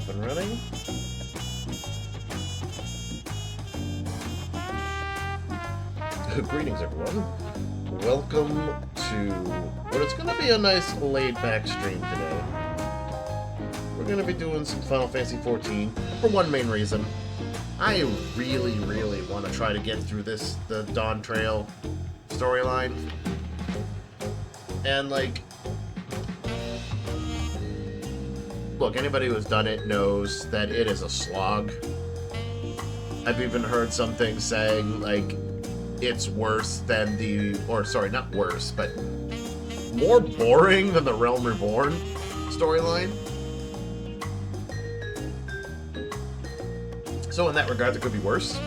Up and running. Greetings, everyone. Welcome to what is going to be a nice laid-back stream today. We're going to be doing some Final Fantasy XIV for one main reason. I really, really want to try to get through the Dawntrail storyline. And, like, look, anybody who's done it knows that it is a slog. I've even heard some things saying, like, it's worse than not worse, but more boring than the Realm Reborn storyline. So in that regard, it could be worse.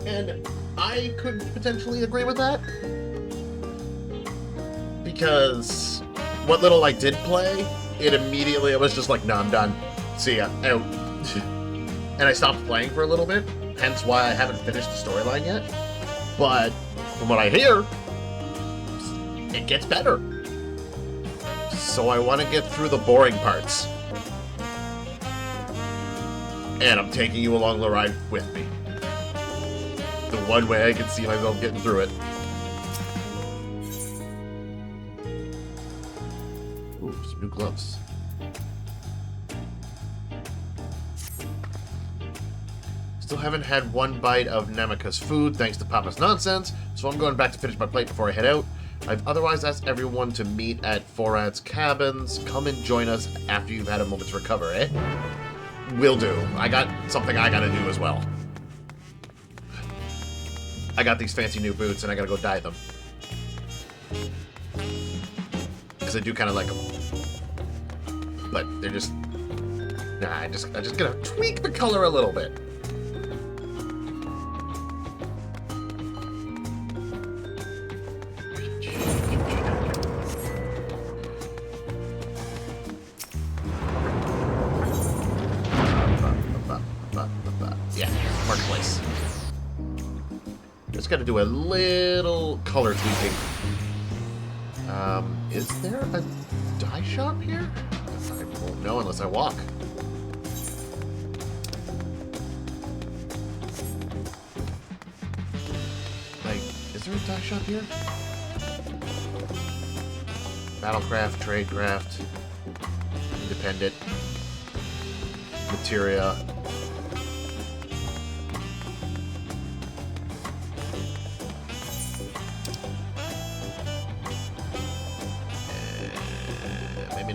And I could potentially agree with that. Because what little I did play, I was just like, nah, I'm done. See ya, out. And I stopped playing for a little bit, hence why I haven't finished the storyline yet. But from what I hear, it gets better. So I want to get through the boring parts. And I'm taking you along the ride with me. The one way I can see myself getting through it. Ooh, some new gloves. Still haven't had one bite of Namika's food, thanks to Papa's nonsense, so I'm going back to finish my plate before I head out. I've otherwise asked everyone to meet at Forad's cabins. Come and join us after you've had a moment to recover, eh? Will do. I got something I gotta do as well. I got these fancy new boots and I gotta go dye them. Because I do kind of like them. But they're just... Nah, I just gotta tweak the color a little bit. Just got to do a little color tweaking. Is there a dye shop here? I won't know unless I walk. Like, is there a dye shop here? Battlecraft, Tradecraft, Independent, Materia.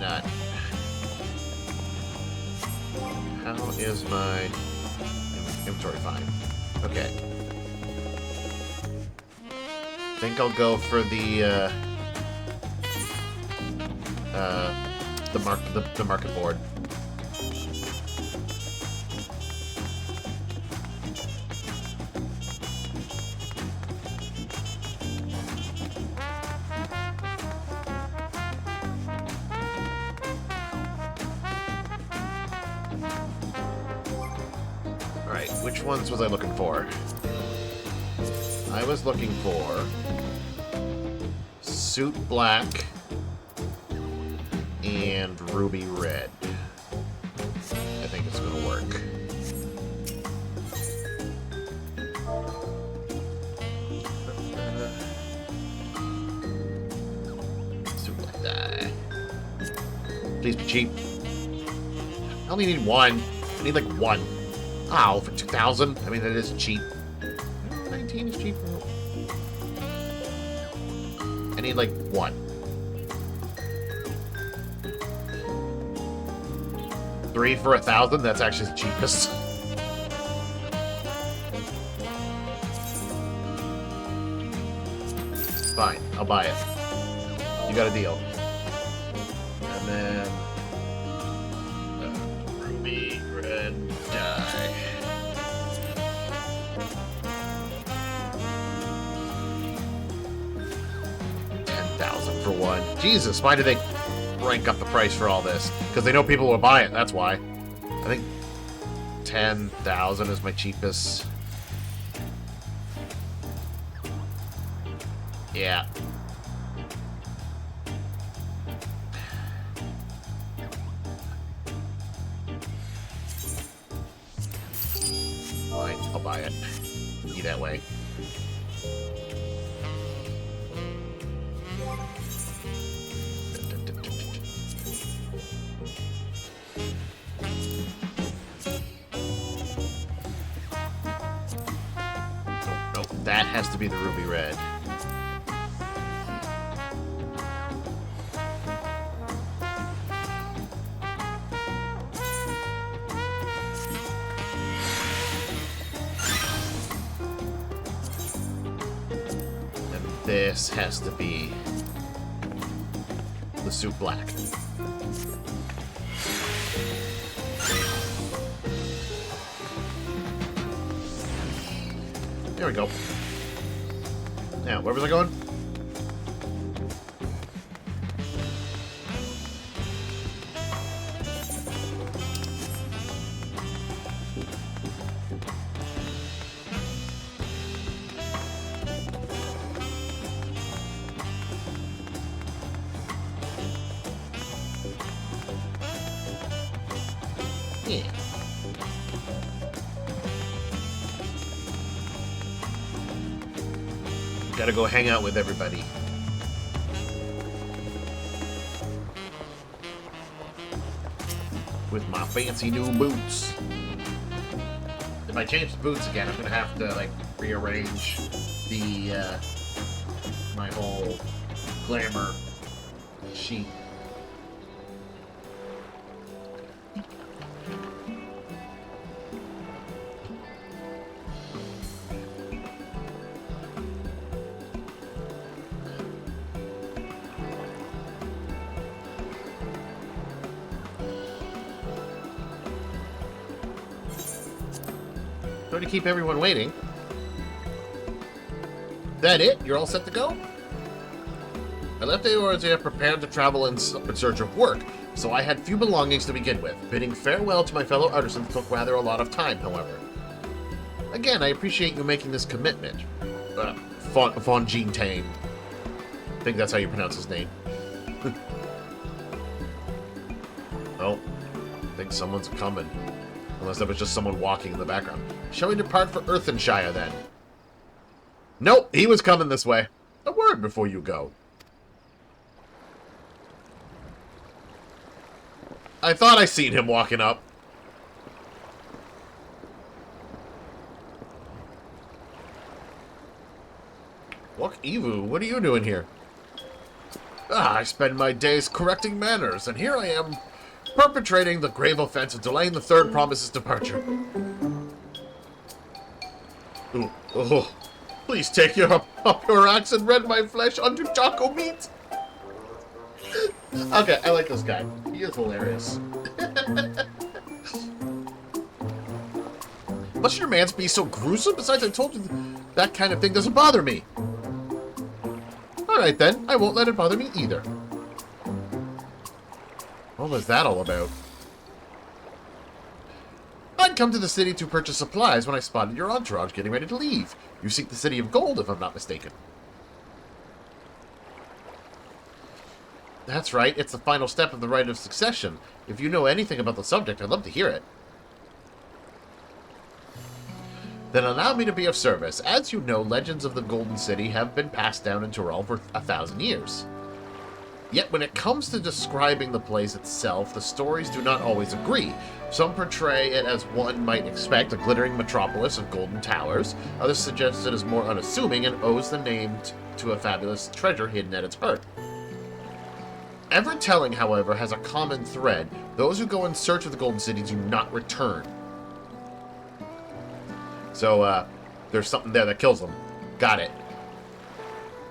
Not. How is my inventory? Fine. Okay. Think I'll go for the market board. Which ones was I looking for? I was looking for Suit Black and Ruby Red. I think it's gonna work. Suit Black dye. Please be cheap. I only need one. I need like one. Oh, for 2,000? I mean, it is cheap. 19 is cheap. I need, like, one. 3 for 1,000? That's actually the cheapest. Fine, I'll buy it. You got a deal. And then... Ruby Red dye. 10,000 for one. Jesus, why did they rank up the price for all this? Because they know people will buy it, that's why. I think 10,000 is my cheapest. Yeah. fine. I'll buy it. Be that way. Nope, that has to be the ruby red. This has to be the suit black. There we go. Now, where was I going? Yeah. Gotta go hang out with everybody. With my fancy new boots. If I change the boots again, I'm gonna have to, like, rearrange the, my whole glamour sheet. Trying to keep everyone waiting. That it? You're all set to go? I left Eorzea prepared to travel in search of work, so I had few belongings to begin with. Bidding farewell to my fellow artisans took rather a lot of time, however. Again, I appreciate you making this commitment. Von Jean-Tane. I think that's how you pronounce his name. Oh, I think someone's coming. Unless that was just someone walking in the background. Shall we depart for Earthenshire, then? Nope, he was coming this way. A word before you go. I thought I seen him walking up. Look, Evu, what are you doing here? Ah, I spend my days correcting manners, and here I am perpetrating the grave offense of delaying the third promise's departure. Ooh, oh, please take your axe and rend my flesh unto taco meat. Okay, I like this guy. He is hilarious. Must your mans be so gruesome? Besides, I told you that kind of thing doesn't bother me. Alright then, I won't let it bother me either. What was that all about? I'd come to the city to purchase supplies when I spotted your entourage getting ready to leave. You seek the City of Gold, if I'm not mistaken. That's right, it's the final step of the rite of succession. If you know anything about the subject, I'd love to hear it. Then allow me to be of service. As you know, legends of the Golden City have been passed down in Tyrol for 1,000 years. Yet when it comes to describing the place itself, the stories do not always agree. Some portray it as one might expect, a glittering metropolis of golden towers. Others suggest it is more unassuming and owes the name to a fabulous treasure hidden at its heart. Every telling, however, has a common thread. Those who go in search of the Golden City do not return. So, there's something there that kills them. Got it.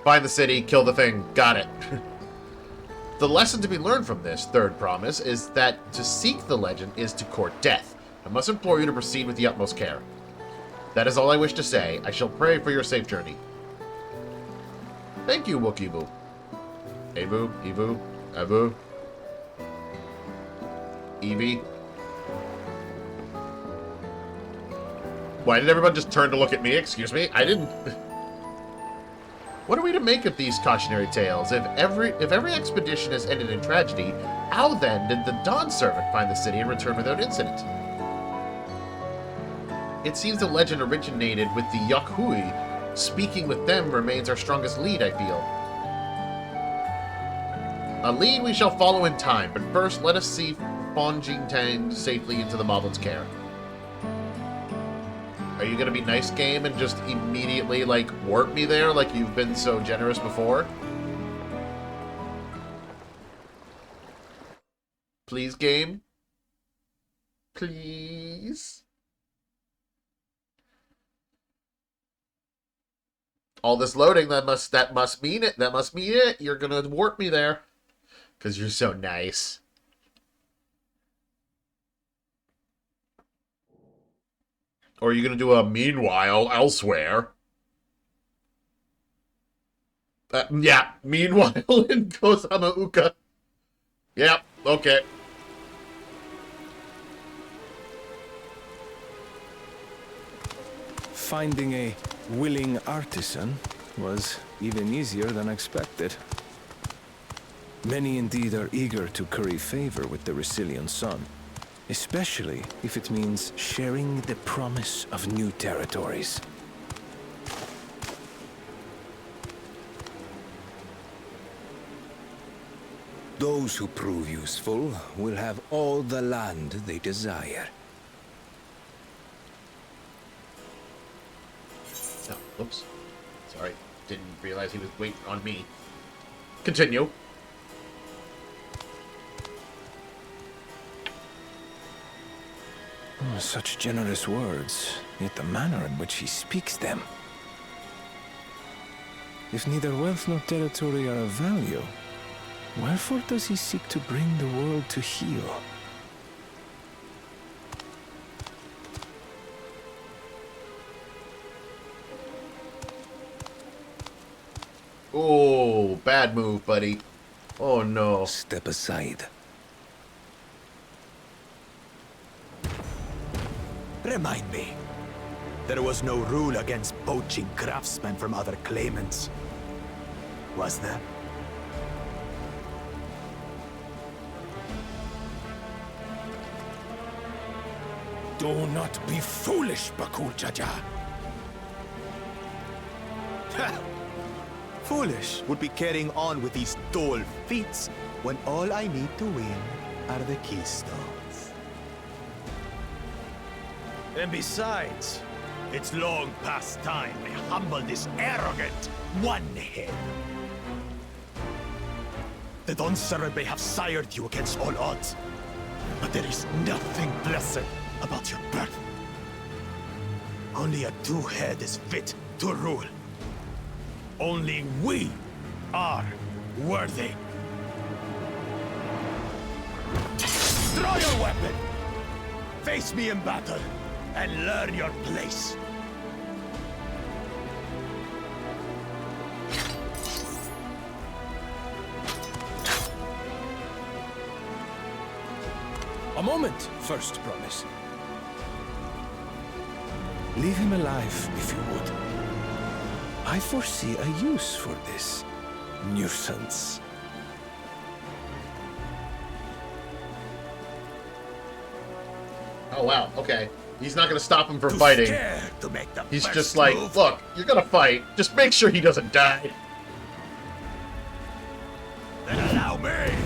Find the city, kill the thing. Got it. The lesson to be learned from this third promise is that to seek the legend is to court death. I must implore you to proceed with the utmost care. That is all I wish to say. I shall pray for your safe journey. Thank you, Wookiee-Boo. Evu, Evu, Evu. Evie. Why did everyone just turn to look at me? Excuse me? I didn't... What are we to make of these cautionary tales? If every expedition has ended in tragedy, how then did the Dawn servant find the city and return without incident? It seems the legend originated with the Yakhui. Speaking with them remains our strongest lead, I feel. A lead we shall follow in time, but first let us see Fan Jingtang safely into the Moblin's care. Are you gonna be nice, game, and just immediately, like, warp me there like you've been so generous before? Please, game? Please? All this loading, that must mean it. That must mean it. You're gonna warp me there. 'Cause you're so nice. Or are you gonna do a meanwhile elsewhere? Yeah, meanwhile in Kosamauka. Yep, okay. Finding a willing artisan was even easier than expected. Many indeed are eager to curry favor with the Resilient Sun, especially if it means sharing the promise of new territories. Those who prove useful will have all the land they desire. Oh, oops. Sorry. Didn't realize he was waiting on me. Continue. Such generous words, yet the manner in which he speaks them. If neither wealth nor territory are of value, wherefore does he seek to bring the world to heel? Oh, bad move, buddy. Oh, no. Step aside. Remind me. There was no rule against poaching craftsmen from other claimants. Was there? Do not be foolish, Bakul Jaja. Foolish would be carrying on with these dull feats when all I need to win are the keystones. And besides, it's long past time I humble this arrogant one-head. The Dawntrail may have sired you against all odds, but there is nothing blessed about your birth. Only a two-head is fit to rule. Only we are worthy. Draw your weapon! Face me in battle, and learn your place. A moment, first promise. Leave him alive, if you would. I foresee a use for this nuisance. Oh, wow. Okay. He's not going to stop him from fighting. He's just like, move. look, you're going to fight. Just make sure he doesn't die. Then allow me!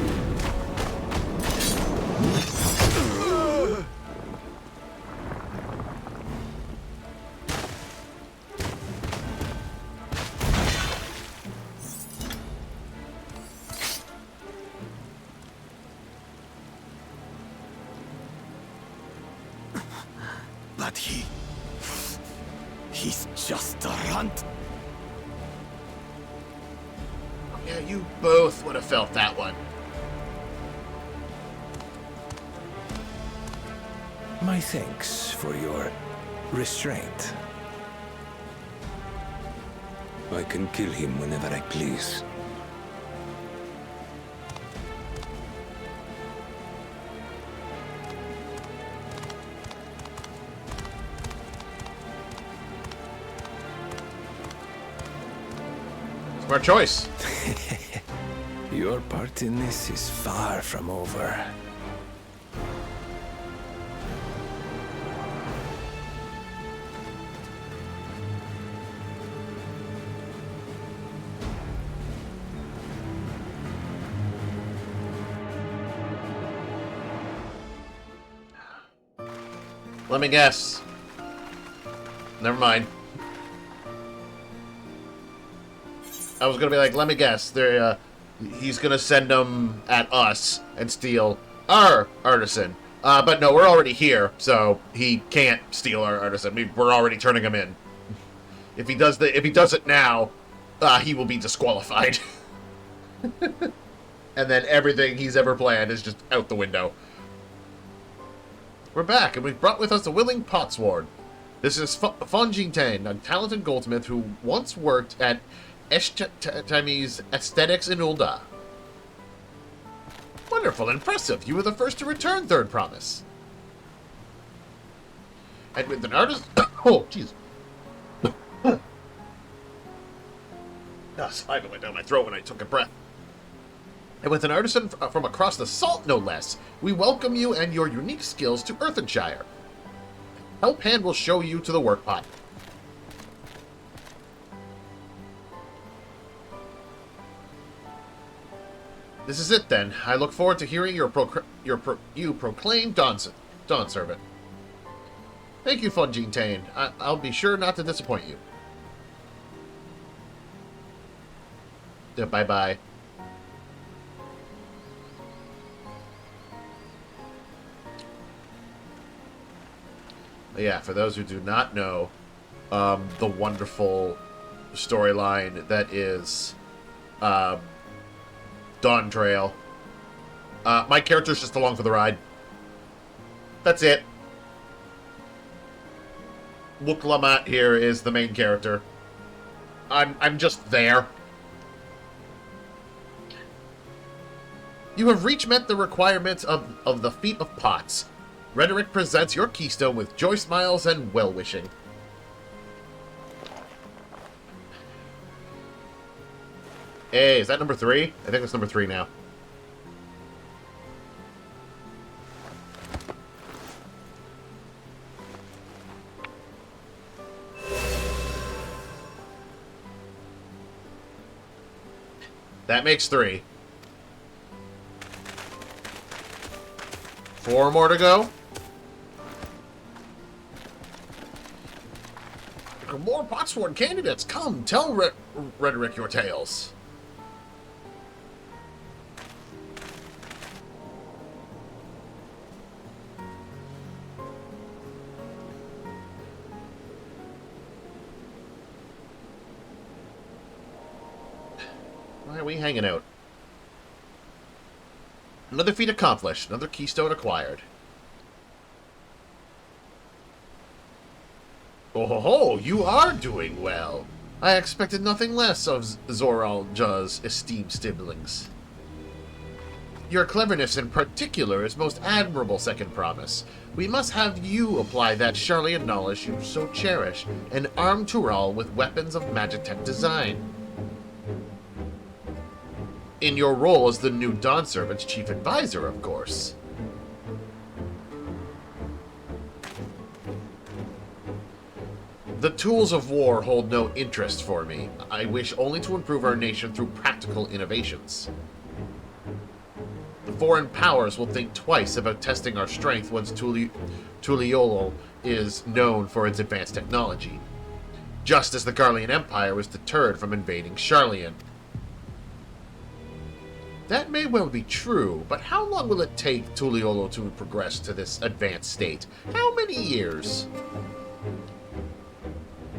But he's just a runt. Yeah, you both would have felt that one. My thanks for your restraint. I can kill him whenever I please. Smart choice. Your part in this is far from over. Let me guess. Never mind. I was gonna be like, let me guess. He's gonna send them at us and steal our artisan. But no, we're already here, so he can't steal our artisan. We're already turning him in. If he does it now, he will be disqualified. And then everything he's ever planned is just out the window. We're back, and we've brought with us a willing potsword. This is Fonjintain, a talented goldsmith who once worked at Eshtami's Aesthetics in Ulda. Wonderful, impressive. You were the first to return, Third Promise. And with an artist... oh, jeez. Saliva went down my throat when I took a breath. And with an artisan from across the salt, no less, we welcome you and your unique skills to Earthenshire. Help Hand will show you to the workpot. This is it, then. I look forward to hearing you proclaim Dawn Servant. Thank you, Fonjintain. I'll be sure not to disappoint you. Bye-bye. Yeah, for those who do not know, the wonderful storyline that is Dawntrail. My character's just along for the ride. That's it. Luke Lamont here is the main character. I'm just there. You have met the requirements of the Feat of Pots. Rhetoric presents your keystone with joy smiles and well-wishing. Hey, is that number 3? I think that's number 3 now. That makes 3. 4 more to go. More Potsword candidates. Come, tell Rhetoric your tales. Why are we hanging out? Another feat accomplished. Another keystone acquired. Oh ho ho! You are doing well! I expected nothing less of Zoralja's esteemed siblings. Your cleverness in particular is most admirable, Second Promise. We must have you apply that Charlian knowledge you so cherish, and arm Tural with weapons of Magitech design. In your role as the new Dawn Servant's chief advisor, of course. The tools of war hold no interest for me. I wish only to improve our nation through practical innovations. The foreign powers will think twice about testing our strength once Tuliolo is known for its advanced technology, just as the Garlean Empire was deterred from invading Charlian. That may well be true, but how long will it take Tuliolo to progress to this advanced state? How many years?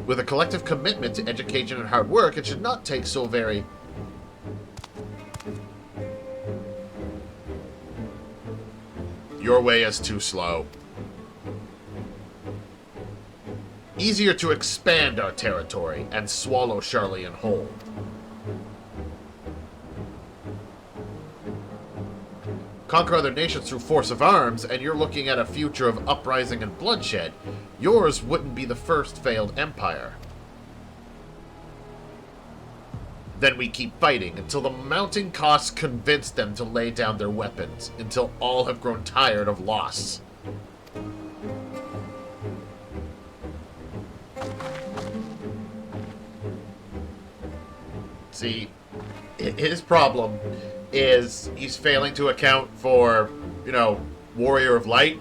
With a collective commitment to education and hard work, it should not take so very... Your way is too slow. Easier to expand our territory and swallow Charlian whole. Conquer other nations through force of arms, and you're looking at a future of uprising and bloodshed. Yours wouldn't be the first failed empire. Then we keep fighting until the mounting costs convince them to lay down their weapons, until all have grown tired of loss. See, his problem is he's failing to account for, Warrior of Light.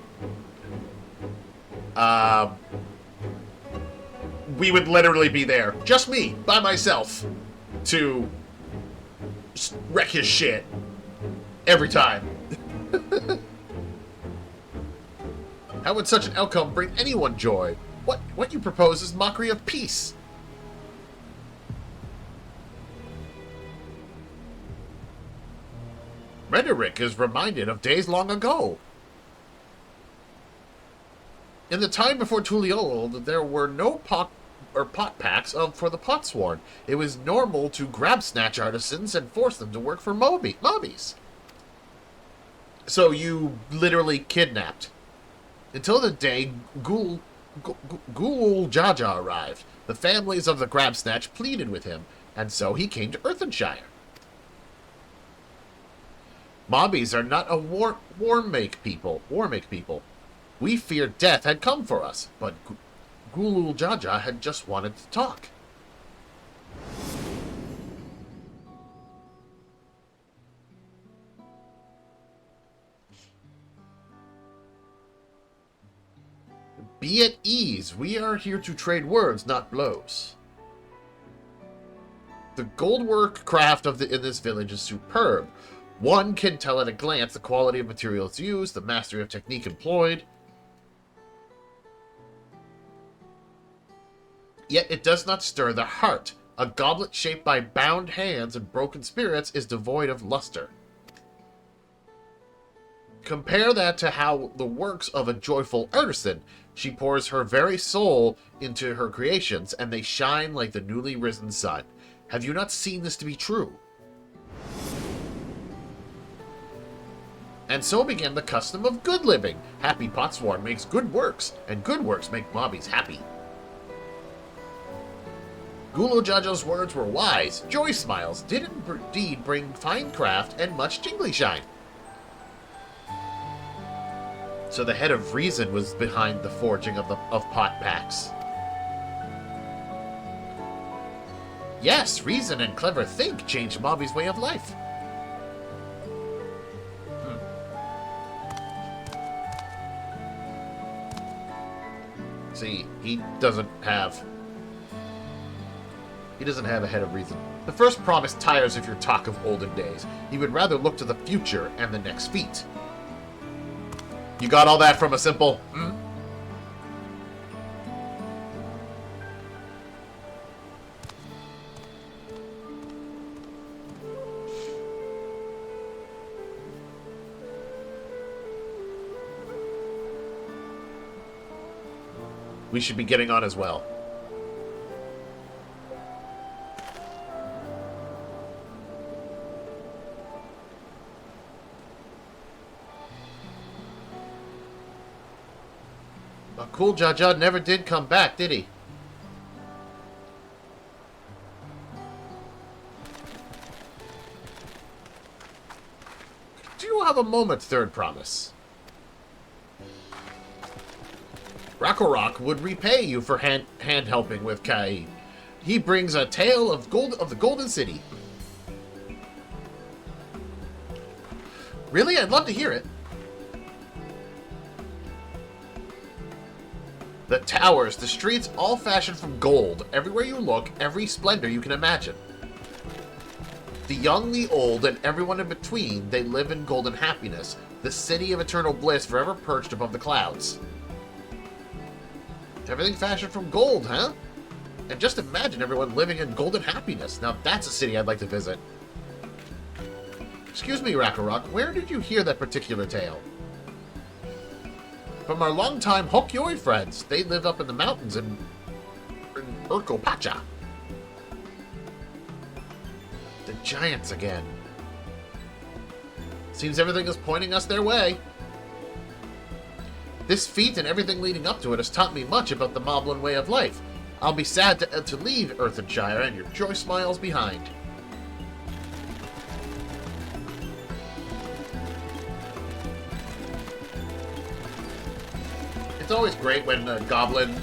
we would literally be there, just me, by myself, to wreck his shit every time. How would such an outcome bring anyone joy? What you propose is mockery of peace. Rhetoric is reminded of days long ago. In the time before Tuliol, there were no pot packs for the potsworn. It was normal to grab snatch artisans and force them to work for mobbies. So you literally kidnapped. Until the day Ghoul Jaja arrived, the families of the grab snatch pleaded with him, and so he came to Earthenshire. Mobbies are not a war-make people. We feared death had come for us, but Ghoul Jaja had just wanted to talk. Be at ease. We are here to trade words, not blows. The goldwork craft in this village is superb. One can tell at a glance the quality of materials used, the mastery of technique employed. Yet it does not stir the heart. A goblet shaped by bound hands and broken spirits is devoid of luster. Compare that to how the works of a joyful artisan. She pours her very soul into her creations, and they shine like the newly risen sun. Have you not seen this to be true? And so began the custom of good living. Happy potsworn makes good works, and good works make mobbies happy. Ghoul Jaja's words were wise. Joy smiles did indeed bring fine craft and much jingly shine. So the head of reason was behind the forging of pot packs. Yes, reason and clever think changed Mobby's way of life. See, he doesn't have a head of reason. The first promise tires of your talk of olden days. He would rather look to the future and the next feat. You got all that from a simple, We should be getting on as well. But Cool Jaja never did come back, did he? Do you have a moment, third promise? Rakorok would repay you for hand helping with Kai. He brings a tale of the Golden City. Really? I'd love to hear it. The towers, the streets, all fashioned from gold. Everywhere you look, every splendor you can imagine. The young, the old, and everyone in between, they live in golden happiness. The city of eternal bliss forever perched above the clouds. Everything fashioned from gold, huh? And just imagine everyone living in golden happiness. Now that's a city I'd like to visit. Excuse me, Rakorok, where did you hear that particular tale? From our longtime Hokyoi friends. They live up in the mountains in Urkopacha. The giants again. Seems everything is pointing us their way. This feat and everything leading up to it has taught me much about the Moblin way of life. I'll be sad to leave Earthenshire and your joy smiles behind. It's always great when goblins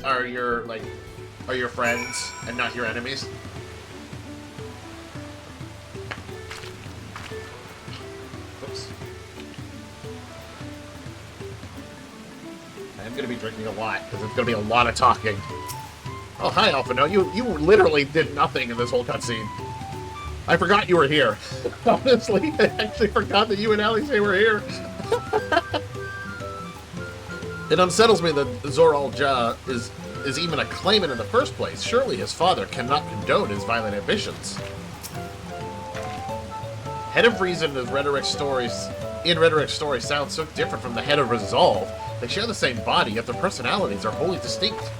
are your friends and not your enemies. I'm going to be drinking a lot, because it's going to be a lot of talking. Oh, hi, Alphino. You literally did nothing in this whole cutscene. I forgot you were here. Honestly, I actually forgot that you and Alice were here. It unsettles me that Zoral Ja is even a claimant in the first place. Surely his father cannot condone his violent ambitions. Head of Reason in Rhetoric's story sounds so different from the head of Resolve. They share the same body, yet their personalities are wholly distinct.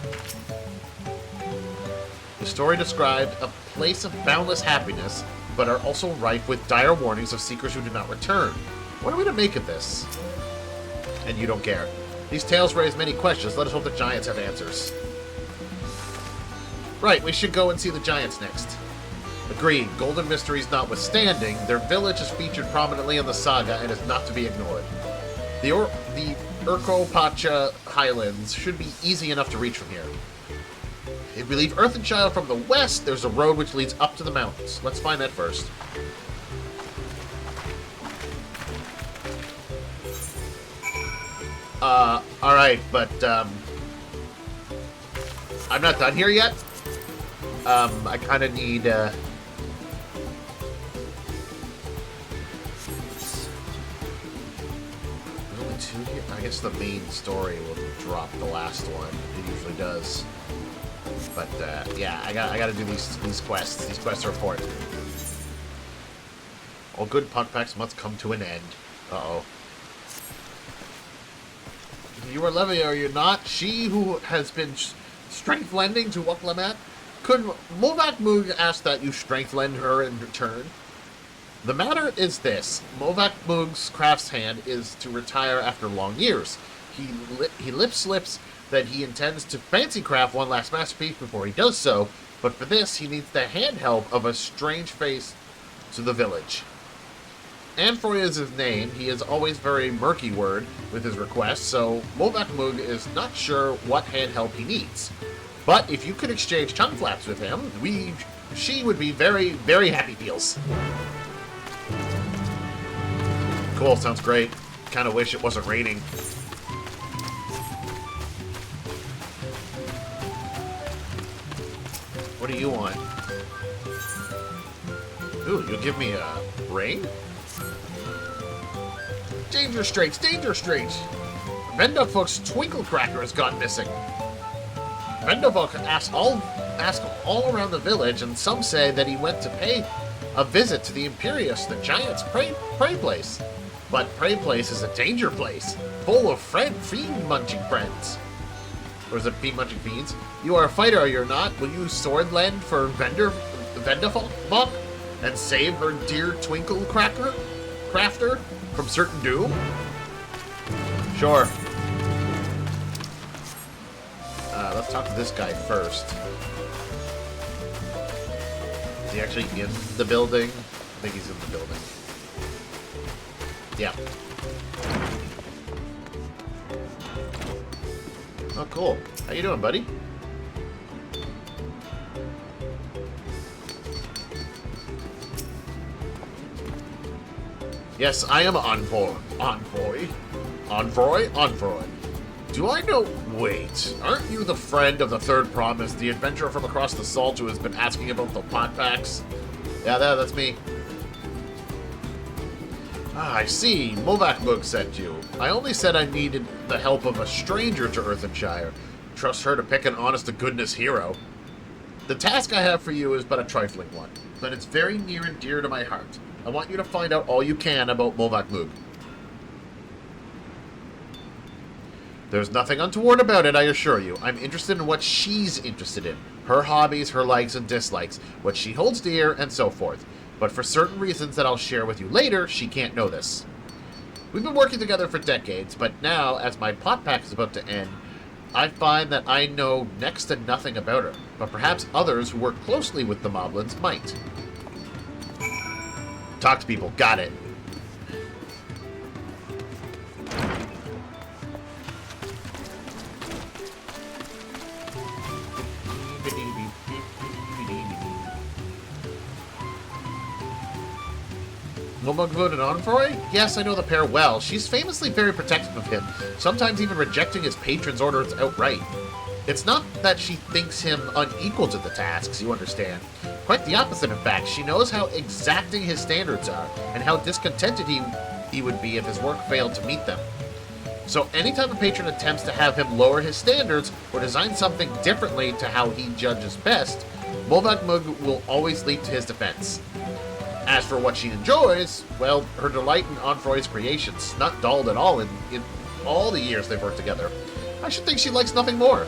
The story described a place of boundless happiness, but are also rife with dire warnings of seekers who do not return. What are we to make of this? And you don't care. These tales raise many questions. Let us hope the giants have answers. Right, we should go and see the giants next. Agreed. Golden mysteries notwithstanding, their village is featured prominently in the saga and is not to be ignored. The Urkopacha Highlands should be easy enough to reach from here. If we leave Earthenshire from the west, there's a road which leads up to the mountains. Let's find that first. Alright, but, I'm not done here yet. I kind of need, There's only 2 here. I guess the main story will drop the last one. It usually does. But, yeah, I gotta do these quests. These quests are important. All good puck packs must come to an end. Uh-oh. You are Levy, are you not? She who has been strength lending to Wuklamat? Could Movak Moog ask that you strength lend her in return? The matter is this. Movak Moog's crafts hand is to retire after long years. He lip slips that he intends to fancy craft one last masterpiece before he does so, but for this he needs the hand help of a strange face to the village. Anfroy is his name. He is always very murky word with his requests, so Movak Moog is not sure what hand help he needs. But if you could exchange tongue flaps with him, she would be very, very happy feels. Cool, sounds great. Kind of wish it wasn't raining. What do you want? Ooh, you'll give me a ring? Danger Straits! Danger Straits! Vendofuk's Twinkle Cracker has gone missing. Vendofuk asks all around the village, and some say that he went to pay a visit to the Imperius, the giant's prey place. But prey place is a danger place, full of fiend-munching friends. Or is it fiend-munching fiends? You are a fighter, are you not? Will you sword lend for Vendofuk and save her dear Twinkle Crafter from certain doom? Sure. Let's talk to this guy first. Is he actually in the building? I think he's in the building. Yeah. Oh, cool. How you doing, buddy? Yes, I am Envoy. Do I know... Wait, aren't you the friend of the Third Promise, the adventurer from across the salt who has been asking about the pot packs? Yeah, that's me. Ah, I see. Movak Moog sent you. I only said I needed the help of a stranger to Earthenshire. Trust her to pick an honest-to-goodness hero. The task I have for you is but a trifling one, but it's very near and dear to my heart. I want you to find out all you can about Movak Moog. There's nothing untoward about it, I assure you. I'm interested in what she's interested in. Her hobbies, her likes and dislikes, what she holds dear, and so forth. But for certain reasons that I'll share with you later, she can't know this. We've been working together for decades, but now, as my pot pack is about to end, I find that I know next to nothing about her. But perhaps others who work closely with the Moblins might. Talk to people, got it. Mumugvood and Onfroy? Yes, I know the pair well. She's famously very protective of him, sometimes even rejecting his patron's orders outright. It's not that she thinks him unequal to the tasks, you understand. Quite the opposite, in fact. She knows how exacting his standards are, and how discontented he would be if his work failed to meet them. So anytime a patron attempts to have him lower his standards, or design something differently to how he judges best, Mulvak Mug will always leap to his defense. As for what she enjoys, well, her delight in Onfroy's creations, not dulled at all in all the years they've worked together. I should think she likes nothing more.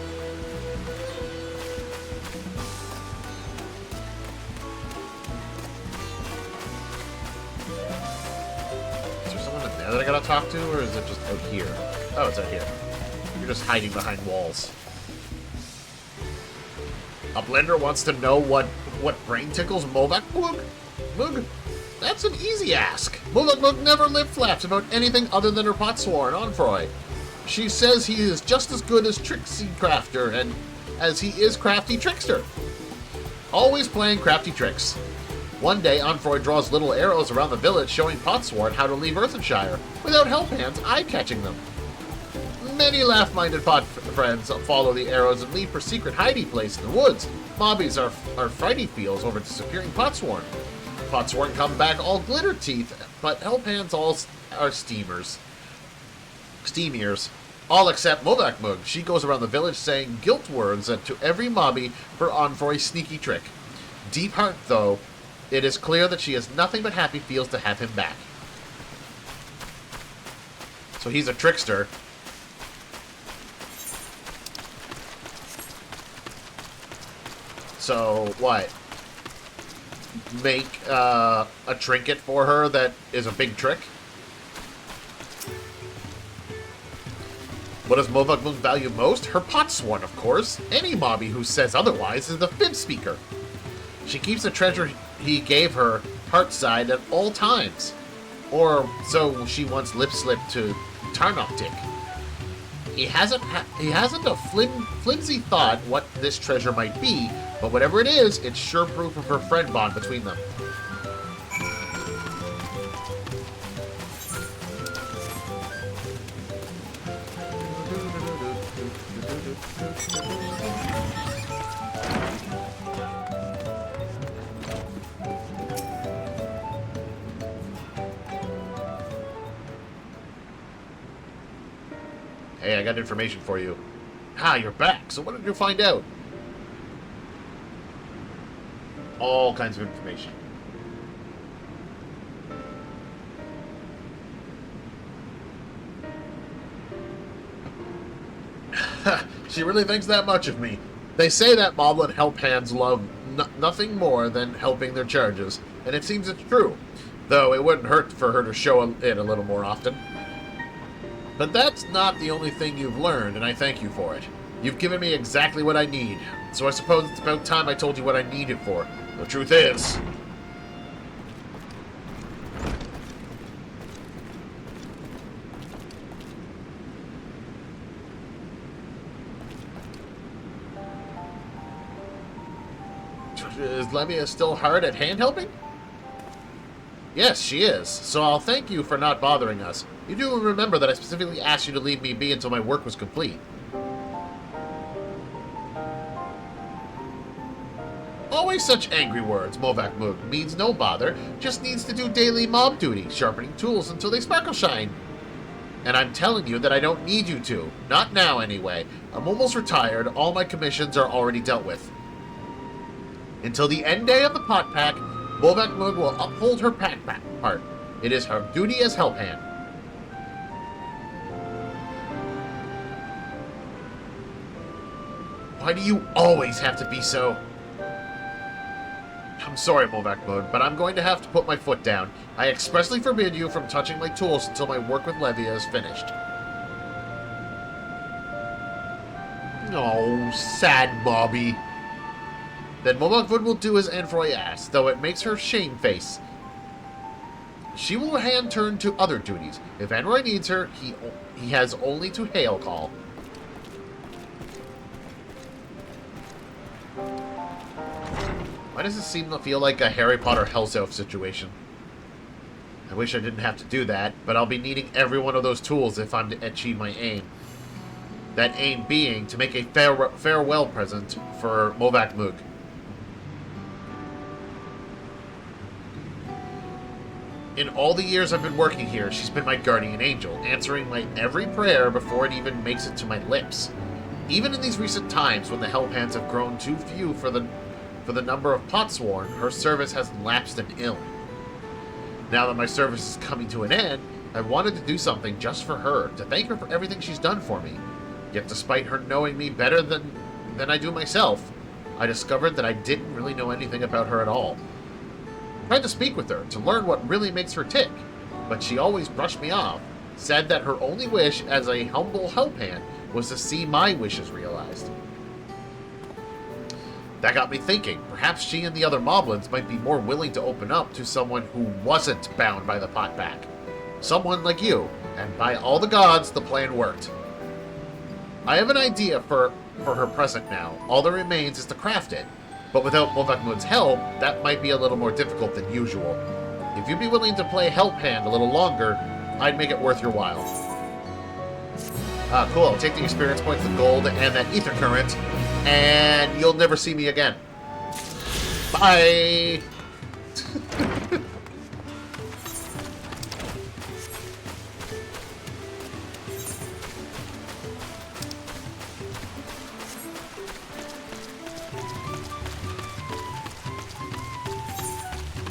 That I gotta talk to, or is it just out here? Oh, it's out here. You're just hiding behind walls. A blender wants to know what brain tickles Mulvak Mug? Mug? That's an easy ask. Mulvak Mug never lip-flaps about anything other than her potsworn, Onfroy. She says he is just as good as tricksy crafter, and as he is crafty trickster. Always playing crafty tricks. One day, Onfroy draws little arrows around the village showing Potsworn how to leave Earthenshire, without help hands eye-catching them. Many laugh-minded pot friends follow the arrows and leave for secret hiding place in the woods. Mobbies are frighty feels over disappearing Potsworn. Potsworn come back all glitter teeth, but help hands all are steamiers. All except Mulvak Mug. She goes around the village saying guilt words to every mobby for Onfroy's sneaky trick. Deep heart, though, it is clear that she has nothing but happy feels to have him back. So he's a trickster. So, what? Make a trinket for her that is a big trick? What does Mulvak Mug value most? Her potsworn, of course. Any mobby who says otherwise is the fib speaker. She keeps the treasure he gave her heartside at all times. Or so she once lip-slipped to Tarnoptic. He hasn't a flimsy thought what this treasure might be, but whatever it is, it's sure proof of her friend bond between them. Hey, I got information for you. Ah, you're back. So what did you find out? All kinds of information. She really thinks that much of me. They say that moblin help hands love nothing more than helping their charges, and it seems it's true. Though it wouldn't hurt for her to show it a little more often. But that's not the only thing you've learned, and I thank you for it. You've given me exactly what I need, so I suppose it's about time I told you what I need it for. The truth is... Is Levia still hard at hand-helping? Yes, she is, so I'll thank you for not bothering us. You do remember that I specifically asked you to leave me be until my work was complete. Always such angry words, Mulvak Mug. Means no bother, just needs to do daily mob duty, sharpening tools until they sparkle shine. And I'm telling you that I don't need you to. Not now, anyway. I'm almost retired, all my commissions are already dealt with. Until the end day of the pot pack, Mulvak Mug will uphold her pack part. It is her duty as help hand. Why do you always have to be so... I'm sorry, Mulvak Mug, but I'm going to have to put my foot down. I expressly forbid you from touching my tools until my work with Levia is finished. Oh, sad Bobby. Then Mulvak will do as Onfroy asks, though it makes her shame-face. She will hand turn to other duties. If Onfroy needs her, he has only to hail call. Why does it seem to feel like a Harry Potter House Elf situation? I wish I didn't have to do that, but I'll be needing every one of those tools if I'm to achieve my aim. That aim being to make a farewell present for Movak Moog. In all the years I've been working here, she's been my guardian angel, answering my every prayer before it even makes it to my lips. Even in these recent times when the Hellpants have grown too few for the number of potsworn, her service has lapsed and ill. Now that my service is coming to an end, I wanted to do something just for her, to thank her for everything she's done for me. Yet despite her knowing me better than I do myself, I discovered that I didn't really know anything about her at all. I tried to speak with her, to learn what really makes her tick, but she always brushed me off, said that her only wish as a humble Hellpant was to see my wishes realized. That got me thinking, perhaps she and the other moblins might be more willing to open up to someone who wasn't bound by the potback. Someone like you, and by all the gods, the plan worked. I have an idea for her present now. All that remains is to craft it. But without Movak Moon's help, that might be a little more difficult than usual. If you'd be willing to play help hand a little longer, I'd make it worth your while. Cool. I'll take the experience points, the gold, and that ether current, and you'll never see me again. Bye!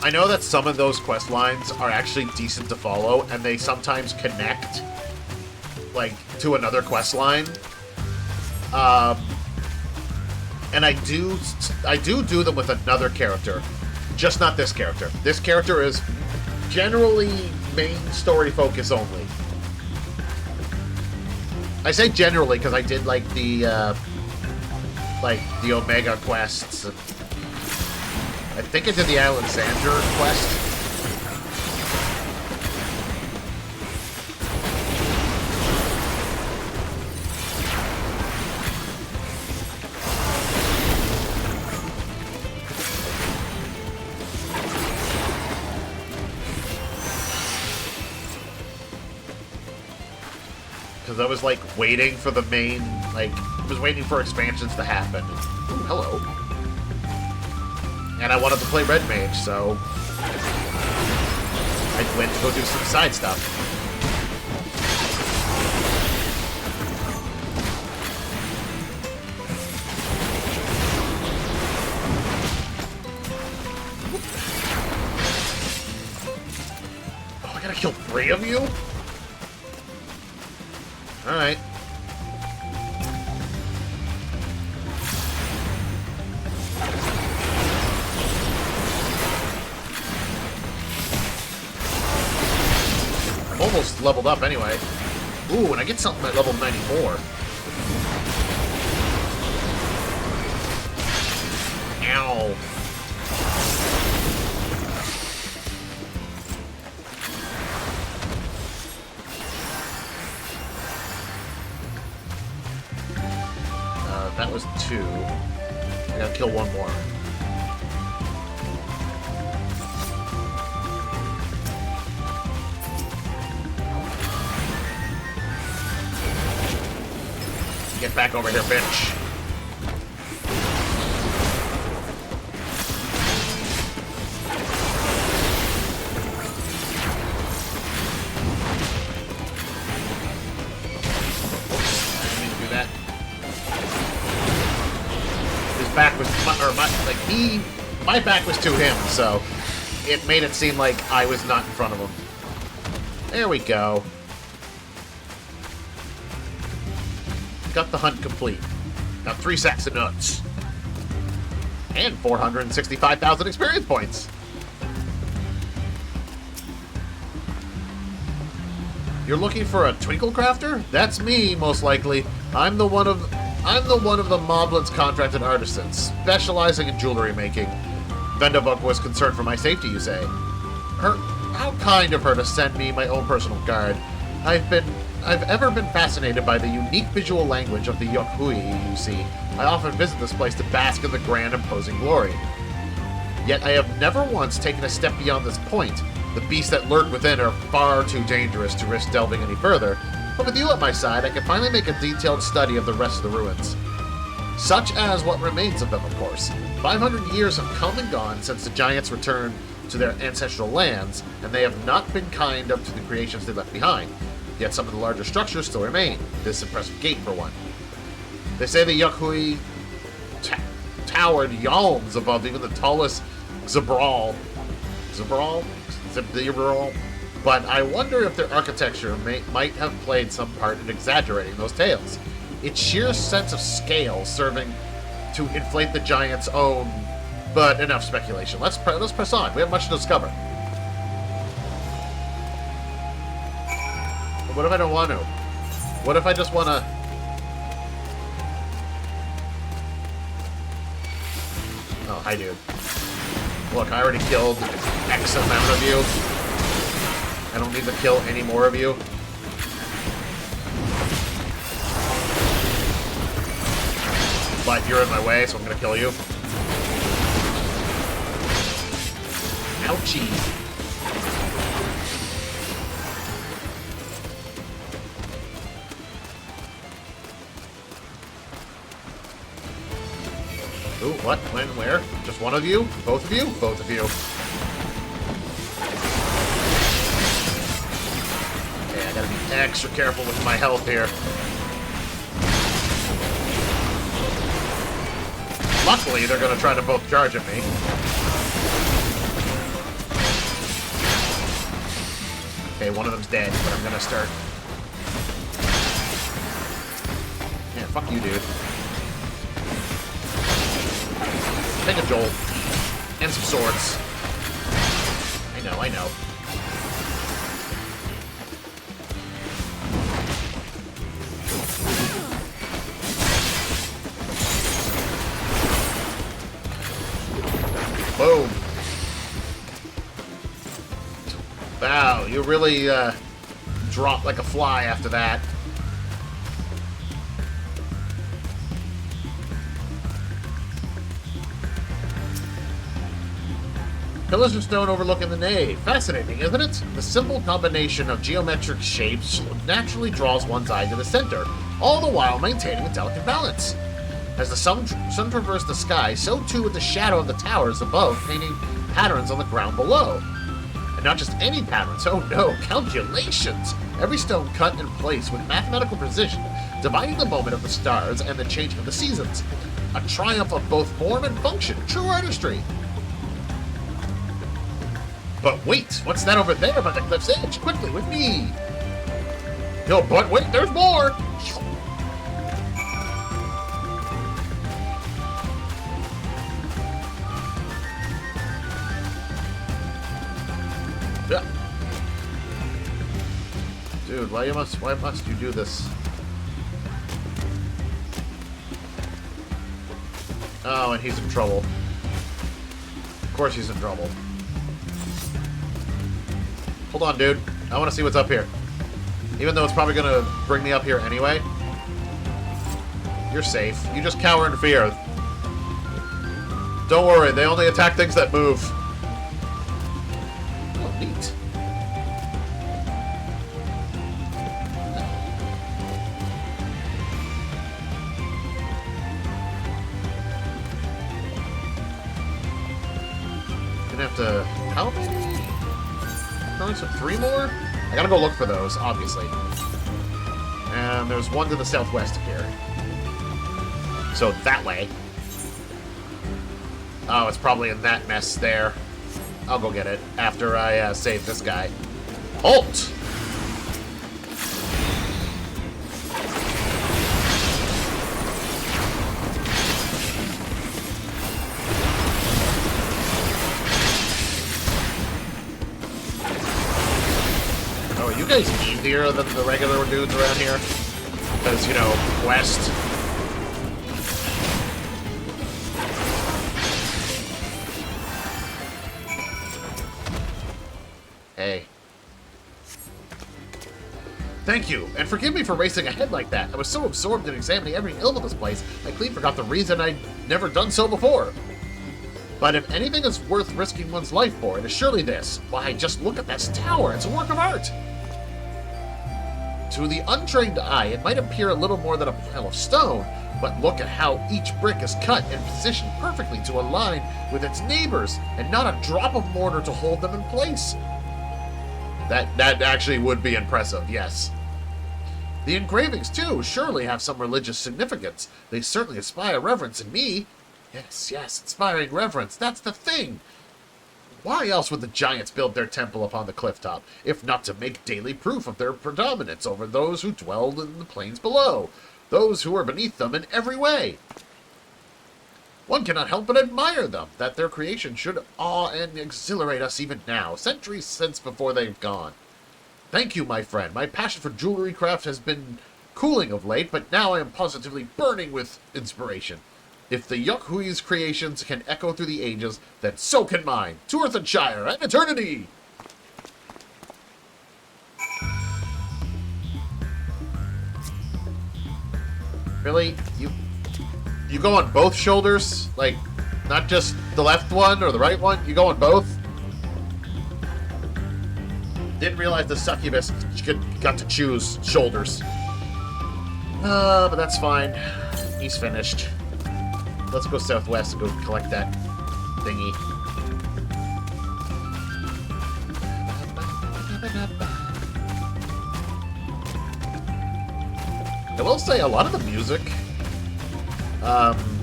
I know that some of those quest lines are actually decent to follow, and they sometimes connect, like, to another quest line. And I do them with another character, just not this character. This character is generally main story focus only. I say generally because I did like the Omega quests. And I think I did the Alexander quest. Because I was, like, waiting for the main, like, I was waiting for expansions to happen. Ooh, hello. And I wanted to play Red Mage, so I went to go do some side stuff. Oh, I gotta kill 3 of you? Alright. I'm almost leveled up anyway. Ooh, and I get something at level 94. Ow. That was 2. I gotta kill 1 more. Get back over here, bitch. Back was my back was to him, so it made it seem like I was not in front of him. There we go. Got the hunt complete. Got 3 sacks of nuts. And 465,000 experience points. You're looking for a Twinkle Crafter? That's me, most likely. I'm the one of the Moblin's contracted artisans, specializing in jewelry making. Vendavuk was concerned for my safety, you say? How kind of her to send me my own personal guard. I've ever been fascinated by the unique visual language of the Yokhui, you see. I often visit this place to bask in the grand imposing glory. Yet I have never once taken a step beyond this point. The beasts that lurk within are far too dangerous to risk delving any further, but with you at my side, I can finally make a detailed study of the rest of the ruins. Such as what remains of them, of course. 500 years have come and gone since the giants returned to their ancestral lands, and they have not been kind to the creations they left behind. Yet some of the larger structures still remain, this impressive gate for one. They say the Yakui towered yawns above even the tallest Zabral, but I wonder if their architecture might have played some part in exaggerating those tales. Its sheer sense of scale serving to inflate the giant's own, but enough speculation. Let's press on. We have much to discover. What if I don't want to? What if I just want to... Oh, hi, dude. Look, I already killed X amount of you. I don't need to kill any more of you. But you're in my way, so I'm gonna kill you. Ouchie. Ooh, what? When? Where? Just one of you? Both of you? Both of you. Okay, I gotta be extra careful with my health here. Luckily, they're gonna try to both charge at me. Okay, one of them's dead, but I'm gonna start... Yeah, fuck you, dude. Take a jolt. And some swords. I know. Boom. Wow, you really dropped like a fly after that. Pillars of stone overlooking the nave. Fascinating, isn't it? The simple combination of geometric shapes naturally draws one's eye to the center, all the while maintaining a delicate balance. As the sun traversed the sky, so too would the shadow of the towers above, painting patterns on the ground below. And not just any patterns, oh no, calculations! Every stone cut in place with mathematical precision, dividing the moment of the stars and the changing of the seasons. A triumph of both form and function, true artistry. But wait, what's that over there by the cliff's edge? Quickly, with me! No, but wait, there's more! Yeah. Dude, why must you do this? Oh, and he's in trouble. Of course he's in trouble. Hold on, dude. I want to see what's up here. Even though it's probably going to bring me up here anyway. You're safe. You just cower in fear. Don't worry, they only attack things that move. Oh, neat. Gonna have to... How many? So 3 more? I gotta go look for those, obviously. And there's one to the southwest of here. So that way. Oh, it's probably in that mess there. I'll go get it after I save this guy. Halt! You guys easier than the regular dudes around here? Because, you know, quest. Hey. Thank you, and forgive me for racing ahead like that. I was so absorbed in examining every hill of this place, I clean forgot the reason I'd never done so before. But if anything is worth risking one's life for, it is surely this. Why, just look at this tower. It's a work of art. To the untrained eye, it might appear a little more than a pile of stone, but look at how each brick is cut and positioned perfectly to align with its neighbors, and not a drop of mortar to hold them in place. That actually would be impressive, yes. The engravings, too, surely have some religious significance. They certainly inspire reverence in me. Yes, inspiring reverence, that's the thing. Why else would the giants build their temple upon the cliff top, if not to make daily proof of their predominance over those who dwelled in the plains below, those who were beneath them in every way? One cannot help but admire them, that their creation should awe and exhilarate us even now, centuries since before they've gone. Thank you, my friend. My passion for jewelry craft has been cooling of late, but now I am positively burning with inspiration. If the Yukhui's creations can echo through the ages, then so can mine, to Earth and Shire, and eternity! Really? You go on both shoulders? Like, not just the left one or the right one? You go on both? Didn't realize the succubus got to choose shoulders. But that's fine. He's finished. Let's go southwest and go collect that thingy. I will say a lot of the music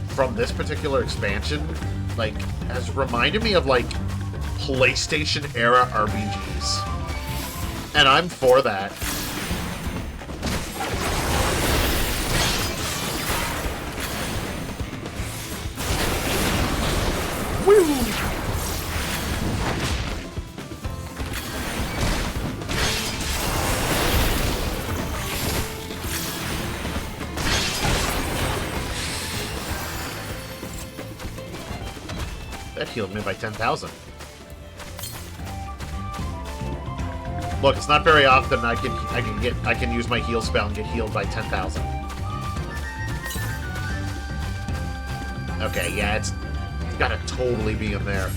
from this particular expansion, like, has reminded me of, like, PlayStation era RPGs. And I'm for that. Woo! That healed me by 10,000. Look, it's not very often I can use my heal spell and get healed by 10,000. Okay, yeah, it's gotta totally be in there.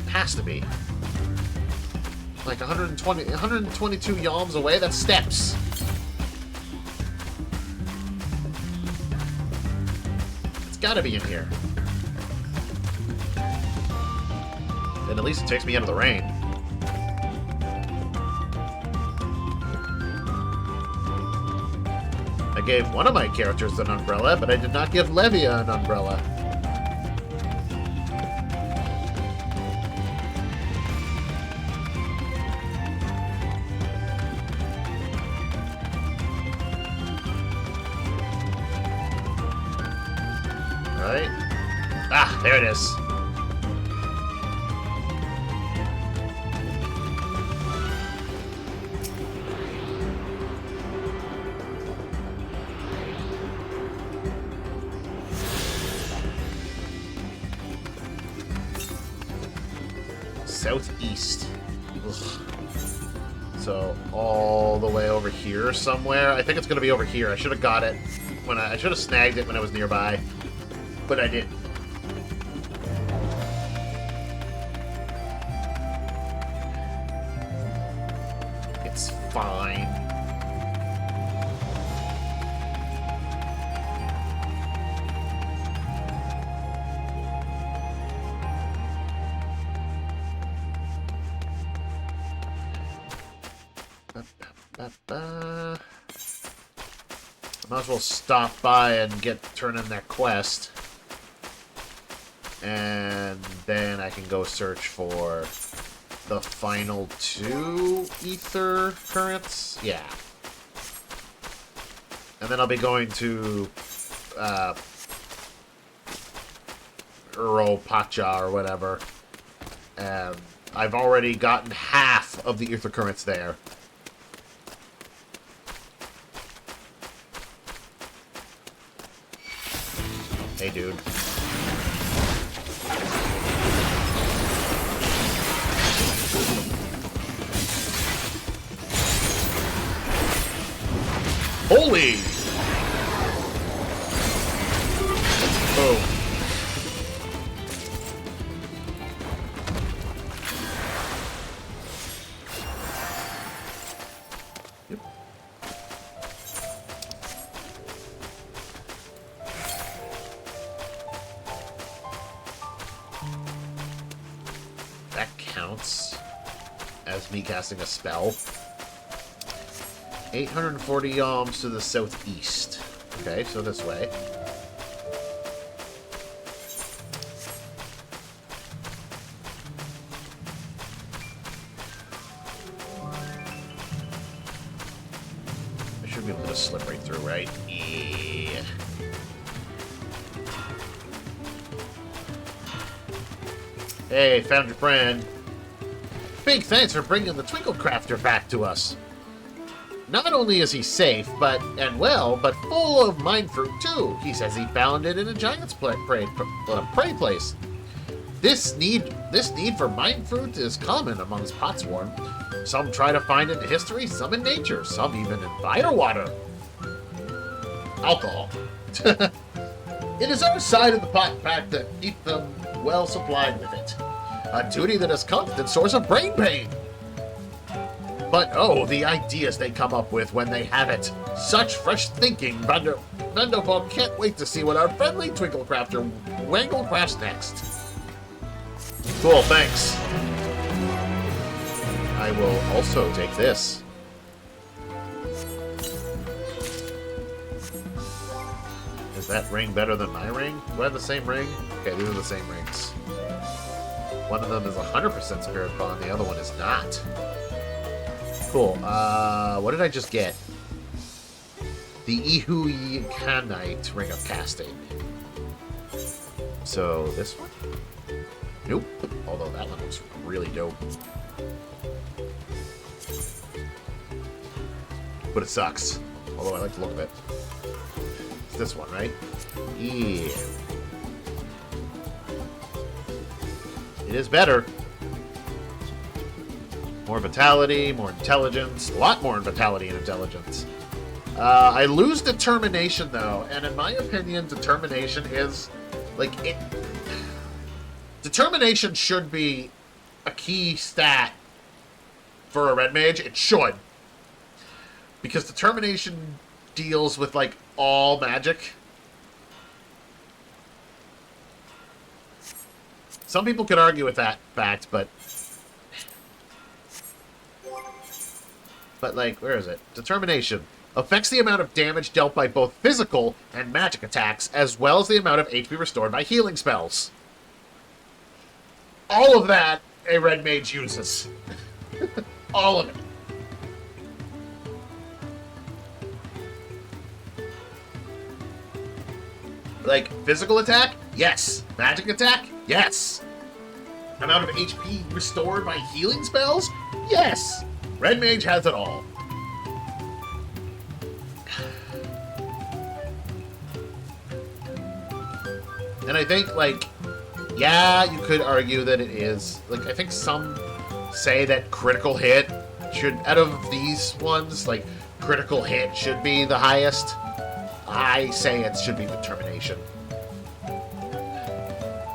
Has to be. Like 122 yalms away, that's steps. It's gotta be in here. And at least it takes me out of the rain. I gave one of my characters an umbrella, but I did not give Levia an umbrella. Right? Ah, there it is. Southeast. Ugh. So all the way over here somewhere. I think it's gonna be over here. I should have got it when I should have snagged it when I was nearby, but I didn't. It's fine. Might as well stop by and turn in that quest. And then I can go search for the final 2 ether currents. Yeah. And then I'll be going to Pacha or whatever. And I've already gotten half of the ether currents there. Hey, dude. Holy! Boom. counts as me casting a spell. 840 yalms to the southeast. Okay, so this way. I should be able to slip right through, right? Yeah. Hey, found your friend. Big thanks for bringing the Twinkle Crafter back to us. Not only is he safe, but full of mind fruit too. He says he found it in a giant's prey place. This need for mind fruit is common amongst Potsworn. Some try to find it in history, some in nature, some even in firewater. Alcohol. It is our side of the pot pack to keep them well supplied with it. A duty that is constant source of brain pain. But oh, the ideas they come up with when they have it. Such fresh thinking, Vanderbilt can't wait to see what our friendly Twinkle Crafter Wangle crafts next. Cool, thanks. I will also take this. Is that ring better than my ring? Do I have the same ring? Okay, these are the same rings. One of them is 100% Spirit Bond, the other one is not. Cool. What did I just get? The Ihuikanite Ring of Casting. So, this one? Nope. Although that one looks really dope. But it sucks. Although I like the look of it. It's this one, right? Yeah. It is better. More vitality, more intelligence. A lot more vitality and intelligence. I lose determination, though. And in my opinion, determination is... like, it... Determination should be a key stat for a red mage. It should. Because determination deals with, like, all magic. Some people could argue with that fact, but... like, where is it? Determination. Affects the amount of damage dealt by both physical and magic attacks, as well as the amount of HP restored by healing spells. All of that a red mage uses. All of it. Like, physical attack? Yes. Magic attack? Yes. Amount of HP restored by healing spells? Yes. Red mage has it all. And I think, like, yeah, you could argue that it is. Like, I think some say that critical hit should, out of these ones, like, critical hit should be the highest. I say it should be determination.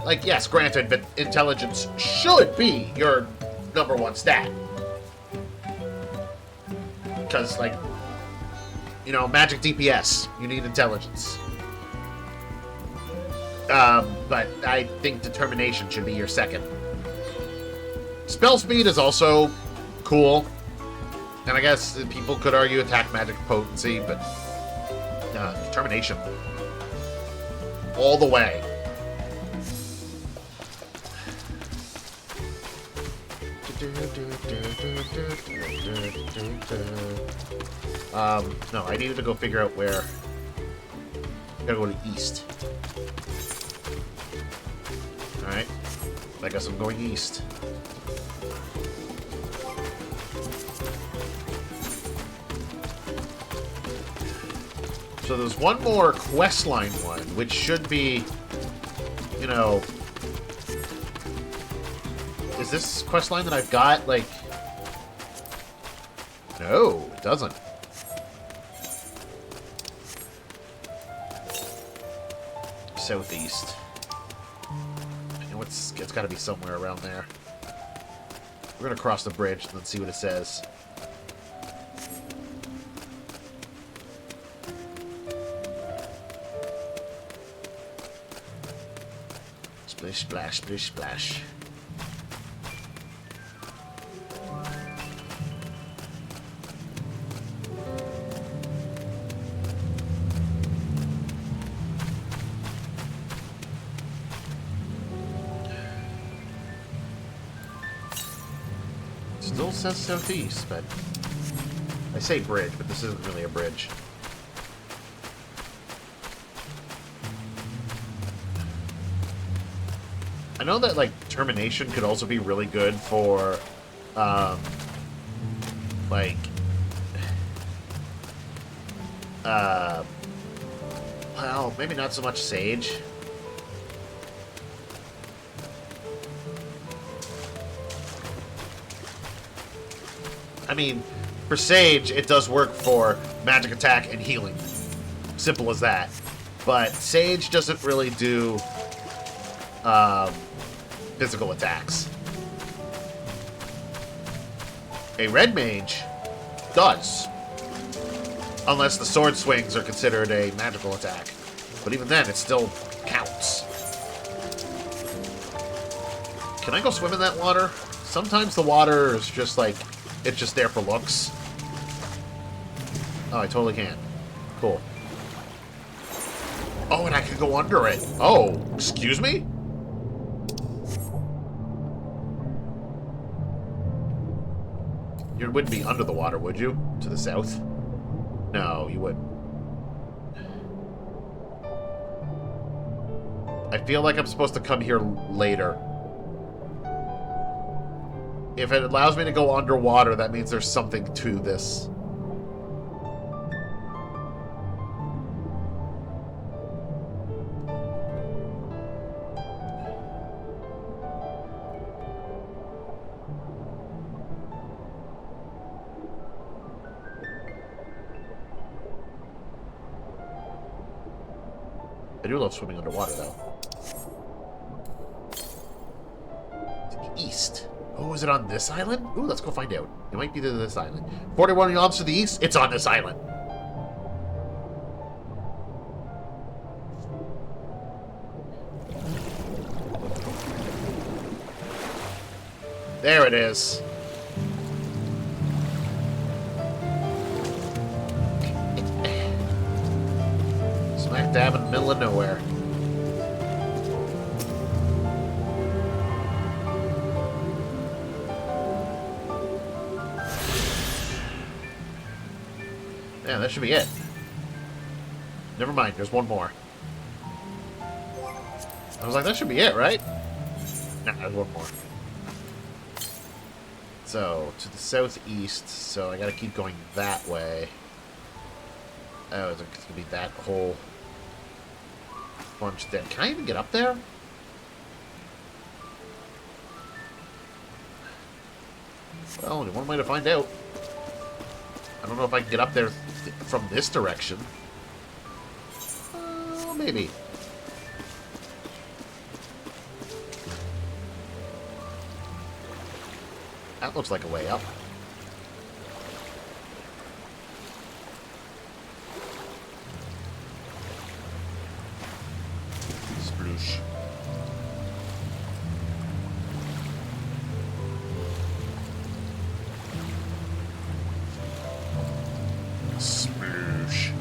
Like, yes, granted, but intelligence should be your #1 stat. Because, like, you know, magic DPS, you need intelligence. But I think determination should be your second. Spell speed is also cool. And I guess people could argue attack magic potency, but determination. All the way. No, I needed to go figure out where. I gotta go to east. Alright. I guess I'm going east. So there's one more questline one, which should be, you know... Is this questline that I've got, like... No, it doesn't. Southeast. You know, it's got to be somewhere around there. We're going to cross the bridge and then see what it says. Splish, splash, splish, splash. Still says southeast, but I say bridge, but this isn't really a bridge. I know that, like, termination could also be really good for, like, well, maybe not so much Sage. I mean, for Sage, it does work for magic attack and healing. Simple as that. But Sage doesn't really do physical attacks. A red mage does. Unless the sword swings are considered a magical attack. But even then, it still counts. Can I go swim in that water? Sometimes the water is just like, it's just there for looks. Oh, I totally can. Cool. Oh, and I can go under it. Oh, excuse me? You wouldn't be under the water, would you? To the south? No, you wouldn't. I feel like I'm supposed to come here later. If it allows me to go underwater, that means there's something to this. I do love swimming underwater, though. To the east. Oh, is it on this island? Ooh, let's go find out. It might be to this island. 41 kilometers to the east, it's on this island. There it is. Smack dab in the middle of nowhere. Yeah, that should be it. Never mind, there's one more. I was like, that should be it, right? Nah, there's one more. So, to the southeast, so I gotta keep going that way. Oh, it's gonna be that whole bunch there. Can I even get up there? Well, only one way to find out. I don't know if I can get up there from this direction. Maybe. That looks like a way up. Sploosh. Sploosh.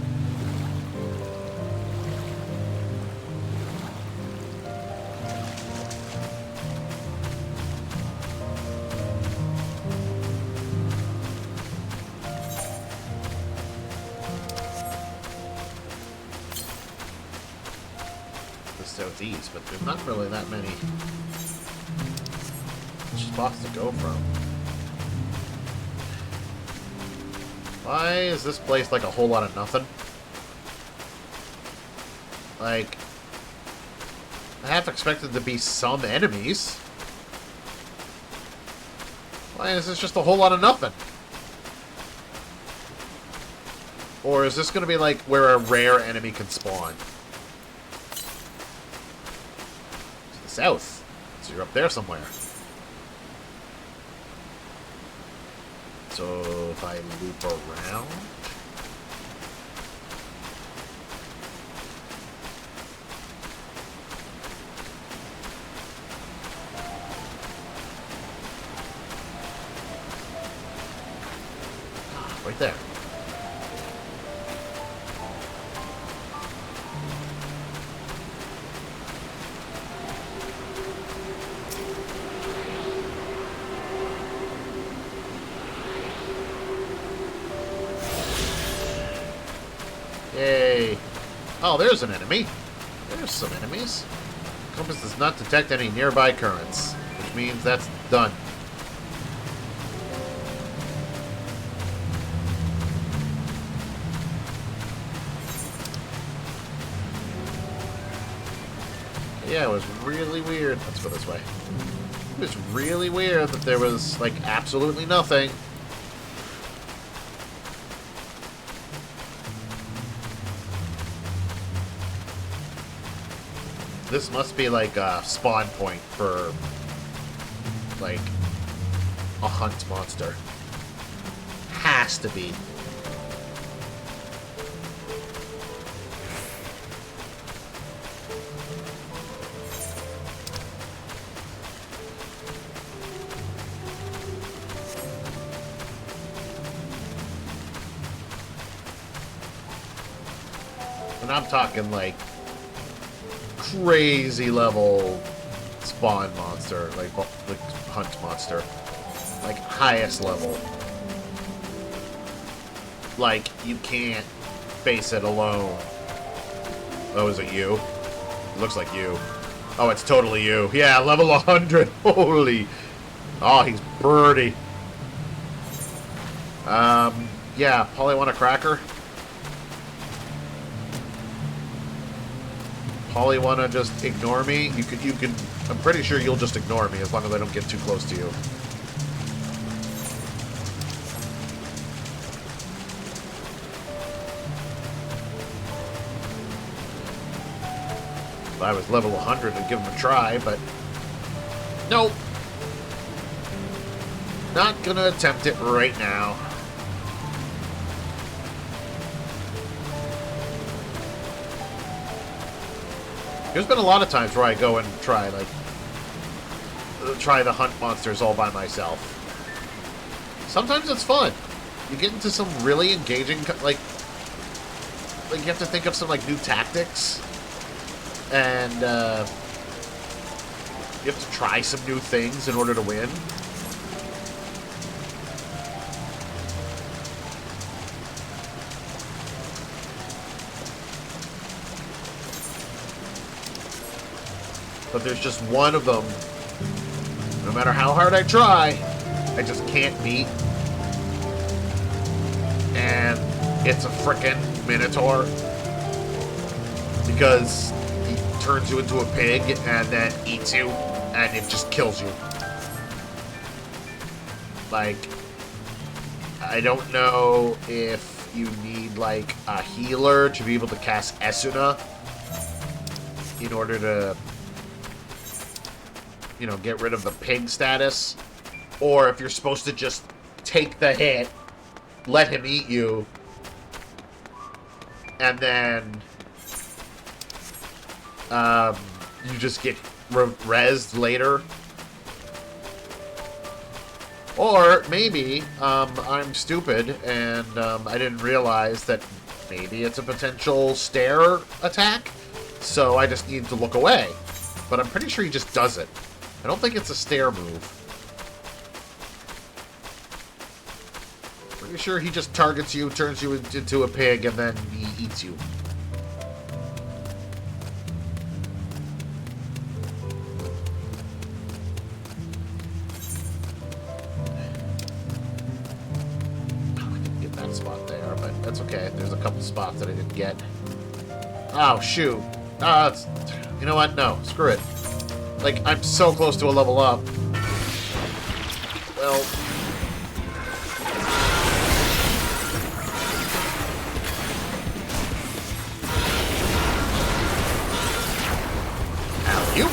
The southeast, but there's not really that many spots to go from. Why is this place like a whole lot of nothing? Like, I half expected to be some enemies. Why is this just a whole lot of nothing? Or is this going to be like where a rare enemy can spawn? To the south. So you're up there somewhere. So if I loop around... right there. Yay. Oh, there's an enemy. There's some enemies. Compass does not detect any nearby currents, which means that's done. Yeah, it was really weird. Let's go this way. It was really weird that there was, like, absolutely nothing. This must be, like, a spawn point for, like, a hunt monster. Has to be. And I'm talking, like, crazy level spawn monster, like hunt monster. Like, highest level. Like, you can't face it alone. Oh, is it you? It looks like you. Oh, it's totally you. Yeah, level 100. Holy. Oh, he's birdie. Yeah, Polly want a cracker? Polly wanna just ignore me? You can, I'm pretty sure you'll just ignore me as long as I don't get too close to you. If I was level 100, I'd give him a try, but nope. Not gonna attempt it right now. There's been a lot of times where I go and try the hunt monsters all by myself. Sometimes it's fun. You get into some really engaging, like you have to think of some, like, new tactics. And, you have to try some new things in order to win. But there's just one of them, no matter how hard I try, I just can't beat. And it's a frickin' Minotaur. Because he turns you into a pig and then eats you, and it just kills you. Like, I don't know if you need, like, a healer to be able to cast Esuna in order to, you know, get rid of the pig status, or if you're supposed to just take the hit, let him eat you, and then you just get rezzed later. Or maybe I'm stupid and I didn't realize that maybe it's a potential stare attack, so I just need to look away. But I'm pretty sure he just does it. I don't think it's a stare move. Pretty sure he just targets you, turns you into a pig, and then he eats you. Oh, I didn't get that spot there, but that's okay. There's a couple spots that I didn't get. Oh, shoot. You know what? No, screw it. Like, I'm so close to a level up. Well... Alley-oop.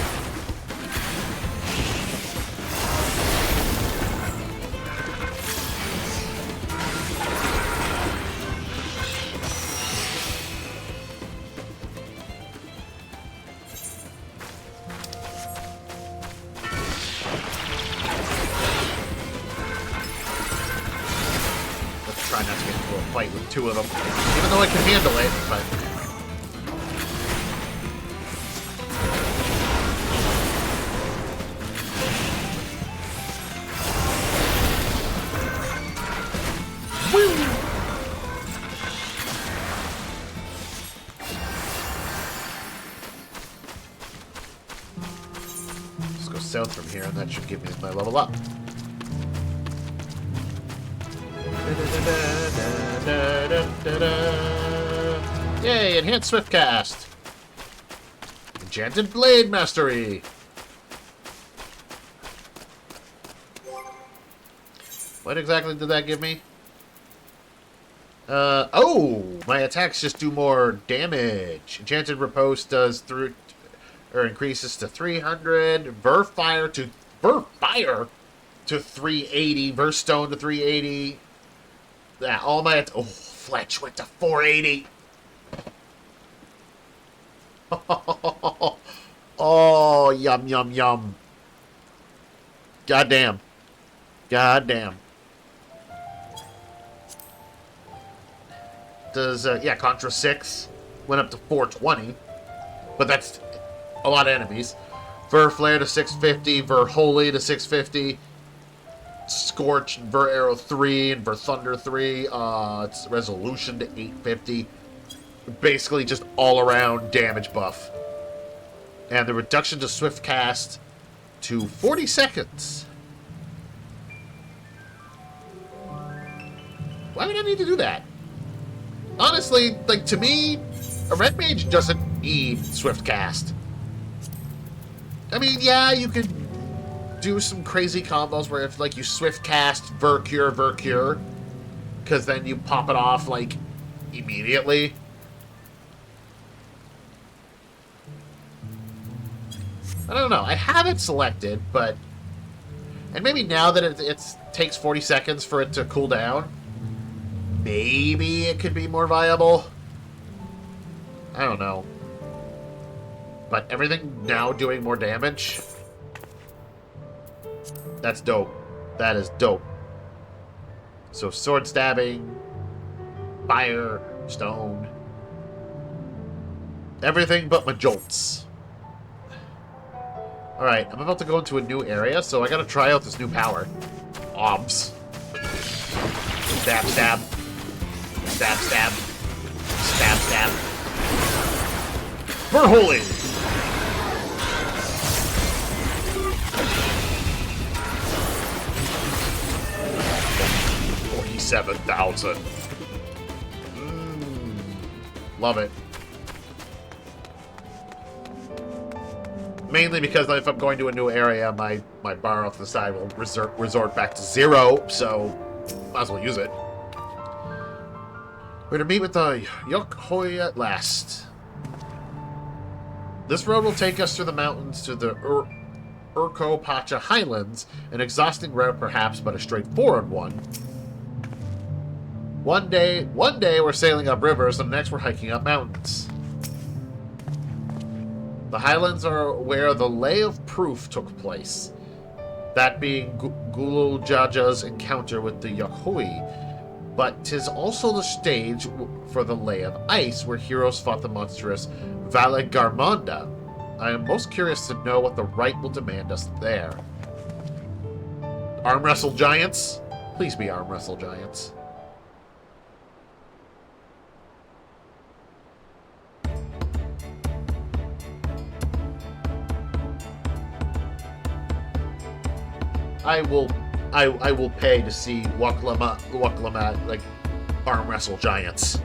Try not to get into a fight with two of them, even though I can handle it, but... Woo! south from here, and that should give me my level up. Yay, enhanced swift cast. Enchanted blade mastery. What exactly did that give me? Oh, my attacks just do more damage. Enchanted riposte does increases to 300. Burst fire to 380. Burst stone to 380. Yeah, all my Fletch went to 480. Oh, yum yum yum. Goddamn. Goddamn. Does yeah, Contra 6 went up to 420, but that's a lot of enemies. Ver Flare to 650, Ver Holy to 650, Scorch, Ver Arrow 3, and Ver Thunder 3. It's Resolution to 850. Basically just all around damage buff. And the reduction to Swift Cast to 40 seconds. Why would I need to do that? Honestly, like, to me, a red mage doesn't need Swift Cast. I mean, yeah, you could do some crazy combos where if, like, you Swift Cast Ver Cure, because then you pop it off, like, immediately. I don't know. I have it selected, but... And maybe now that it takes 40 seconds for it to cool down, maybe it could be more viable. I don't know. But everything now doing more damage. That's dope. That is dope. So sword stabbing, fire, stone. Everything but my jolts. Alright, I'm about to go into a new area, so I gotta try out this new power. Obs. Stab, stab. Stab, stab. Stab, stab. For holy! 47,000. Love it. Mainly because if I'm going to a new area, my bar off the side will resort back to 0, so might as well use it. We're to meet with the Yokhoi at last. This road will take us through the mountains to the Urko Pacha Highlands, an exhausting route perhaps, but a straightforward one. One day we're sailing up rivers, and the next we're hiking up mountains. The Highlands are where the Lay of Proof took place, that being Gulu Jaja's encounter with the Yokhoi, but 'tis also the stage for the Lay of Ice, where heroes fought the monstrous Valle Garmonda. I am most curious to know what the rite will demand us there. Arm wrestle giants? Please be arm wrestle giants. I will pay to see Waklama, like, arm wrestle giants.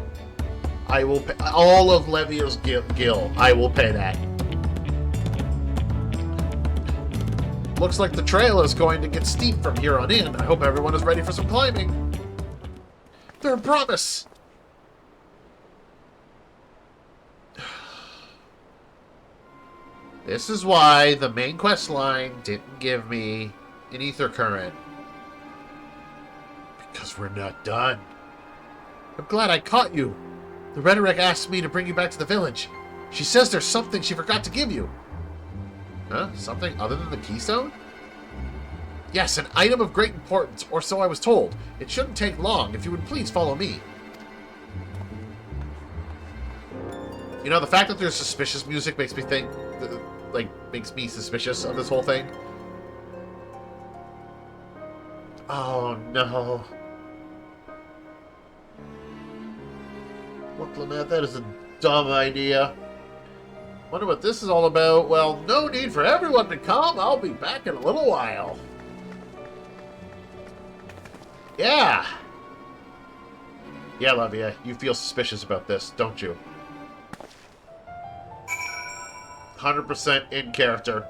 I will pay, all of Levia's Gill. I will pay that. Looks like the trail is going to get steep from here on in. I hope everyone is ready for some climbing. They're a promise. This is why the main quest line didn't give me an ether current. Because we're not done. I'm glad I caught you. The Rhetoric asked me to bring you back to the village. She says there's something she forgot to give you. Huh? Something other than the keystone? Yes, an item of great importance, or so I was told. It shouldn't take long. If you would please follow me. You know, the fact that there's suspicious music makes me think... like, makes me suspicious of this whole thing. Oh, no. Look, Lynette, that is a dumb idea. Wonder what this is all about. Well, no need for everyone to come. I'll be back in a little while. Yeah. Yeah, Levia, you feel suspicious about this, don't you? 100% in character.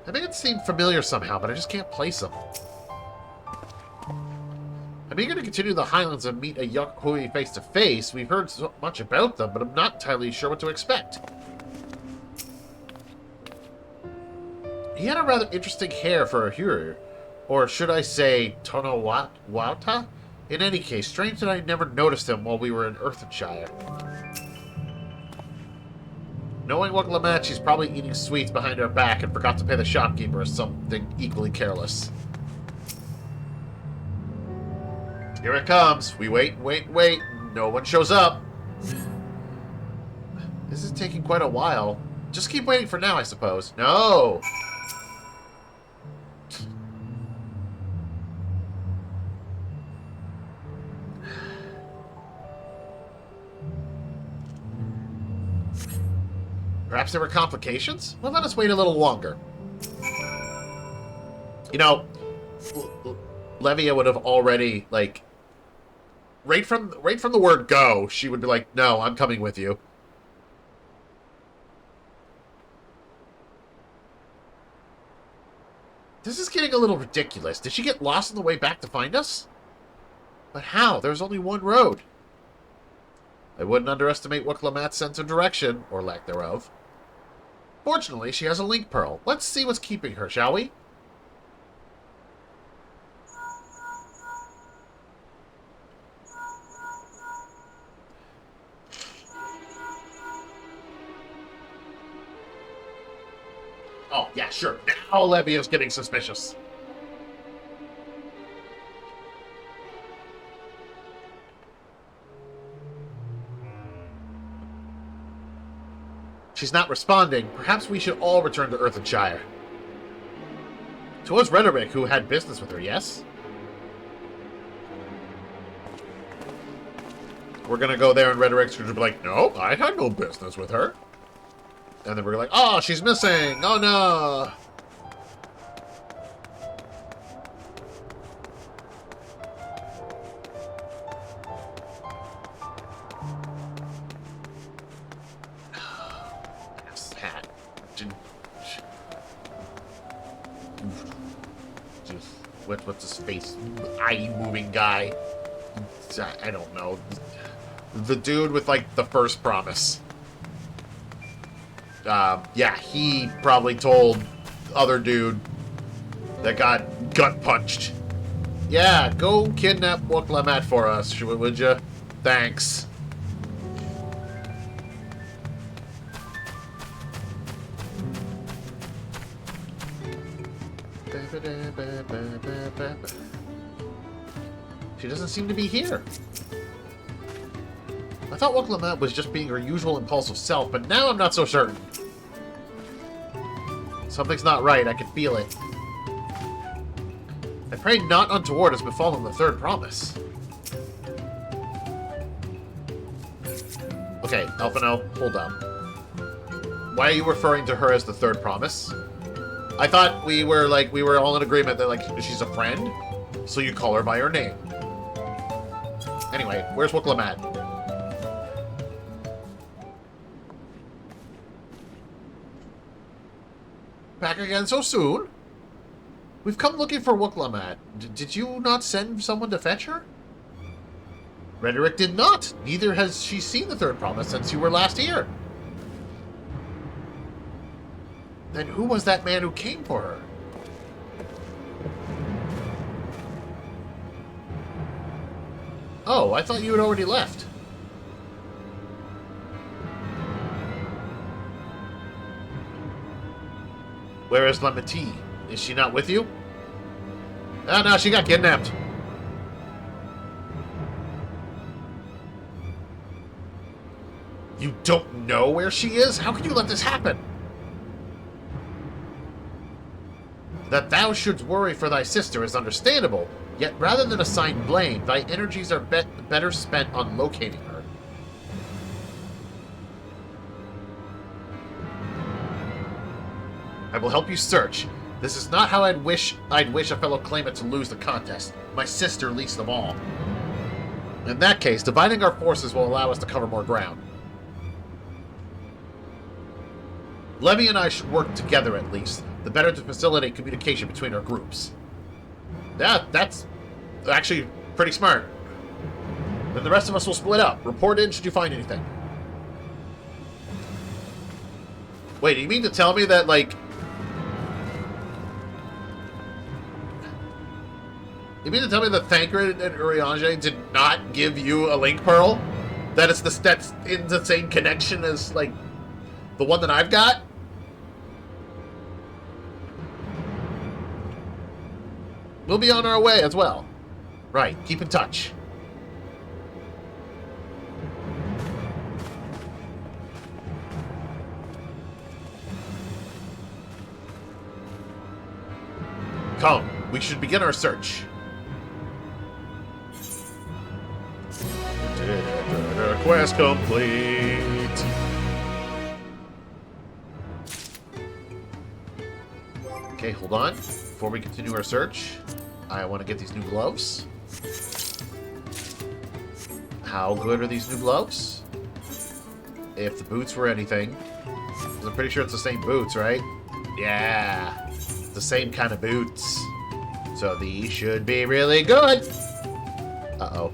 I make it seem familiar somehow, but I just can't place them. I'm eager to continue the Highlands and meet a Yokoi face to face. We've heard so much about them, but I'm not entirely sure what to expect. He had a rather interesting hair for a Huru, or should I say Tonowata? In any case, strange that I never noticed him while we were in Earthenshire. Knowing what Lamat, she's probably eating sweets behind her back and forgot to pay the shopkeeper or something equally careless. Here it comes. We wait. No one shows up. This is taking quite a while. Just keep waiting for now, I suppose. No! Perhaps there were complications? Well, let us wait a little longer. You know, Levia would have already, like... Right from the word go, she would be like, no, I'm coming with you. This is getting a little ridiculous. Did she get lost on the way back to find us? But how? There's only one road. I wouldn't underestimate Wukalamat's sense of direction, or lack thereof. Fortunately, she has a link pearl. Let's see what's keeping her, shall we? Oh, yeah, sure. Now Levia's getting suspicious. She's not responding. Perhaps we should all return to Earthenshire. Towards Rhetoric, who had business with her, yes? We're gonna go there and Rhetoric's gonna be like, no, I had no business with her. And then we're like, oh, she's missing! Oh no! Hat. What's his face? Eye moving guy. I don't know. The dude with like the first promise. Yeah, he probably told the other dude that got gut punched. Yeah, go kidnap Wukalamat for us, would you? Thanks. She doesn't seem to be here. I thought Wukalamat was just being her usual impulsive self, but now I'm not so certain. Something's not right, I can feel it. I pray not untoward has befallen the third promise. Okay, Elfino, hold on. Why are you referring to her as the third promise? I thought we were all in agreement that, like, she's a friend, so you call her by her name. Anyway, where's Wukalamat? Back again so soon? We've come looking for Wukalamat. Did you not send someone to fetch her? Rhetoric did not. Neither has she seen the third promise since you were last here. Then who was that man who came for her? Oh, I thought you had already left. Where is Lamati? Is she not with you? Oh, no, she got kidnapped. You don't know where she is? How can you let this happen? That thou shouldst worry for thy sister is understandable, yet rather than assign blame, thy energies are better spent on locating her. I will help you search. This is not how I'd wish a fellow claimant to lose the contest. My sister least of all. In that case, dividing our forces will allow us to cover more ground. Levy and I should work together at least, the better to facilitate communication between our groups. Yeah, that's actually pretty smart. Then the rest of us will split up. Report in should you find anything. Wait, you mean to tell me that, like... You mean to tell me that Thancred and Urianger did not give you a link pearl? That it's that's in the same connection as, like, the one that I've got? We'll be on our way as well. Right, keep in touch. Come, we should begin our search. Quest complete. Okay, hold on. Before we continue our search, I want to get these new gloves. How good are these new gloves? If the boots were anything. 'Cause I'm pretty sure it's the same boots, right? Yeah. The same kind of boots. So these should be really good. Uh-oh.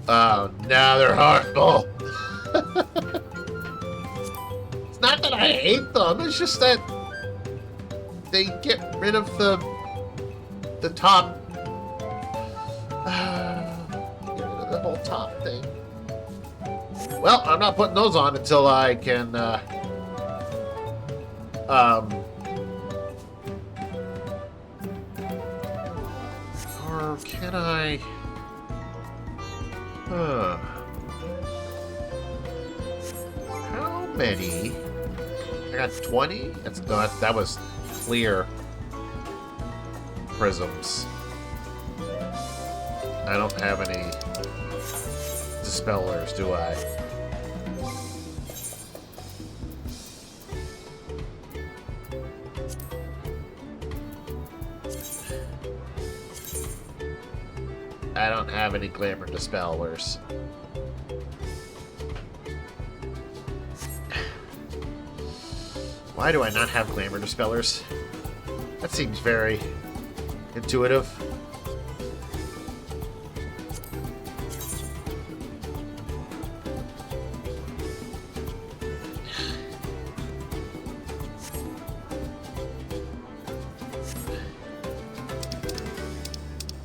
Oh, no, they're horrible. It's not that I hate them, it's just that they get rid of the top. Get rid of the whole top thing. Well, I'm not putting those on until I can, or can I... How many? I got 20? That was clear prisms. I don't have any dispellers, do I? I don't have any glamour dispellers. Why do I not have glamour dispellers? That seems very intuitive.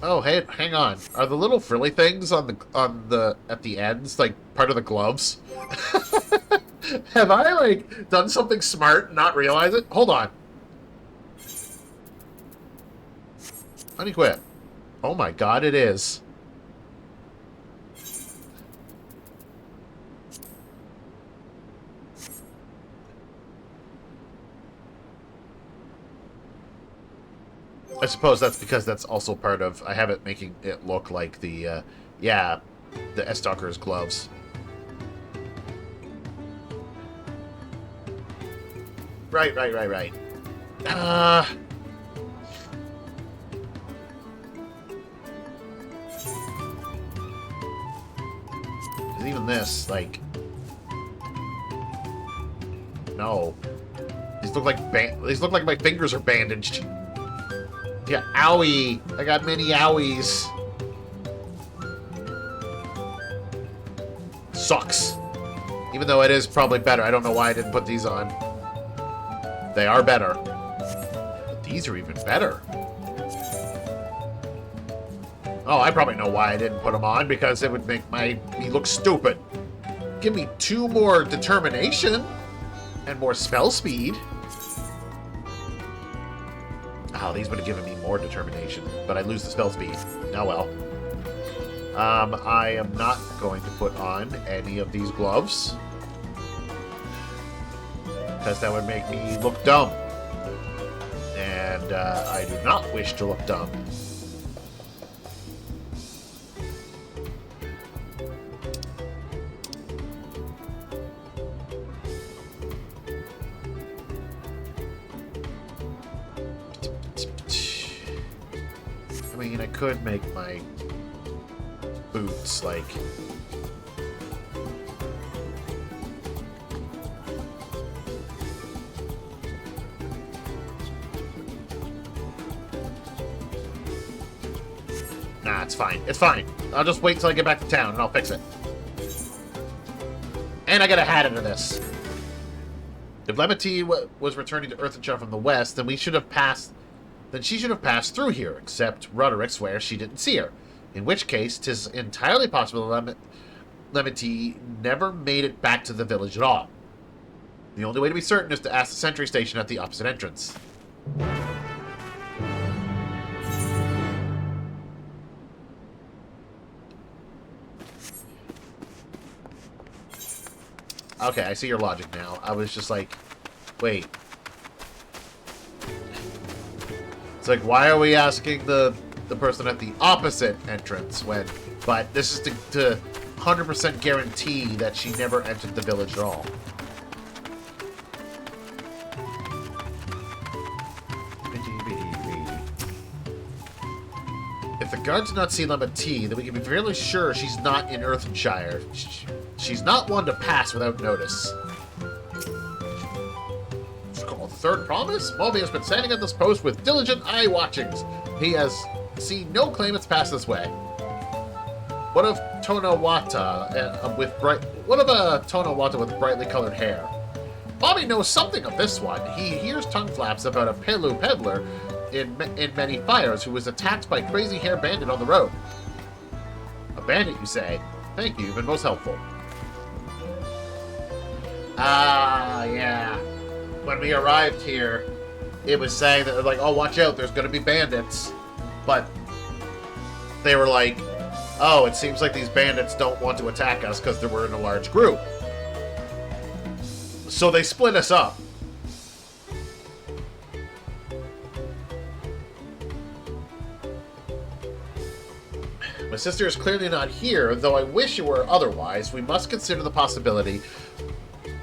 Oh, hey, hang on. Are the little frilly things at the ends like part of the gloves? Have I like done something smart and not realize it? Hold on. Unequip. Oh my god, it is. I suppose that's because that's also part of... I have it making it look like the, yeah, the S-Stalker's gloves. Right. 'Cause even this, like... No. These look like my fingers are bandaged. Yeah, owie! I got many owies. Sucks. Even though it is probably better. I don't know why I didn't put these on. They are better. But these are even better. Oh, I probably know why I didn't put them on. Because it would make me look stupid. Give me 2 more determination. And more spell speed. Oh, these would have given me more determination, but I lose the spell speed. Oh well. I am not going to put on any of these gloves. Because that would make me look dumb. And I do not wish to look dumb. mean, I could make my boots, like... Nah, it's fine. It's fine. I'll just wait till I get back to town and I'll fix it. And I got a hat into this. If Lemity was returning to Earthenshire from the west, then she should have passed through here, except Roderick swears she didn't see her. In which case, 'tis entirely possible Lemity never made it back to the village at all. The only way to be certain is to ask the sentry station at the opposite entrance. Okay, I see your logic now. I was just like, wait. It's like, why are we asking the person at the opposite entrance when... But this is to 100% guarantee that she never entered the village at all. If the guards do not see Lemma T, then we can be fairly sure she's not in Earthenshire. She's not one to pass without notice. It's called Third Promise? Moby has been standing at this post with diligent eye watchings. He has seen no claimants pass this way. What of Tonawata with brightly colored hair? Bobby knows something of this one. He hears tongue flaps about a Pelu peddler in many fires who was attacked by crazy hair bandit on the road. A bandit, you say? Thank you, you've been most helpful. Ah, yeah. When we arrived here, it was saying that, like, oh, watch out, there's gonna be bandits. But they were like, oh, it seems like these bandits don't want to attack us because we're in a large group. So they split us up. My sister is clearly not here, though I wish it were otherwise. We must consider the possibility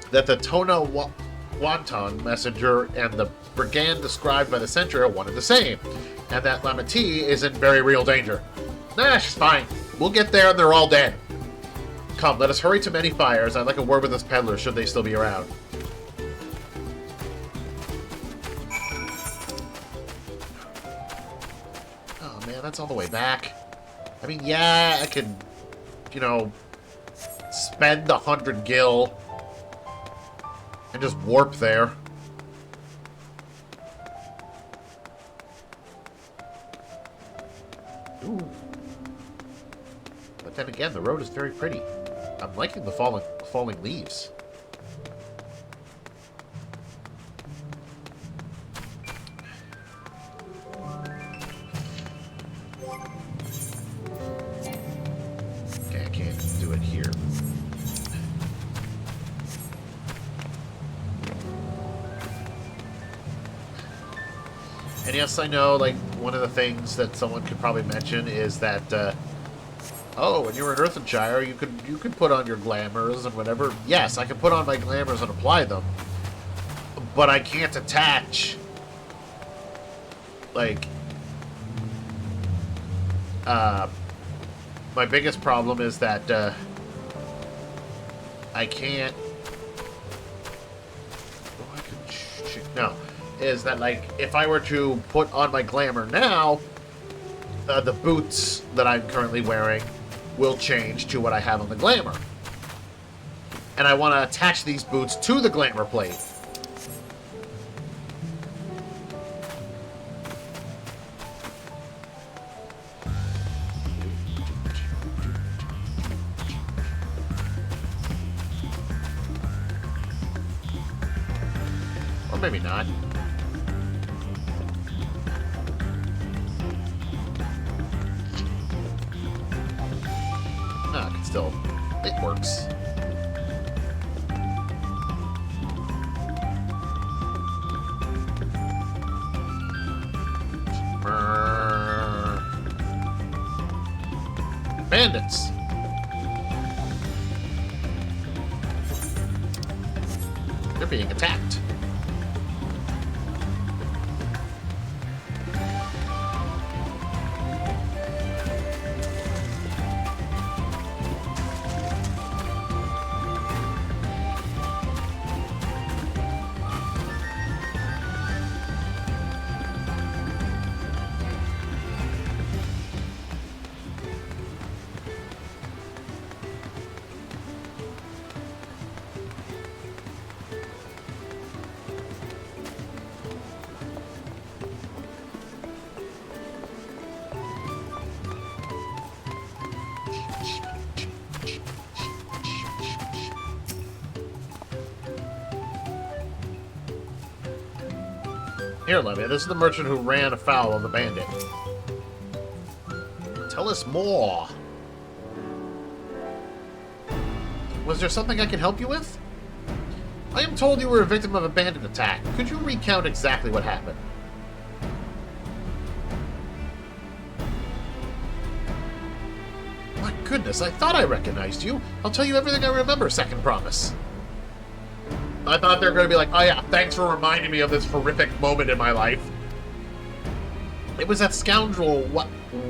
that the Tonawata messenger and the brigand described by the sentry are one and the same, and that Lamati is in very real danger. Nah, she's fine. We'll get there and they're all dead. Come, let us hurry to many fires. I'd like a word with this peddler, should they still be around. Oh man, that's all the way back. I mean, yeah, I could, you know, spend 100 gil and just warp there. Ooh. But then again, the road is very pretty. I'm liking the falling leaves. Okay, I can't do it here. And yes, I know, like, one of the things that someone could probably mention is that, oh, when you were in Earthenshire, you could put on your glamours and whatever. Yes, I can put on my glamours and apply them. But I can't attach, like, my biggest problem is that, I can't, oh, I can, no, is that, like, if I were to put on my glamour now, the boots that I'm currently wearing will change to what I have on the glamour. And I want to attach these boots to the glamour plate. Or maybe not. No, it can still... it works. Bandits! They're being attacked. Here, Levy, this is the merchant who ran afoul of the bandit. Tell us more. Was there something I can help you with? I am told you were a victim of a bandit attack. Could you recount exactly what happened? My goodness, I thought I recognized you. I'll tell you everything I remember, second promise. I thought they were going to be like, oh yeah, thanks for reminding me of this horrific moment in my life. It was that scoundrel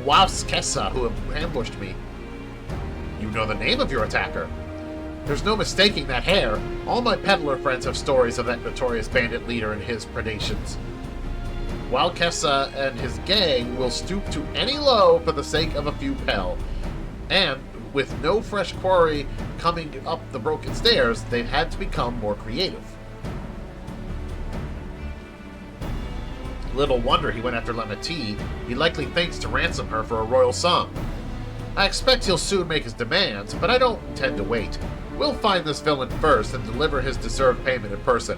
Wauskessa who ambushed me. You know the name of your attacker. There's no mistaking that hair. All my peddler friends have stories of that notorious bandit leader and his predations. Wauskessa and his gang will stoop to any low for the sake of a few pel. And with no fresh quarry coming up the broken stairs, they've had to become more creative. Little wonder he went after Lemati. He likely thinks to ransom her for a royal sum. I expect he'll soon make his demands, but I don't intend to wait. We'll find this villain first and deliver his deserved payment in person.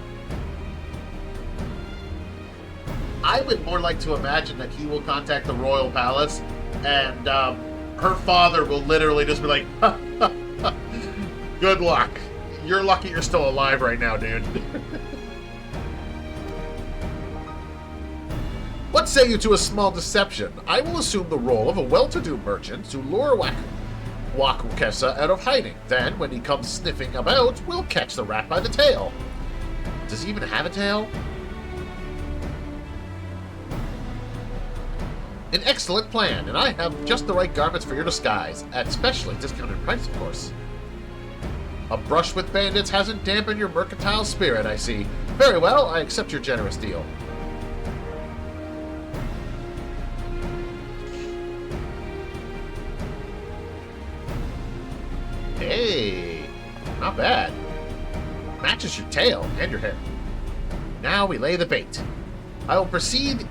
I would more like to imagine that he will contact the royal palace and her father will literally just be like, ha, ha, ha. Good luck. You're lucky you're still alive right now, dude. What say you to a small deception? I will assume the role of a well-to-do merchant to lure Wauskessa out of hiding. Then, when he comes sniffing about, we'll catch the rat by the tail. Does he even have a tail? An excellent plan, and I have just the right garments for your disguise, at specially discounted price, of course. A brush with bandits hasn't dampened your mercantile spirit, I see. Very well, I accept your generous deal. Hey, not bad. Matches your tail and your hair. Now we lay the bait. I will precede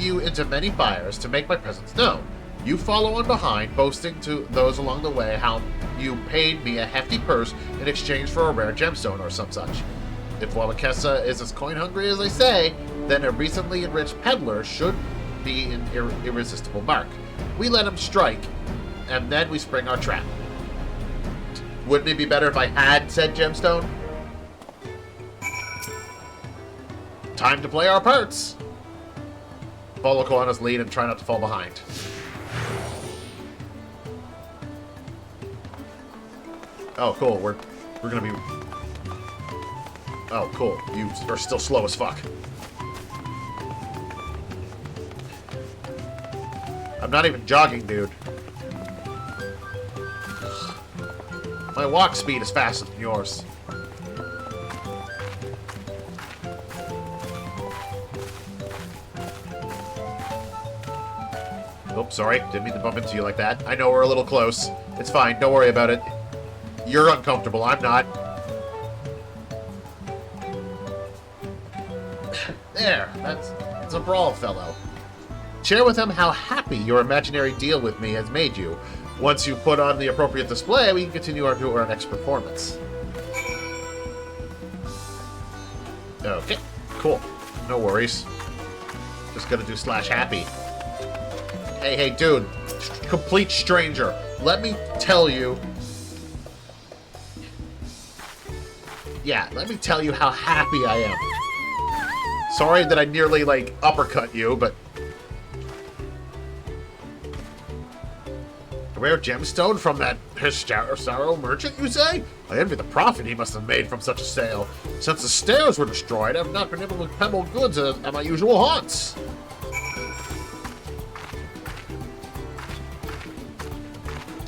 you into many fires to make my presence known. You follow on behind, boasting to those along the way how you paid me a hefty purse in exchange for a rare gemstone or some such. If Wauskessa is as coin-hungry as they say, then a recently enriched peddler should be an irresistible mark. We let him strike, and then we spring our trap. Wouldn't it be better if I had said gemstone? Time to play our parts! Follow Koana's lead and try not to fall behind. Oh, cool. We're gonna be... Oh, cool. You are still slow as fuck. I'm not even jogging, dude. My walk speed is faster than yours. Oops, sorry. Didn't mean to bump into you like that. I know we're a little close. It's fine. Don't worry about it. You're uncomfortable. I'm not. There. That's a brawl, fellow. Share with him how happy your imaginary deal with me has made you. Once you put on the appropriate display, we can continue to our next performance. Okay. Cool. No worries. Just gotta do /happy. Hey, dude. Complete stranger. Let me tell you... Yeah, let me tell you how happy I am. Sorry that I nearly, like, uppercut you, but... A rare gemstone from that Histaro merchant, you say? I envy the profit he must have made from such a sale. Since the stairs were destroyed, I've not been able to peddle goods at my usual haunts.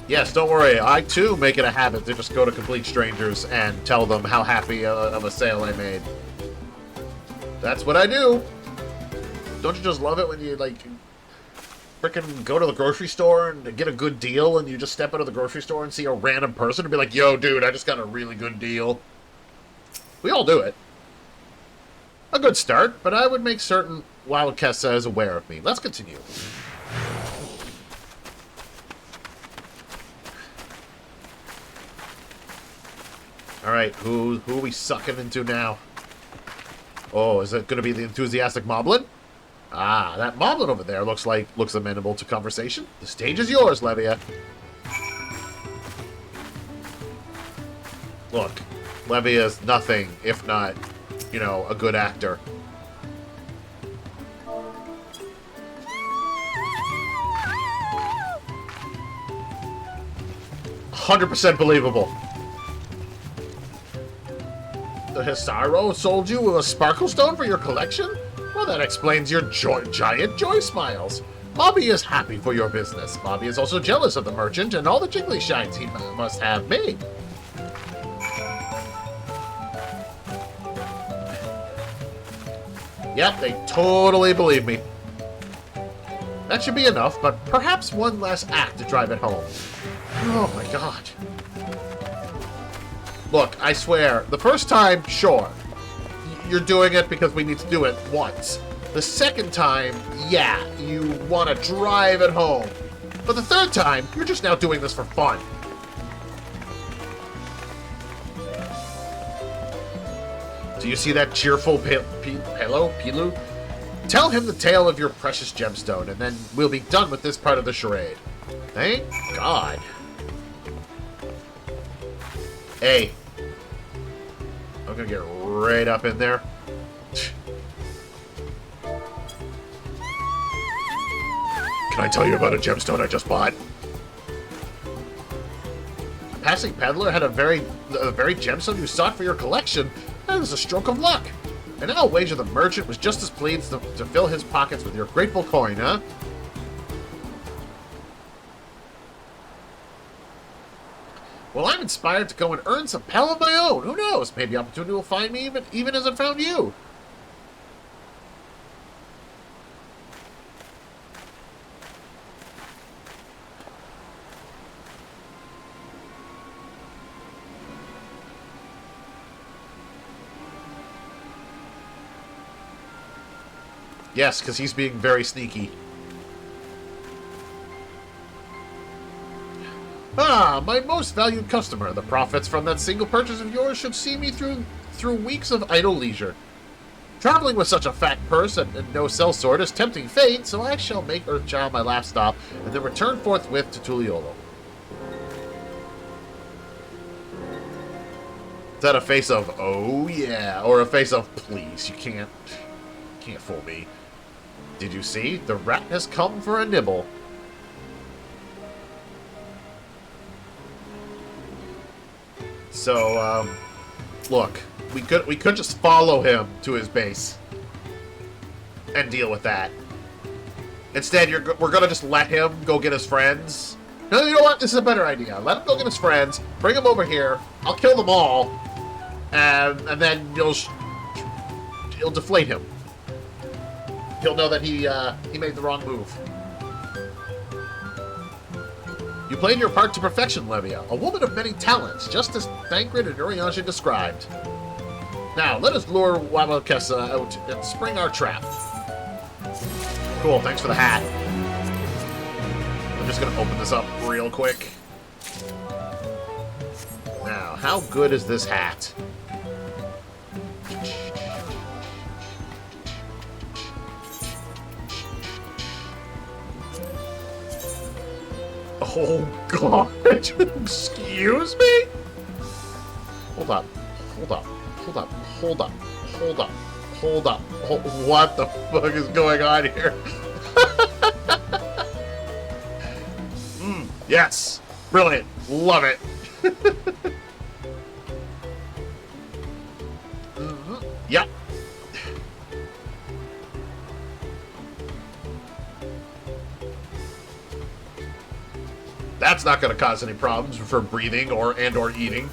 Yes, don't worry. I, too, make it a habit to just go to complete strangers and tell them how happy of a sale I made. That's what I do. Don't you just love it when you, like, frickin' go to the grocery store and get a good deal and you just step out of the grocery store and see a random person and be like, yo, dude, I just got a really good deal. We all do it. A good start, but I would make certain Wauskessa is aware of me. Let's continue. Alright, who are we sucking into now? Oh, is it going to be the enthusiastic moblin? Ah, that moblin over there looks amenable to conversation. The stage is yours, Levia. Look, Levia is nothing if not, you know, a good actor. 100% believable. The Hisaro sold you a sparkle stone for your collection? Well, that explains your giant joy smiles. Bobby is happy for your business. Bobby is also jealous of the merchant and all the jiggly shines he must have made. Yep, they totally believe me. That should be enough, but perhaps one last act to drive it home. Oh my god. Look, I swear, the first time, sure. You're doing it because we need to do it once. The second time, yeah, you want to drive it home. But the third time, you're just now doing this for fun. Do you see that cheerful Pilu? Tell him the tale of your precious gemstone, and then we'll be done with this part of the charade. Thank God. Hey. I'm gonna get right up in there. Can I tell you about a gemstone I just bought? A passing peddler had a very gemstone you sought for your collection. That was a stroke of luck. And I'll wager the merchant was just as pleased to fill his pockets with your grateful coin, huh? Well, I'm inspired to go and earn some pell of my own. Who knows? Maybe opportunity will find me even as it found you. Yes, because he's being very sneaky. Ah, my most valued customer. The profits from that single purchase of yours should see me through weeks of idle leisure. Traveling with such a fat purse and no sellsword is tempting fate, so I shall make Earthchild my last stop, and then return forthwith to Tuliolo. Is that a face of, oh yeah, or a face of, please, you can't fool me. Did you see? The rat has come for a nibble. So, look, we could just follow him to his base and deal with that. Instead, we're gonna just let him go get his friends. No, you know what? This is a better idea. Let him go get his friends. Bring them over here. I'll kill them all, and then you'll deflate him. He'll know that he made the wrong move. You played your part to perfection, Levia, a woman of many talents, just as Thancred and Urianger described. Now, let us lure Wabakessa out and spring our trap. Cool, thanks for the hat. I'm just going to open this up real quick. Now, how good is this hat? Oh, God. Excuse me? Hold up. What the fuck is going on here? Yes. Brilliant. Love it. Yep. That's not going to cause any problems for breathing or eating.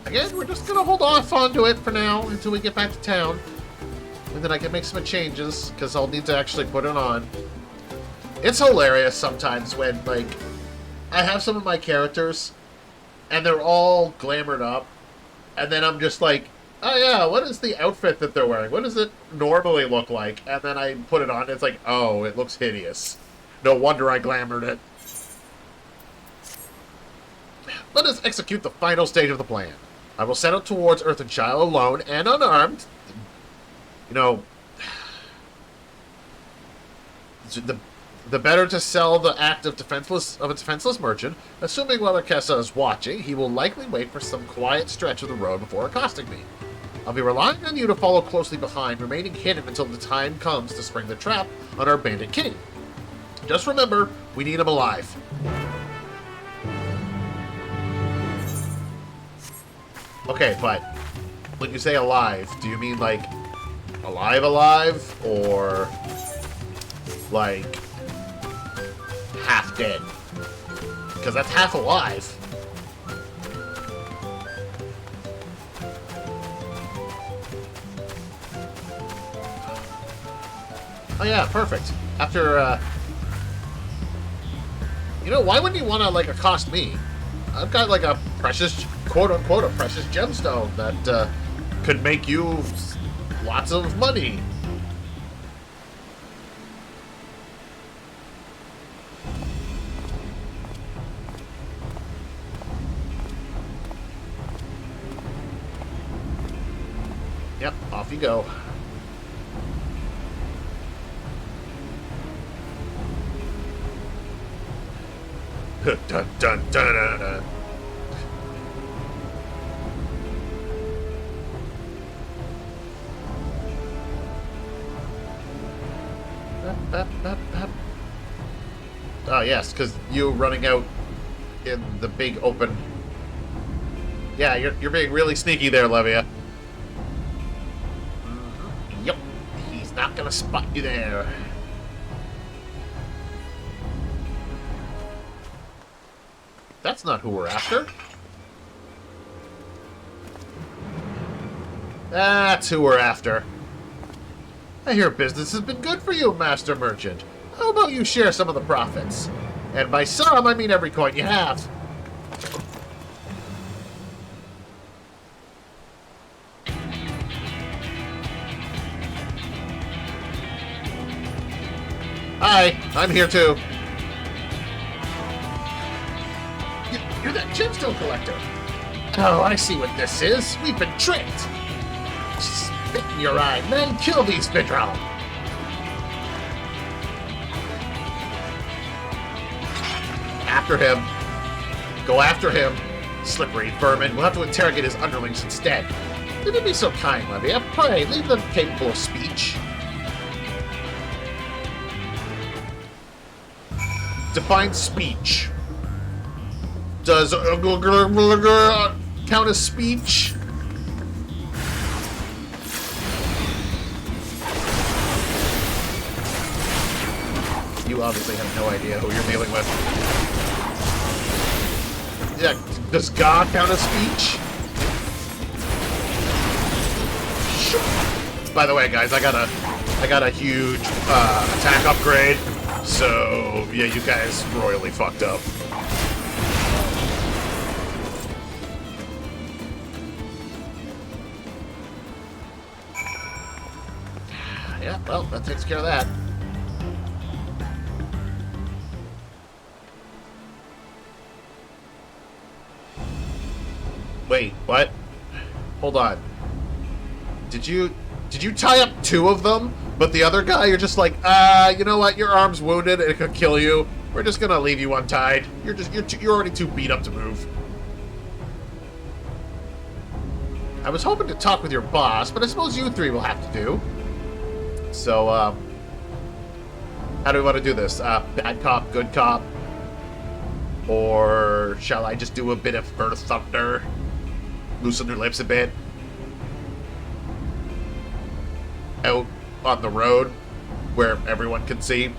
Again, we're just going to hold off onto it for now until we get back to town. And then I can make some changes, because I'll need to actually put it on. It's hilarious sometimes when, like, I have some of my characters, and they're all glamored up, and then I'm just like, oh yeah, what is the outfit that they're wearing? What does it normally look like? And then I put it on, and it's like, oh, it looks hideous. No wonder I glamored it. Let us execute the final stage of the plan. I will set out towards Earthenshire alone and unarmed. You know, the better to sell the act of a defenseless merchant. Assuming Weather Kessa is watching, he will likely wait for some quiet stretch of the road before accosting me. I'll be relying on you to follow closely behind, remaining hidden until the time comes to spring the trap on our bandit king. Just remember, we need him alive. Okay, but when you say alive, do you mean like alive, or like half dead? Because that's half alive. Oh yeah, perfect. After, you know, why wouldn't you want to, like, accost me? I've got, like, a precious, quote-unquote, a precious gemstone that, could make you lots of money. Yep, off you go. Dun, dun, dun, dun, dun. Oh, yes, because you running out in the big open. Yeah, you're being really sneaky there, Levia. Yep, he's not gonna spot you there. That's not who we're after. That's who we're after. I hear business has been good for you, Master Merchant. How about you share some of the profits? And by some, I mean every coin you have. Hi, I'm here too. You're that gemstone collector. Oh, I see what this is. We've been tricked. Spit in your eye, then kill these Vidral. After him. Go after him, slippery vermin. We'll have to interrogate his underlings instead. Didn't be so kind, Levia. Pray, leave them capable of speech. Define speech. Does count as speech? You obviously have no idea who you're dealing with. Yeah, does God count as speech? By the way, guys, I got a huge attack upgrade, so yeah, you guys royally fucked up. Yeah, well, that takes care of that. Wait, what? Hold on. Did you tie up two of them, but the other guy you're just like, you know what? Your arm's wounded and it could kill you. We're just gonna leave you untied. You're already too beat up to move. I was hoping to talk with your boss, but I suppose you three will have to do. So, how do we want to do this? Bad cop, good cop? Or shall I just do a bit of Bird of Thunder? Loosen your lips a bit? Out on the road where everyone can see?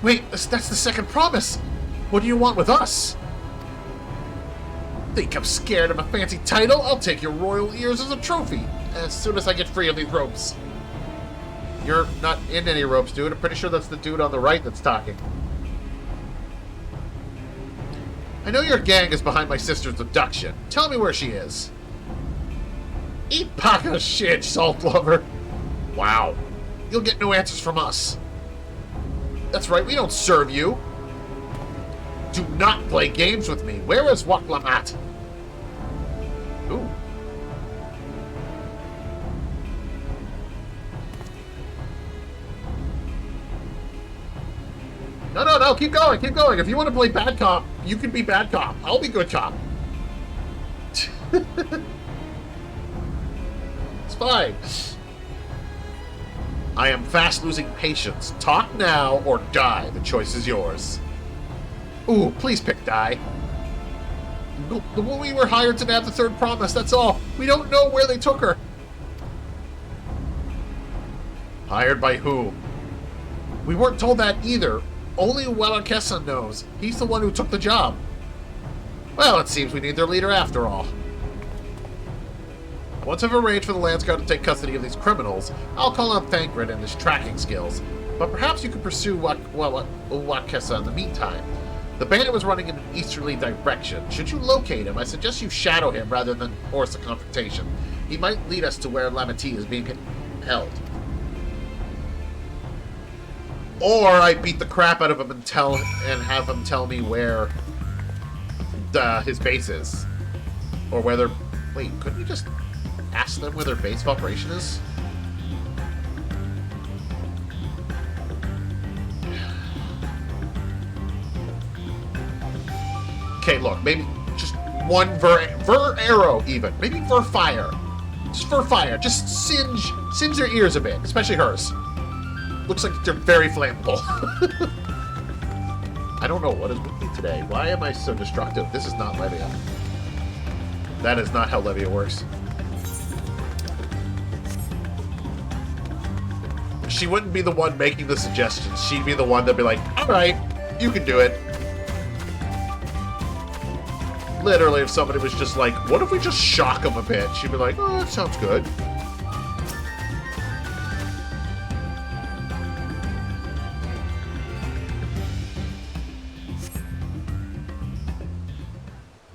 Wait, that's the second promise. What do you want with us? Think I'm scared of a fancy title? I'll take your royal ears as a trophy as soon as I get free of these ropes. You're not in any ropes, dude. I'm pretty sure that's the dude on the right that's talking. I know your gang is behind my sister's abduction. Tell me where she is. Eat Paca shit, salt lover. Wow. You'll get no answers from us. That's right, we don't serve you. Do not play games with me. Where is Waklamat? Ooh. No, keep going, keep going. If you want to play bad cop, you can be bad cop. I'll be good cop. It's fine. I am fast losing patience. Talk now or die. The choice is yours. Ooh, please pick die. We were hired to nab the third promise, that's all. We don't know where they took her. Hired by who? We weren't told that either. Only Walakesa knows. He's the one who took the job. Well, it seems we need their leader after all. Once I've arranged for the Landsguard to take custody of these criminals, I'll call on Thancred and his tracking skills. But perhaps you could pursue Walakesa in the meantime. The bandit was running in an easterly direction. Should you locate him, I suggest you shadow him rather than force a confrontation. He might lead us to where Lamati is being held. Or I beat the crap out of him and have him tell me where his base is. Or whether... Wait, couldn't you just ask them where their base of operation is? Okay, look, maybe just one Ver arrow even. Maybe Ver fire. Just Ver fire. Just singe their ears a bit, especially hers. Looks like they're very flammable. I don't know what is with me today. Why am I so destructive? This is not Levia. That is not how Levia works. She wouldn't be the one making the suggestions. She'd be the one that'd be like, alright, you can do it. Literally, if somebody was just like, what if we just shock them a bit? She'd be like, oh, that sounds good.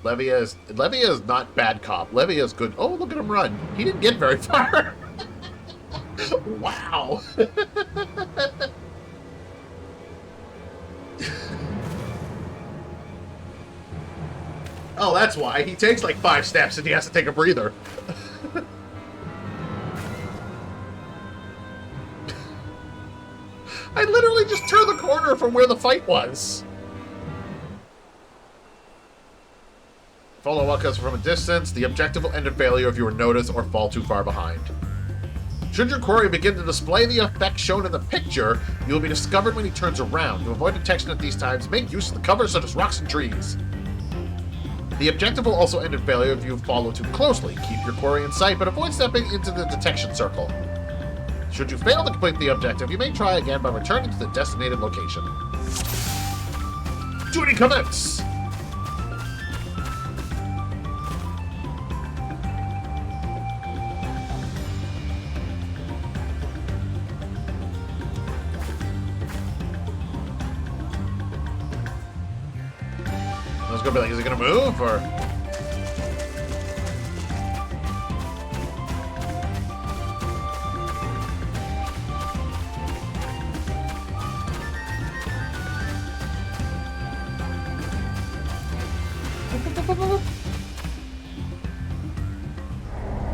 Levia is not bad cop. Levia is good. Oh, look at him run. He didn't get very far. Wow. Oh, that's why. He takes like 5 steps and he has to take a breather. I literally just turned the corner from where the fight was. Follow Walakesa from a distance. The objective will end in failure if you are noticed or fall too far behind. Should your quarry begin to display the effect shown in the picture, you will be discovered when he turns around. To avoid detection at these times, make use of the cover such as rocks and trees. The objective will also end in failure if you follow too closely. Keep your quarry in sight, but avoid stepping into the detection circle. Should you fail to complete the objective, you may try again by returning to the designated location. Duty commence! I was gonna be like, is he gonna move, or...?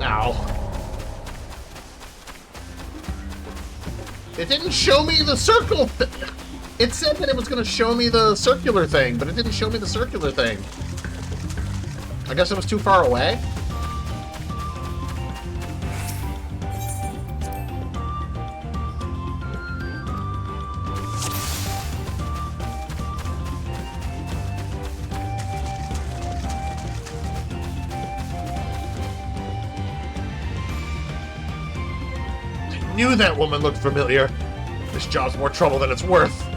Ow. It didn't show me the circle thing. It said that it was going to show me the circular thing, but it didn't show me the circular thing. I guess it was too far away. I knew that woman looked familiar. This job's more trouble than it's worth.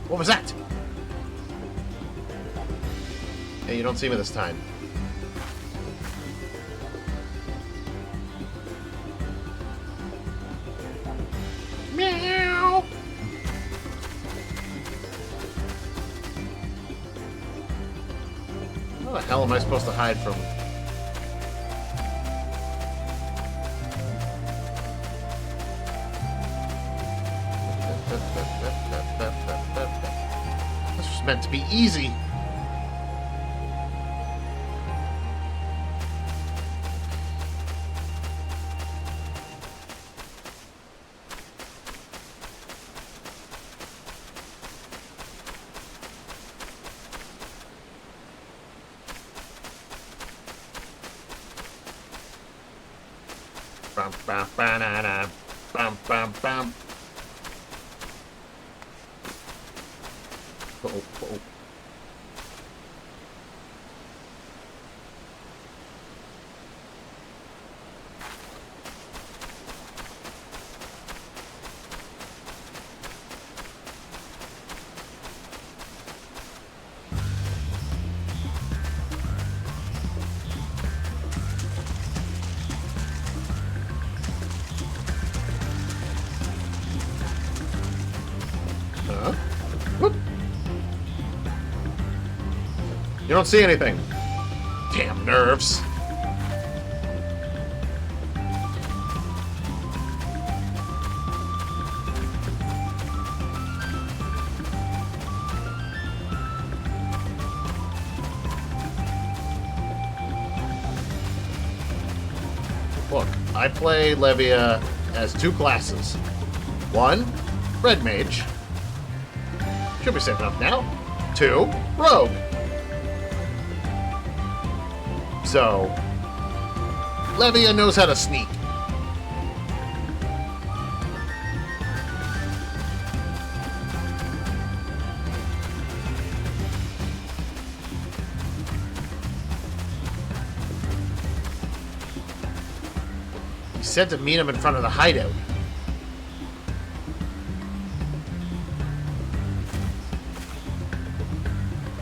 What was that? Hey, you don't see me this time. Meow. hell am I supposed to hide from? This was meant to be easy. Bum, bum, ba-na-na. Bum, bum, bum. Oh, oh. Huh? Whoop. You don't see anything. Damn nerves. Look, I play Levia as two classes. One, Red Mage. Should be safe enough now. Two, Rogue. So, Levia knows how to sneak. He said to meet him in front of the hideout.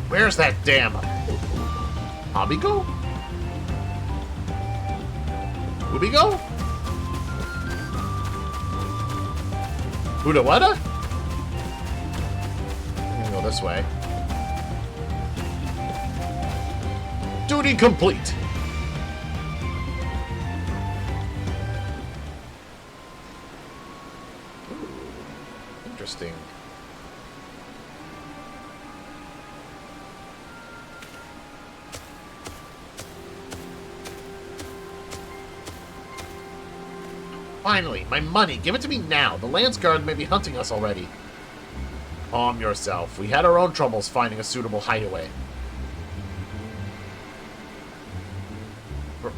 Where's that damn Abigo? Ubigo? Udawada? I'm gonna go this way. Duty complete. Ooh, interesting. Finally, my money. Give it to me now. The Lance Guard may be hunting us already. Calm yourself. We had our own troubles finding a suitable hideaway.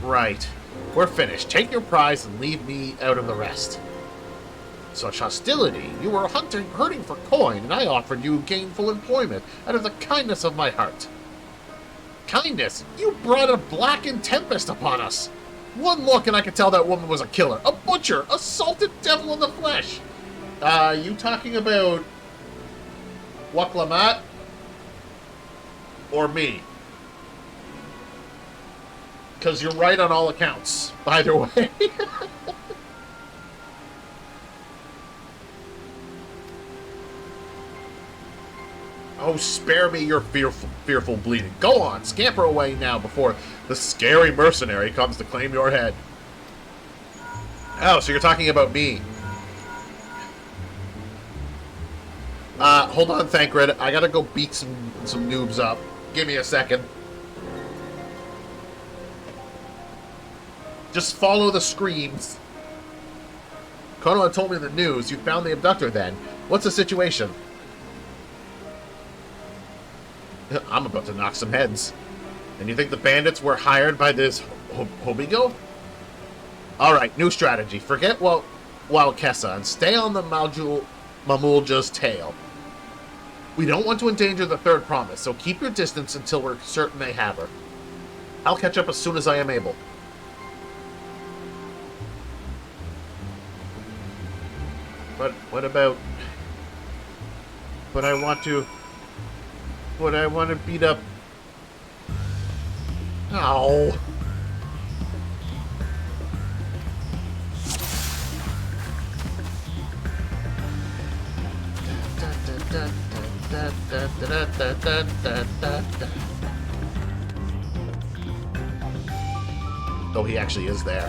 Right. We're finished. Take your prize and leave me out of the rest. Such hostility. You were hurting for coin, and I offered you gainful employment out of the kindness of my heart. Kindness? You brought a blackened tempest upon us. One look and I could tell that woman was a killer. A butcher. A salted devil in the flesh. You talking about Waklamat? Or me? Because you're right on all accounts. Either way. Oh, spare me your fearful bleeding. Go on, scamper away now before the scary mercenary comes to claim your head. Oh, so you're talking about me. Hold on, Thancred. I gotta go beat some noobs up. Give me a second. Just follow the screams. Konoha told me the news. You found the abductor then. What's the situation? I'm about to knock some heads. And you think the bandits were hired by this Hobigo? Alright, new strategy. Forget Kessa and stay on the Mamulja's tail. We don't want to endanger the third promise, so keep your distance until we're certain they have her. I'll catch up as soon as I am able. But what about... But I want to beat up... Ow. Oh, he actually is there.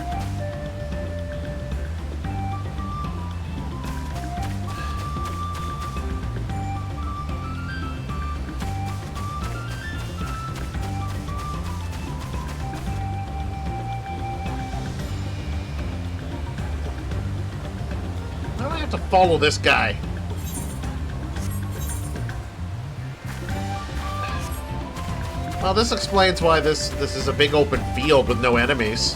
Why do I have to follow this guy? Well, this explains why this is a big open field with no enemies.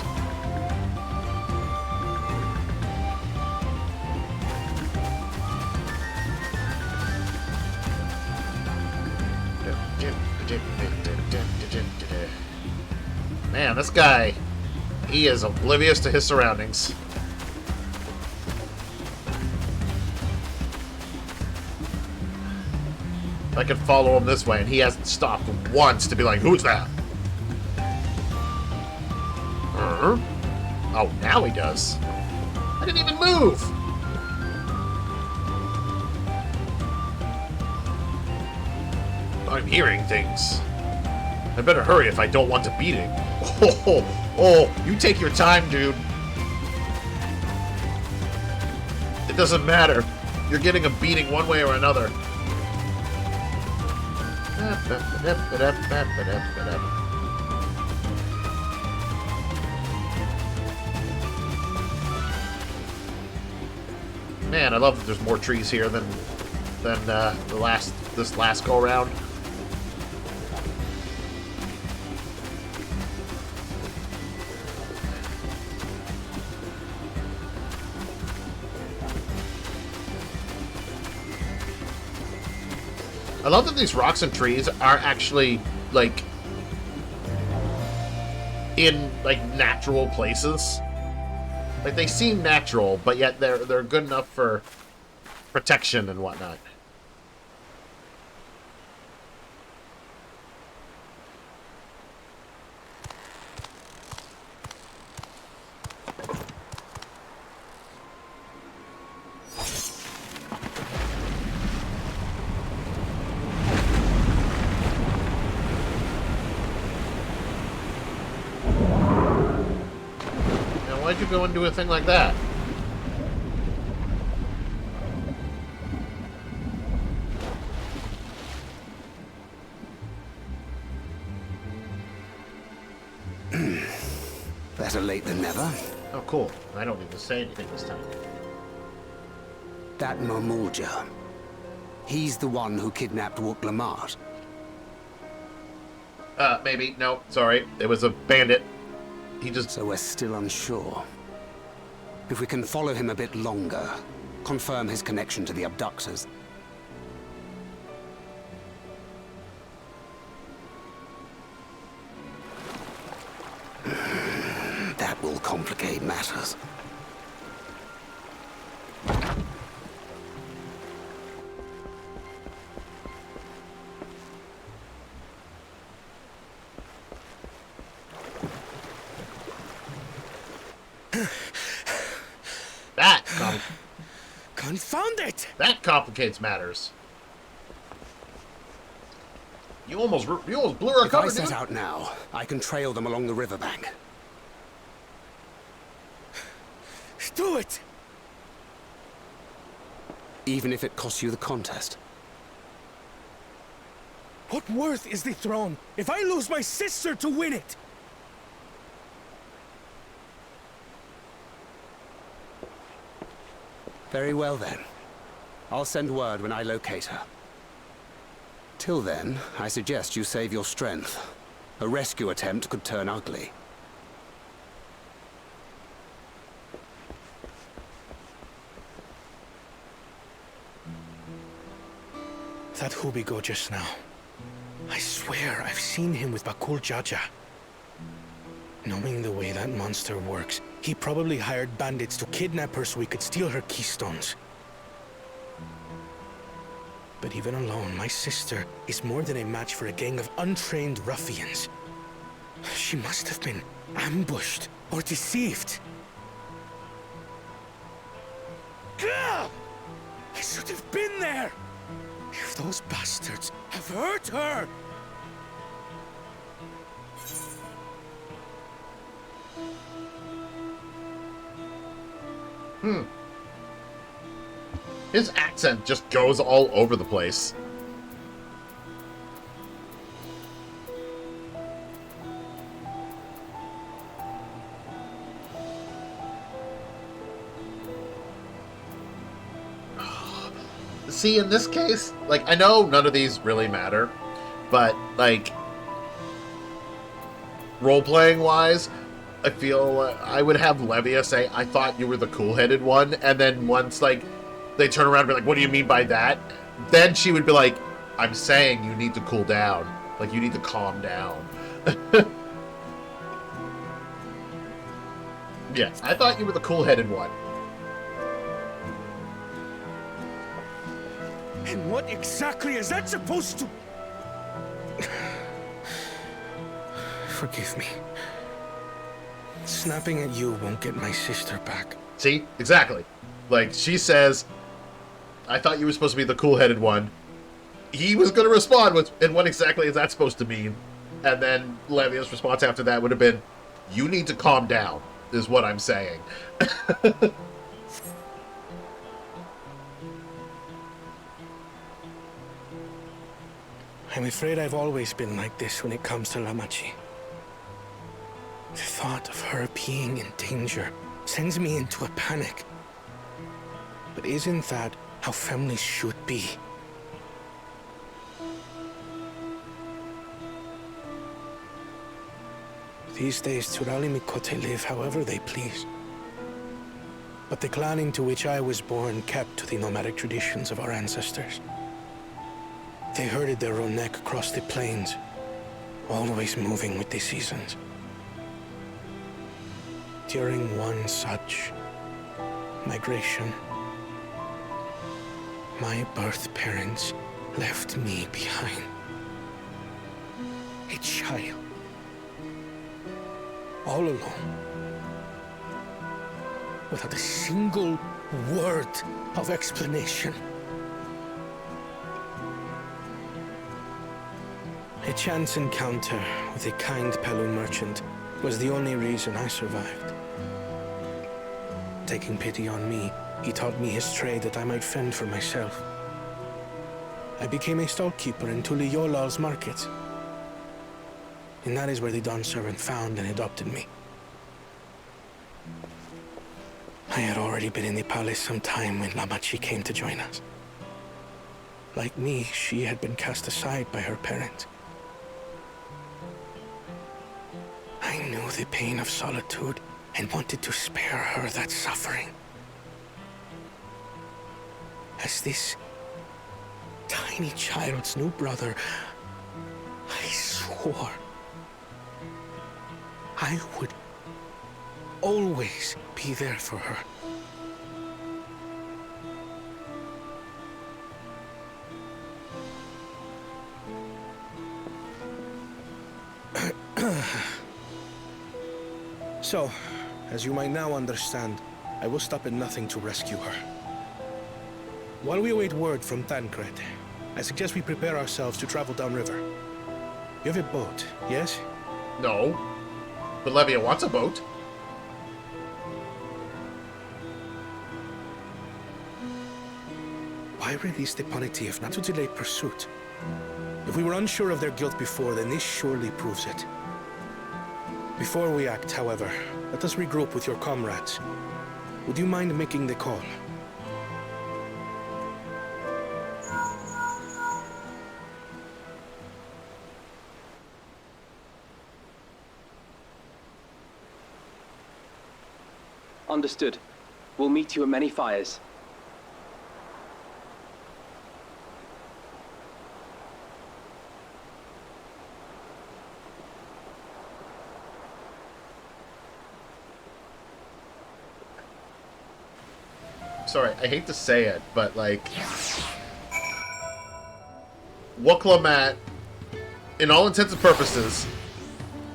Man, this guy, he is oblivious to his surroundings. I could follow him this way, and he hasn't stopped once to be like, who's that? Oh, now he does. I didn't even move! I'm hearing things. I better hurry if I don't want a beating. Oh, you take your time, dude. It doesn't matter. You're getting a beating one way or another. Man, I love that there's more trees here than this last go around. I love that these rocks and trees are actually, like, in, like, natural places. Like, they seem natural, but yet they're good enough for protection and whatnot. Why'd you go and do a thing like that? Better late than never. Oh, cool. I don't need to say anything this time. That Momuja. He's the one who kidnapped Wook Lamart. Maybe. No, sorry. It was a bandit. He just... So we're still unsure. If we can follow him a bit longer, confirm his connection to the abductors. That will complicate matters. Confound it! That complicates matters. You almost blew our cover, If I set dude. out now, I can trail them along the riverbank. Do it! Even if it costs you the contest. What worth is the throne if I lose my sister to win it? Very well then. I'll send word when I locate her. Till then, I suggest you save your strength. A rescue attempt could turn ugly. That Hubigo just now. I swear I've seen him with Bakul Jaja. Knowing the way that monster works, he probably hired bandits to kidnap her so he could steal her keystones. But even alone, my sister is more than a match for a gang of untrained ruffians. She must have been ambushed or deceived. Gah! I should have been there! If those bastards have hurt her! His accent just goes all over the place. See, in this case, like, I know none of these really matter, but, like, role-playing wise, I feel I would have Levia say, I thought you were the cool-headed one, and then once, like, they turn around and be like, what do you mean by that? Then she would be like, I'm saying you need to cool down. Like, you need to calm down. Yeah, I thought you were the cool-headed one. And what exactly is that supposed to... Forgive me. Snapping at you won't get my sister back. See? Exactly. Like, she says, I thought you were supposed to be the cool-headed one. He was going to respond with, and what exactly is that supposed to mean? And then Levia's response after that would have been, you need to calm down, is what I'm saying. I'm afraid I've always been like this when it comes to Lamachi. The thought of her being in danger sends me into a panic. But isn't that how families should be? These days, Turali Mikote live however they please. But the clan into which I was born kept to the nomadic traditions of our ancestors. They herded their own neck across the plains, always moving with the seasons. During one such migration, my birth parents left me behind. A child. All alone. Without a single word of explanation. A chance encounter with a kind Pelu merchant was the only reason I survived. Taking pity on me, he taught me his trade that I might fend for myself. I became a stallkeeper in Tuliyolal's market. And that is where the Dawn servant found and adopted me. I had already been in the palace some time when Lamachi came to join us. Like me, she had been cast aside by her parents. I knew the pain of solitude and wanted to spare her that suffering. As this tiny child's new brother, I swore I would always be there for her. So, as you might now understand, I will stop at nothing to rescue her. While we await word from Tancred, I suggest we prepare ourselves to travel downriver. You have a boat, yes? No. But Levia wants a boat. Why release the Poniti if not to delay pursuit? If we were unsure of their guilt before, then this surely proves it. Before we act, however, let us regroup with your comrades. Would you mind making the call? Understood. We'll meet you at many fires. Sorry, I hate to say it, but, like, Wukalamat, in all intents and purposes,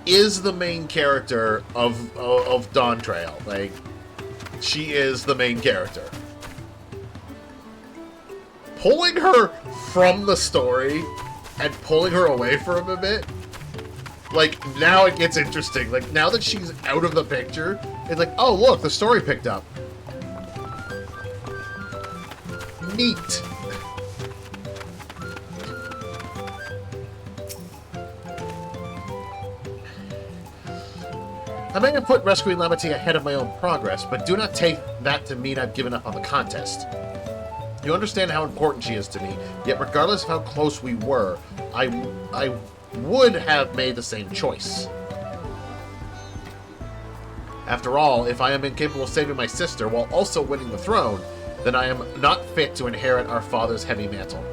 is the main character of Dawntrail. Like, she is the main character. Pulling her from the story and pulling her away from a bit, like, now it gets interesting. Like, now that she's out of the picture, it's like, oh, look, the story picked up. Neat. I may have put rescuing Lamati ahead of my own progress, but do not take that to mean I've given up on the contest. You understand how important she is to me, yet regardless of how close we were, I would have made the same choice. After all, if I am incapable of saving my sister while also winning the throne, then I am not fit to inherit our father's heavy mantle.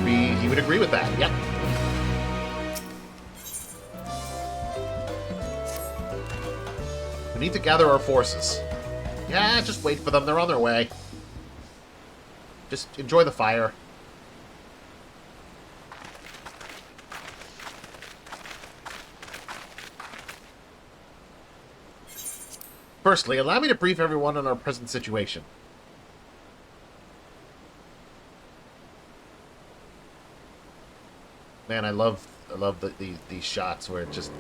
He would agree with that, yep. We need to gather our forces. Yeah, just wait for them. They're on their way. Just enjoy the fire. Firstly, allow me to brief everyone on our present situation. Man, I love these shots where it just...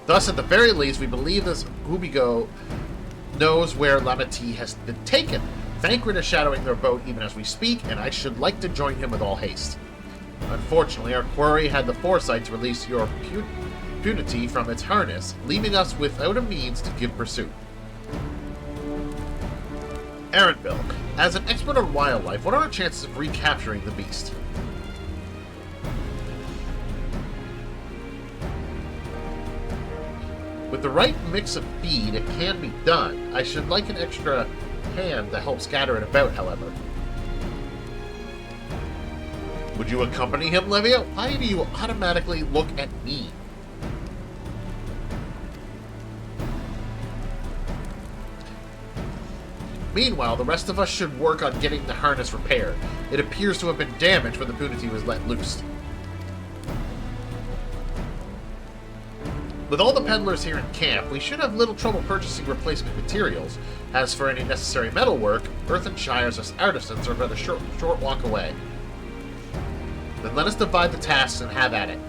Thus, at the very least, we believe this Hubigo knows where Lamati has been taken. Thancred is shadowing their boat even as we speak, and I should like to join him with all haste. Unfortunately, our quarry had the foresight to release your punity from its harness, leaving us without a means to give pursuit. Ehrenbilk, as an expert on wildlife, what are our chances of recapturing the beast? With the right mix of feed, it can be done. I should like an extra hand to help scatter it about, however. Would you accompany him, Livia? Why do you automatically look at me? Meanwhile, the rest of us should work on getting the harness repaired. It appears to have been damaged when the punity was let loose. With all the peddlers here in camp, we should have little trouble purchasing replacement materials. As for any necessary metalwork, Earthenshire's artisans are but a short walk away. Then let us divide the tasks and have at it.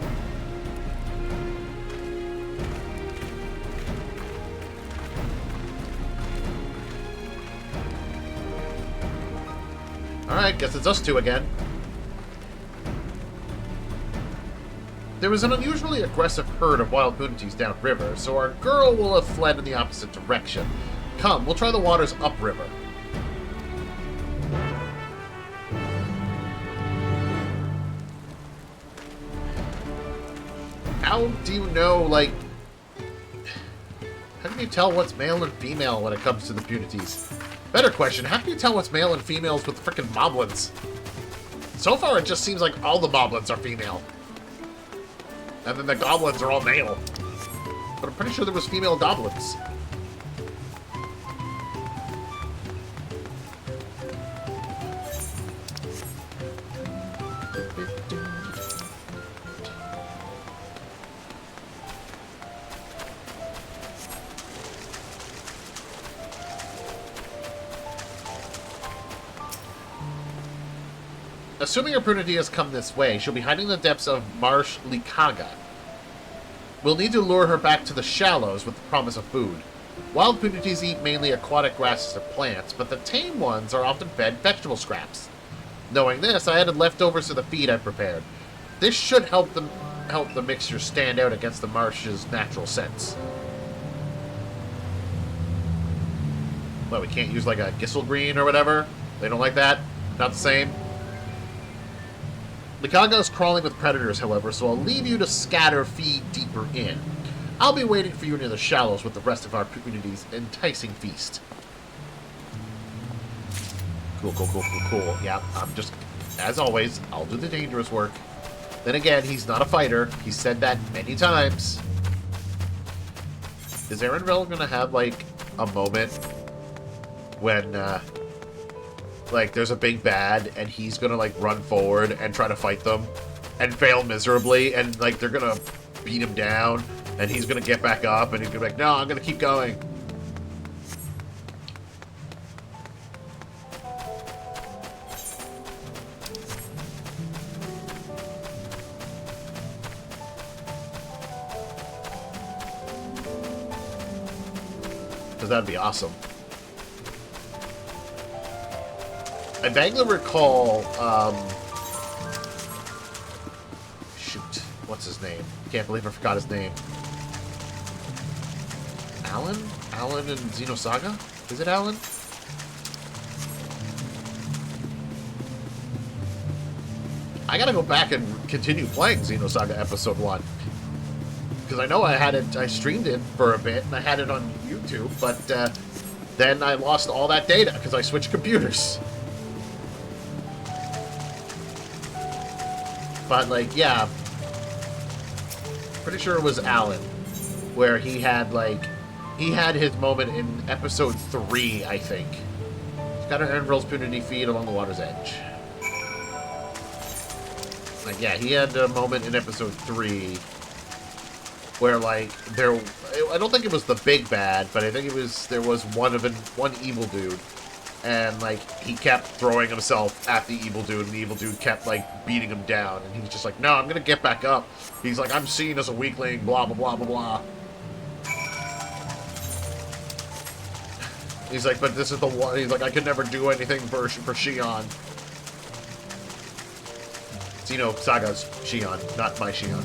Alright, guess it's us two again. There was an unusually aggressive herd of wild punities downriver, so our girl will have fled in the opposite direction. Come, we'll try the waters upriver. How do you know, like... How can you tell what's male and female when it comes to the punities? Better question, how can you tell what's male and females with frickin' moblins? So far, it just seems like all the moblins are female. And then the goblins are all male. But I'm pretty sure there was female goblins. Assuming her prudity has come this way, she'll be hiding in the depths of Marsh Likaga. We'll need to lure her back to the shallows with the promise of food. Wild punities eat mainly aquatic grasses and plants, but the tame ones are often fed vegetable scraps. Knowing this, I added leftovers to the feed I prepared. This should help the mixture stand out against the marsh's natural scents. Well, we can't use like a green or whatever? They don't like that? Not the same? Likaga is crawling with predators, however, so I'll leave you to scatter feed deeper in. I'll be waiting for you near the shallows with the rest of our community's enticing feast. Cool. Yeah, I'm just... As always, I'll do the dangerous work. Then again, he's not a fighter. He's said that many times. Is Ehrenbilk gonna have, like, a moment when, like, there's a big bad, and he's gonna, like, run forward and try to fight them, and fail miserably, and, like, they're gonna beat him down, and he's gonna get back up, and he's gonna be like, no, I'm gonna keep going. Because that'd be awesome. I vaguely recall, shoot, what's his name? Can't believe I forgot his name. Alan? Alan in Xenosaga? Is it Alan? I gotta go back and continue playing Xenosaga Episode 1. Because I know I streamed it for a bit, and I had it on YouTube, but then I lost all that data because I switched computers. But, like, yeah. Pretty sure it was Alan, where he had his moment in Episode 3, I think. He's got an Ernvil's Punity feed along the water's edge. Like, yeah, he had a moment in Episode 3 where, like, I don't think it was the big bad, but I think there was one evil dude, and, like, he kept throwing himself at the evil dude, and the evil dude kept, like, beating him down, and he was just like, no, I'm gonna get back up. He's like, I'm seen as a weakling, blah, blah, blah, blah, blah. He's like, but this is the one, he's like, I could never do anything for Shion. Xenosaga's Shion, not my Shion.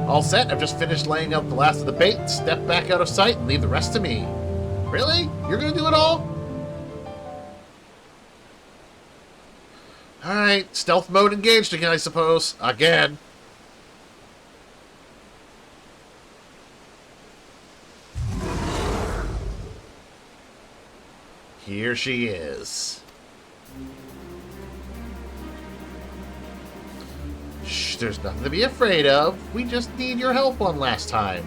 All set, I've just finished laying out the last of the bait, step back out of sight, and leave the rest to me. Really? You're gonna do it all? Alright, stealth mode engaged again, I suppose. Again. Here she is. Shh, there's nothing to be afraid of. We just need your help one last time.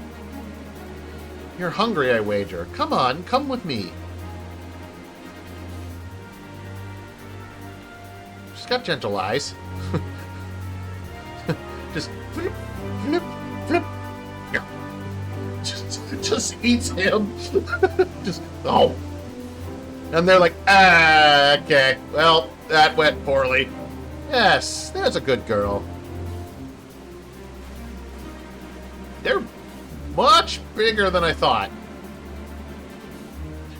You're hungry, I wager. Come on, come with me. She's got gentle eyes. Just flip, flip, flip. Yeah. Just eats him. Oh. And they're like, okay, well, that went poorly. Yes, there's a good girl. They're much bigger than I thought.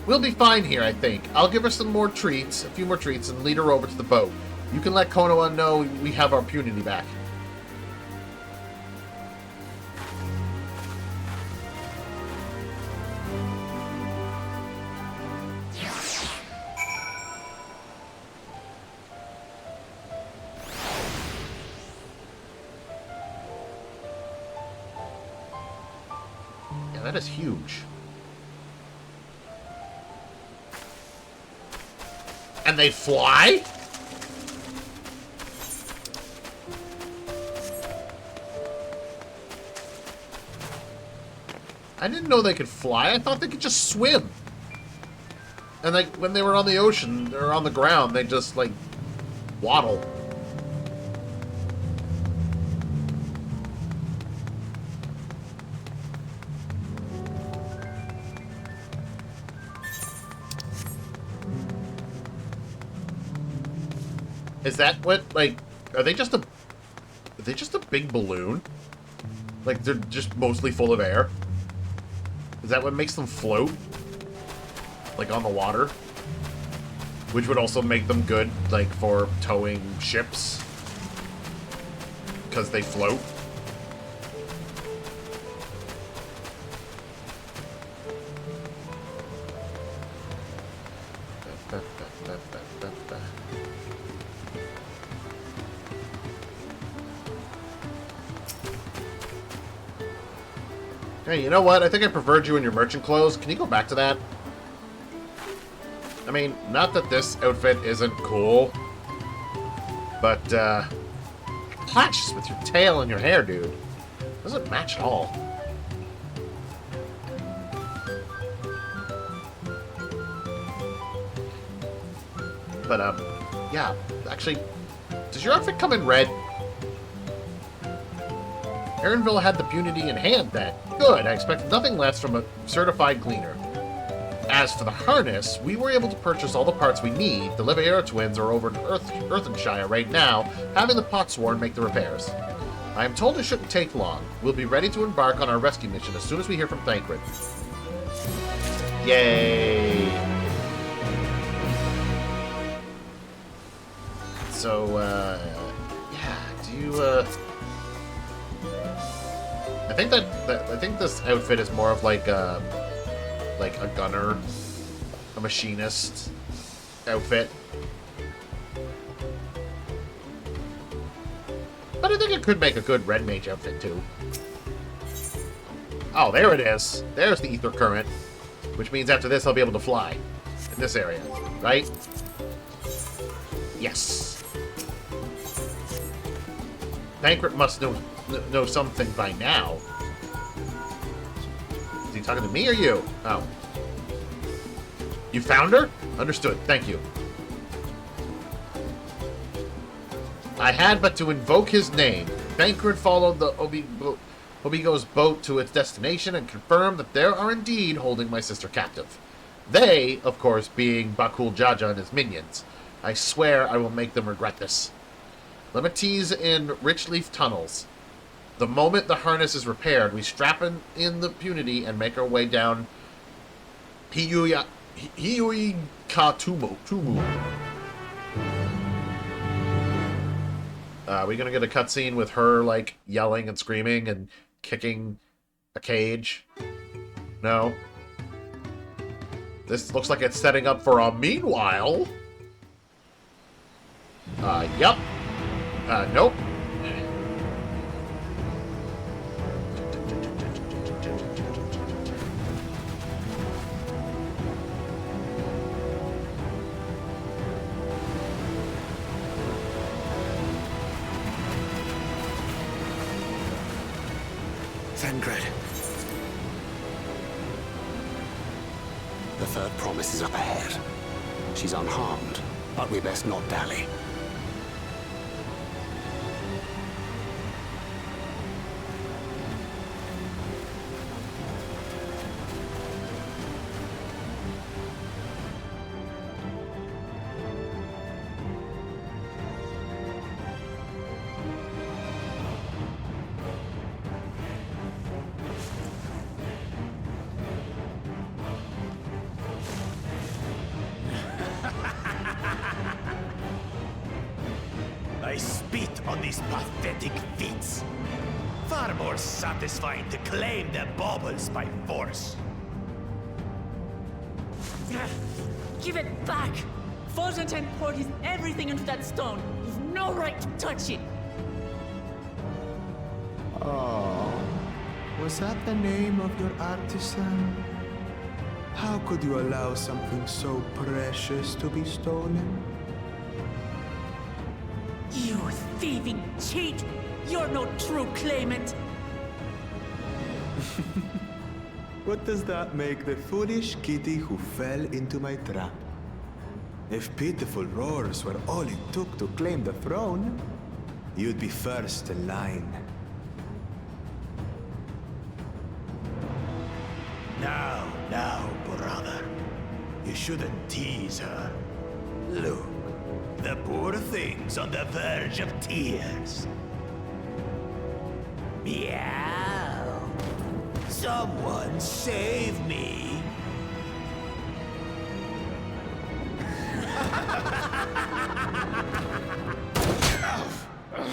We'll be fine here, I think. I'll give her some more treats, a few more treats, and lead her over to the boat. You can let Konoha know we have our punity back. That is huge. And they fly? I didn't know they could fly. I thought they could just swim. And like when they were on the ocean or on the ground, they just like waddle. Is that what, like, are they just a big balloon? Like, they're just mostly full of air? Is that what makes them float? Like, on the water? Which would also make them good, like, for towing ships? Because they float? Hey, you know what? I think I preferred you in your merchant clothes. Can you go back to that? I mean, not that this outfit isn't cool, but, clashes with your tail and your hair, dude. Doesn't match at all. But, yeah, actually, does your outfit come in red? Ernville had the punity in hand then. Good, I expected nothing less from a certified cleaner. As for the harness, we were able to purchase all the parts we need. The Liviera twins are over in Earthenshire right now, having the Potsworn make the repairs. I am told it shouldn't take long. We'll be ready to embark on our rescue mission as soon as we hear from Thancred. Yay! So, yeah, do you, I think I think this outfit is more of like a gunner, a machinist outfit. But I think it could make a good red mage outfit too. Oh, there it is. There's the ether current, which means after this I'll be able to fly in this area, right? Yes. Bankrupt must know something by now. Is he talking to me or you? Oh. You found her? Understood. Thank you. I had but to invoke his name. Bankrupt followed the Obigo's boat to its destination and confirmed that there are indeed holding my sister captive. They, of course, being Bakul Jaja and his minions. I swear I will make them regret this. Limitees in Richleaf tunnels. The moment the harness is repaired, we strap in the Punity and make our way down Hiyuika Tumu. Are we gonna get a cutscene with her, like, yelling and screaming and kicking a cage? No? This looks like it's setting up for a meanwhile. Yup. Nope. Thangred. The third promise is up ahead. She's unharmed, but we best not dally. I spit on these pathetic feats. Far more satisfying to claim their baubles by force. Give it back! Fortune poured his everything into that stone. You've no right to touch it! Oh, was that the name of your artisan? How could you allow something so precious to be stolen? You thieving cheat! You're no true claimant! What does that make the foolish kitty who fell into my trap? If pitiful roars were all it took to claim the throne, you'd be first in line. Now, brother. You shouldn't tease her. Look, the poor thing's on the verge of tears. Meow. Someone save me.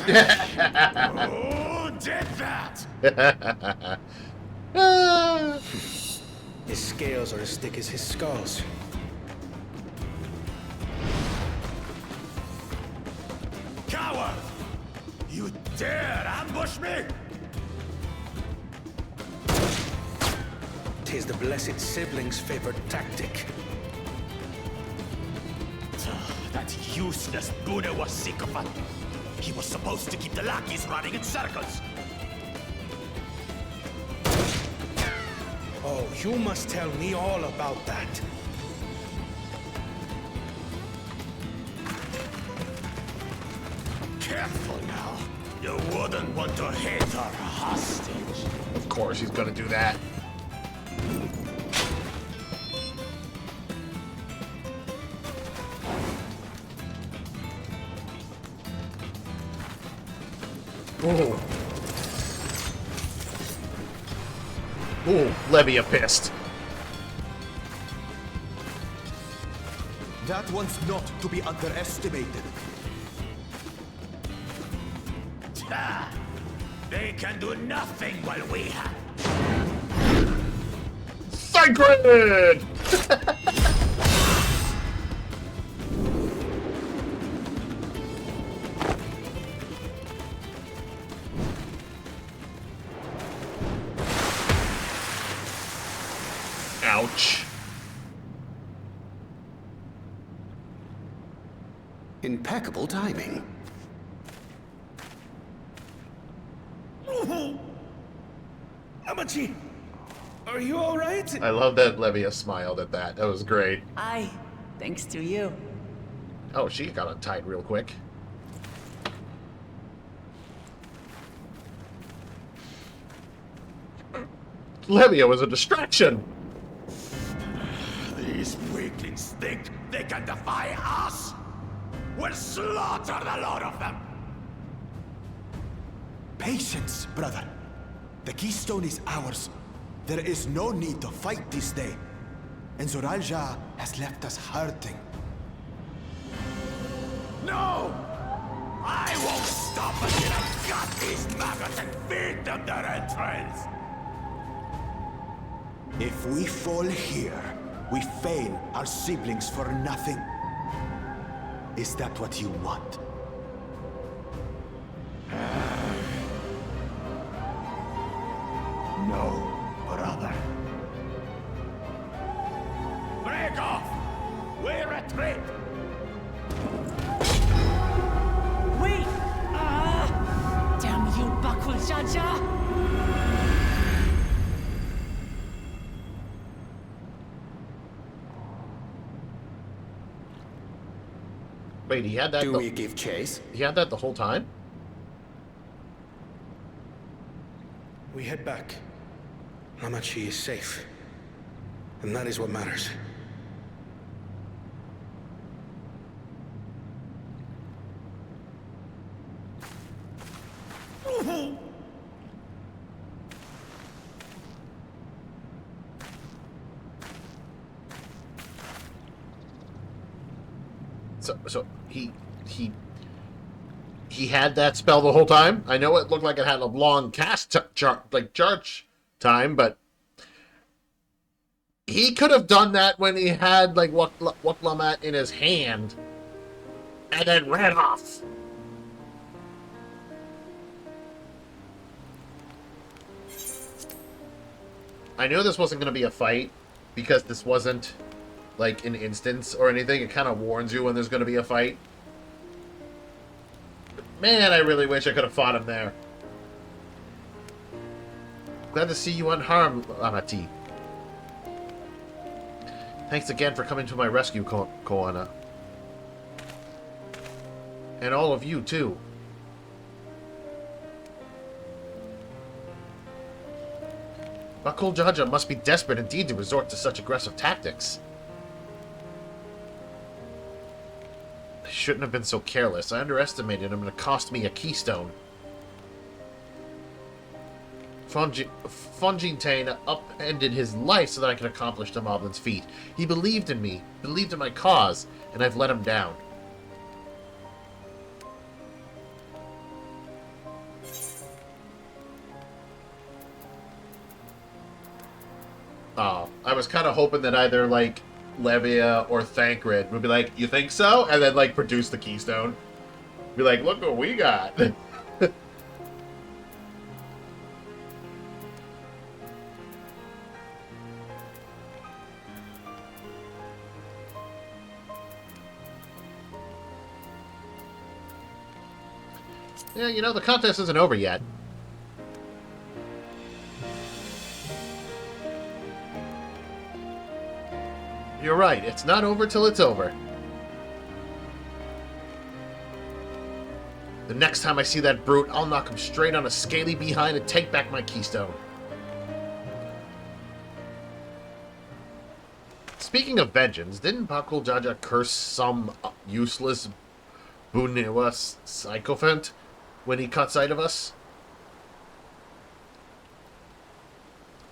Who did that? His scales are as thick as his skulls. Coward! You dare ambush me? Tis the blessed sibling's favorite tactic. That useless Buddha was sycophant. He was supposed to keep the lackeys running in circles. Oh, you must tell me all about that. Careful now. You wouldn't want to hit her hostage. Of course he's gonna do that. Ooh. Ooh, Levia pissed. That one's not to be underestimated. They can do nothing while we have. Sacred! Ouch. Impeccable timing. Amachi, are you all right? I love that Levia smiled at that. That was great. Aye, thanks to you. Oh, she got untied real quick. Levia was a distraction. These weaklings think they can defy us. We'll slaughter the lot of them. Patience, brother. The keystone is ours. There is no need to fight this day. And Zoralja has left us hurting. No! I won't stop until I've got these maggots and feed them their entrails. If we fall here, we fail our siblings for nothing. Is that what you want? No, brother. Break off! We retreat! Wait! Damn you, Bakul Jaja! Wait, he had that. Do we give chase? He had that the whole time? We head back. Amachi is safe. And that is what matters. So he had that spell the whole time. I know it looked like it had a long cast charge time, but he could have done that when he had like Waklamat in his hand and then ran off. I knew this wasn't going to be a fight because this wasn't like an instance or anything. It kind of warns you when there's going to be a fight. But man, I really wish I could have fought him there. Glad to see you unharmed, Amati. Thanks again for coming to my rescue, Koana. And all of you, too. Bakul Jaja must be desperate indeed to resort to such aggressive tactics. I shouldn't have been so careless. I underestimated him and it cost me a keystone. Fontaine upended his life so that I could accomplish the Moblin's feat. He believed in me, believed in my cause, and I've let him down. Oh, I was kind of hoping that either, like, Levia or Thancred would be like, you think so? And then, like, produce the keystone. Be like, look what we got. Yeah, you know, the contest isn't over yet. You're right, it's not over till it's over. The next time I see that brute, I'll knock him straight on a scaly behind and take back my keystone. Speaking of vengeance, didn't Bakul Jaja curse some useless Buniwa sycophant when he caught sight of us?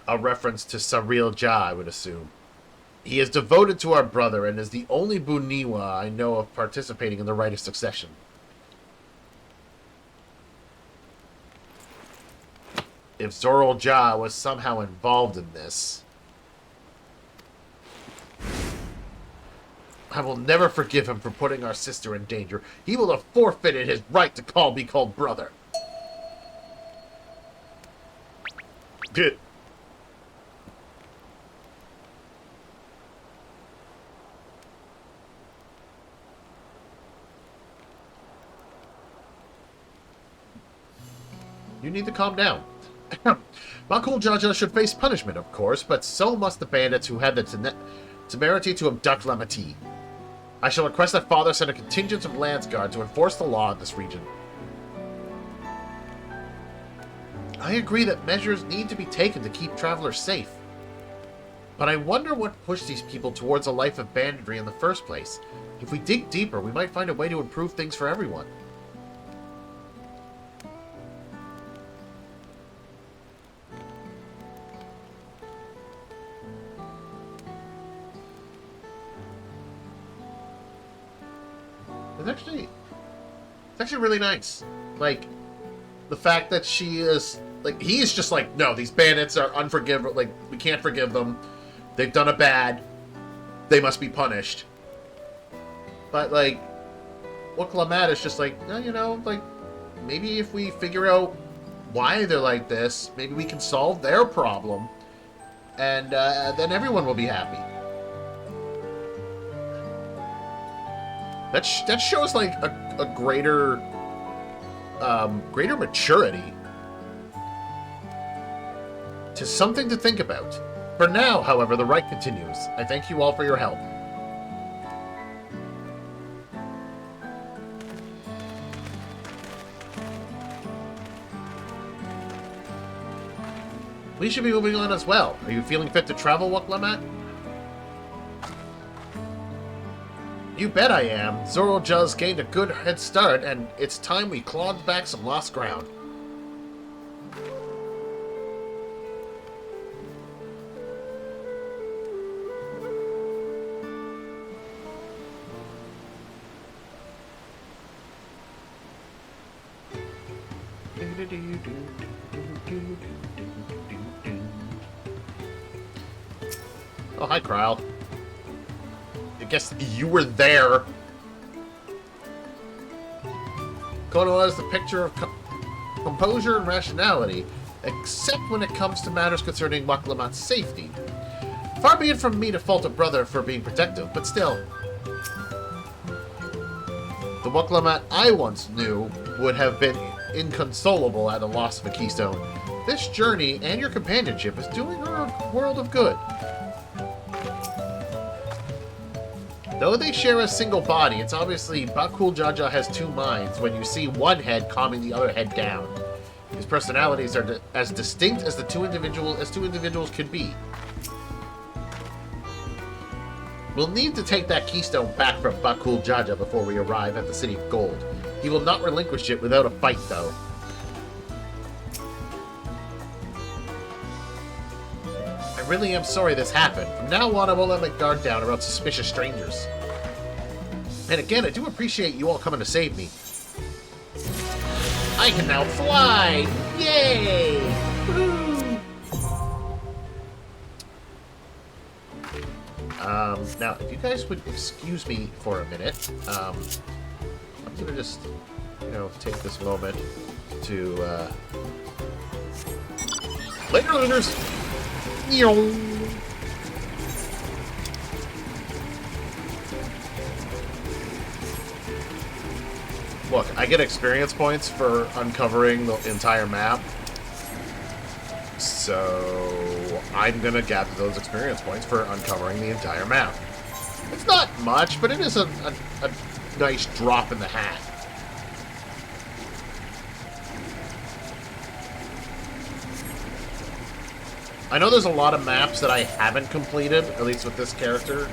A reference to Saril Ja, I would assume. He is devoted to our brother and is the only Buniwa I know of participating in the rite of succession. If Zoral Ja was somehow involved in this, I will never forgive him for putting our sister in danger. He will have forfeited his right to be called brother. Good. You need to calm down. Bakul Jaja should face punishment, of course, but so must the bandits who had the temerity to abduct Lamati. I shall request that Father send a contingent of Lance Guard to enforce the law in this region. I agree that measures need to be taken to keep travelers safe. But I wonder what pushed these people towards a life of banditry in the first place. If we dig deeper, we might find a way to improve things for everyone. It's actually really nice. Like, the fact that she is, like, he's just like, no, these bandits are unforgivable, like, we can't forgive them. They've done a bad. They must be punished. But, like, Wukalamat is just like, no, you know, like, maybe if we figure out why they're like this, maybe we can solve their problem, and then everyone will be happy. That shows, like, a greater maturity to something to think about. For now, however, the rite continues. I thank you all for your help. We should be moving on as well. Are you feeling fit to travel, Wukalamat? You bet I am. Zoral Ja's gained a good head start, and it's time we clawed back some lost ground. Oh, hi, Kryle. I guess you were there. Konoha is the picture of composure and rationality, except when it comes to matters concerning Wukalamat's safety. Far be it from me to fault a brother for being protective, but still. The Wukalamat I once knew would have been inconsolable at the loss of a keystone. This journey and your companionship is doing her a world of good. Though they share a single body, it's obviously Bakul Jaja has two minds when you see one head calming the other head down. His personalities are as distinct as two individuals could be. We'll need to take that keystone back from Bakul Jaja before we arrive at the City of Gold. He will not relinquish it without a fight, though. I really am sorry this happened. From now on, I won't let my guard down around suspicious strangers. And again, I do appreciate you all coming to save me. I can now fly! Yay! Woohoo! Now, if you guys would excuse me for a minute, I'm gonna just, take this moment to, later, looters! Look, I get experience points for uncovering the entire map, so I'm gonna gather those experience points for uncovering the entire map. It's not much, but it is a nice drop in the hat. I know there's a lot of maps that I haven't completed, at least with this character,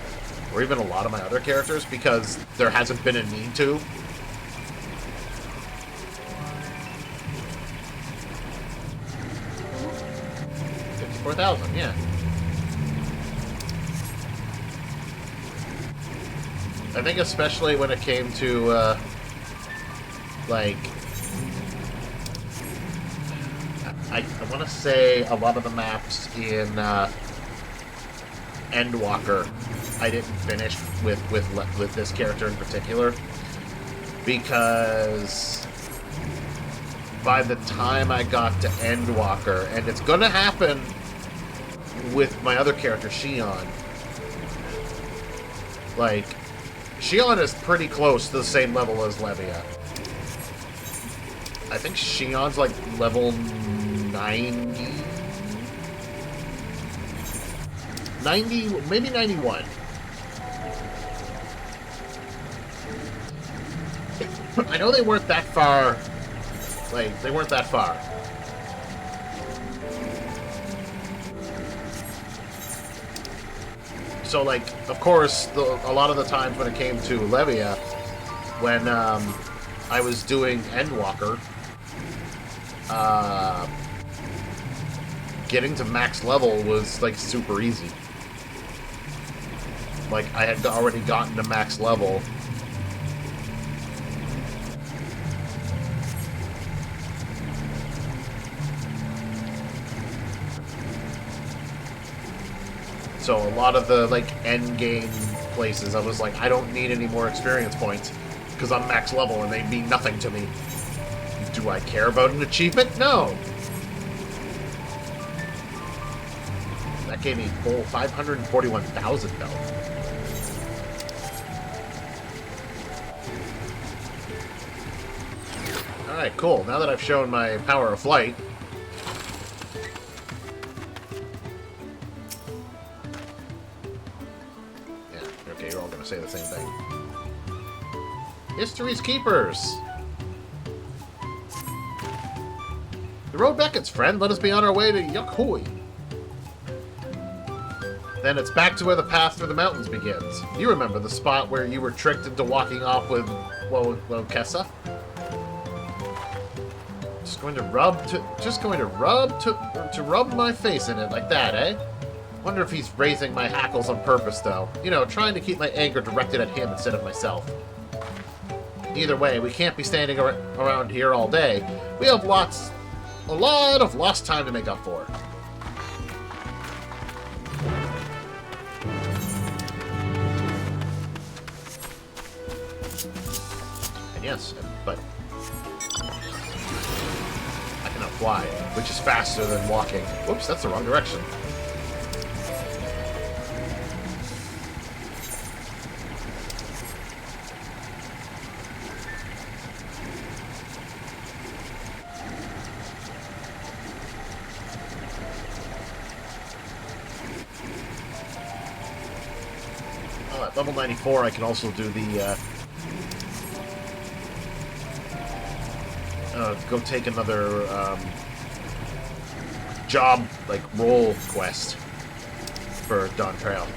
or even a lot of my other characters, because there hasn't been a need to. $54,000, yeah. I think especially when it came to, like... I want to say a lot of the maps in Endwalker I didn't finish with this character in particular, because by the time I got to Endwalker, and it's gonna happen with my other character, Shion, like, Shion is pretty close to the same level as Levia. I think Shion's like level 90? 90, maybe 91. I know they weren't that far. Like, they weren't that far. So, like, of course, a lot of the times when it came to Levia, when I was doing Endwalker, getting to max level was, like, super easy. Like, I had already gotten to max level. So a lot of the, like, end game places, I was like, I don't need any more experience points, because I'm max level and they mean nothing to me. Do I care about an achievement? No! That gave me full 541,000 though. Alright, cool. Now that I've shown my power of flight, yeah, okay, you're all gonna say the same thing. History's Keepers! The road beckons, friend. Let us be on our way to Yukhui. Then it's back to where the path through the mountains begins. You remember the spot where you were tricked into walking off with Kessa? Just going to rub my face in it like that, eh? Wonder if he's raising my hackles on purpose, though. You know, trying to keep my anger directed at him instead of myself. Either way, we can't be standing around here all day. We have a lot of lost time to make up for. And yes, but I cannot fly, which is faster than walking. Whoops, that's the wrong direction. At level 94, I can also do the, go take another, job, like, role quest for Dawntrail.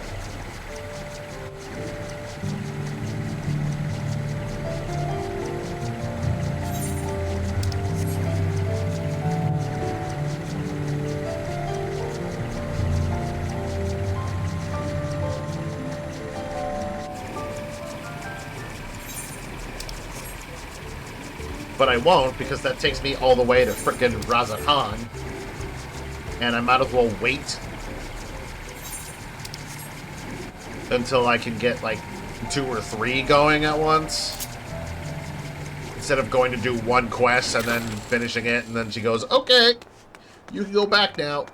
But I won't, because that takes me all the way to frickin' Razatan. And I might as well wait until I can get, like, 2 or 3 going at once. Instead of going to do one quest and then finishing it, and then she goes, okay, you can go back now.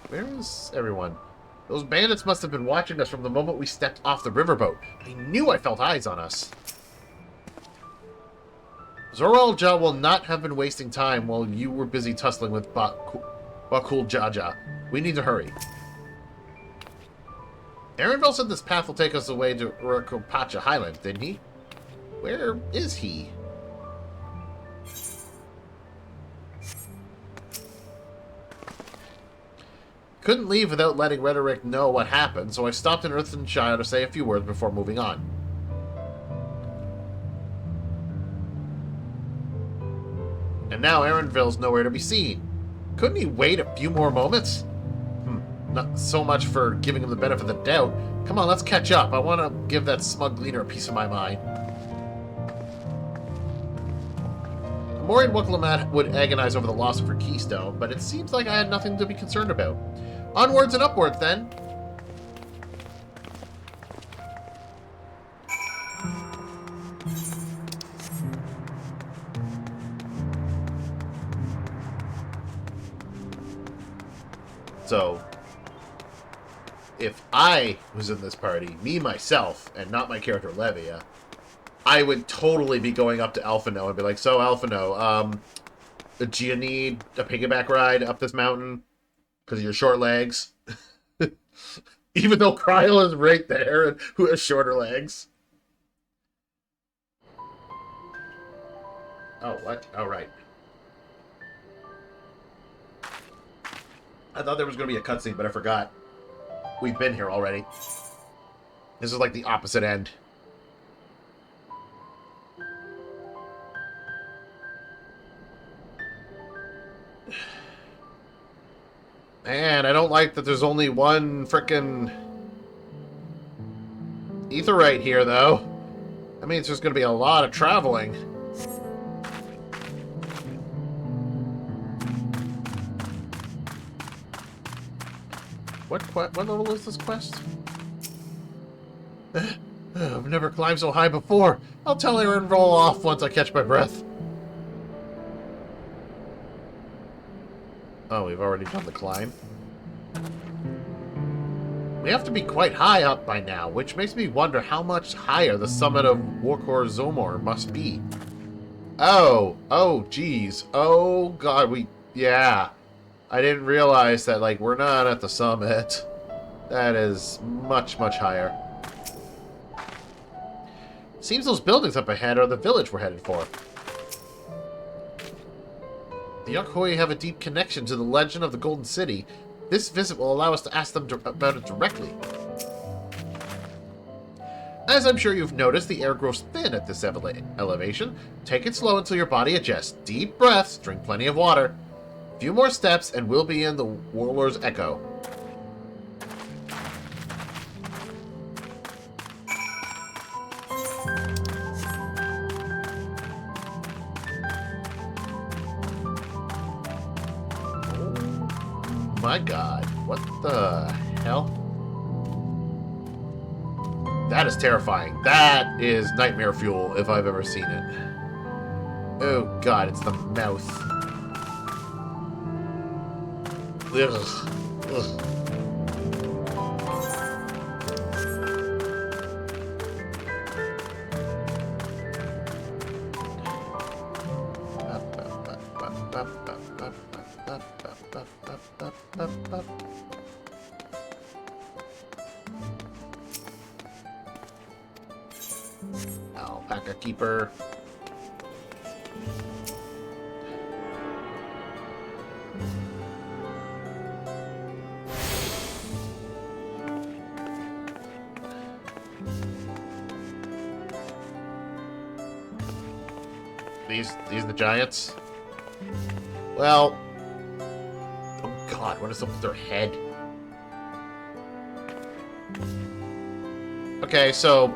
Where is everyone? Those bandits must have been watching us from the moment we stepped off the riverboat. I knew I felt eyes on us. Zoralja will not have been wasting time while you were busy tussling with Bakul Jaja. We need to hurry. Arenville said this path will take us away to Urakopacha Highland, didn't he? Where is he? Couldn't leave without letting Rhetoric know what happened, so I stopped in Earthenshire to say a few words before moving on. And now Arenville's nowhere to be seen. Couldn't he wait a few more moments? not so much for giving him the benefit of the doubt. Come on, let's catch up. I want to give that smug gleaner a piece of my mind. I'm worried Wicklemat would agonize over the loss of her keystone, but it seems like I had nothing to be concerned about. Onwards and upwards, then. So, if I was in this party, me, myself, and not my character, Levia, I would totally be going up to Alphino and be like, so, Alphino, do you need a piggyback ride up this mountain? Because of your short legs? Even though Kryl is right there and who has shorter legs. Oh, what? Oh, right. I thought there was going to be a cutscene, but I forgot. We've been here already. This is like the opposite end. Man, I don't like that there's only one frickin' Aetheryte here, though. That means there's going to be a lot of traveling. What level is this quest? I've never climbed so high before. I'll tell her and roll off once I catch my breath. Oh, we've already done the climb. We have to be quite high up by now, which makes me wonder how much higher the summit of Workor Zomor must be. Oh, geez. Oh, God, yeah. I didn't realize that, like, we're not at the summit. That is much, much higher. Seems those buildings up ahead are the village we're headed for. The Yokhoi have a deep connection to the legend of the Golden City. This visit will allow us to ask them about it directly. As I'm sure you've noticed, the air grows thin at this elevation. Take it slow until your body adjusts. Deep breaths, drink plenty of water. A few more steps and we'll be in the Warlord's Echo. Oh my God, what the hell? That is terrifying. That is nightmare fuel if I've ever seen it. Oh God, it's the mouth. Ugh. Ugh. Alpaca keeper. These are the giants? Well... Oh God, what is up with their head? Okay, so...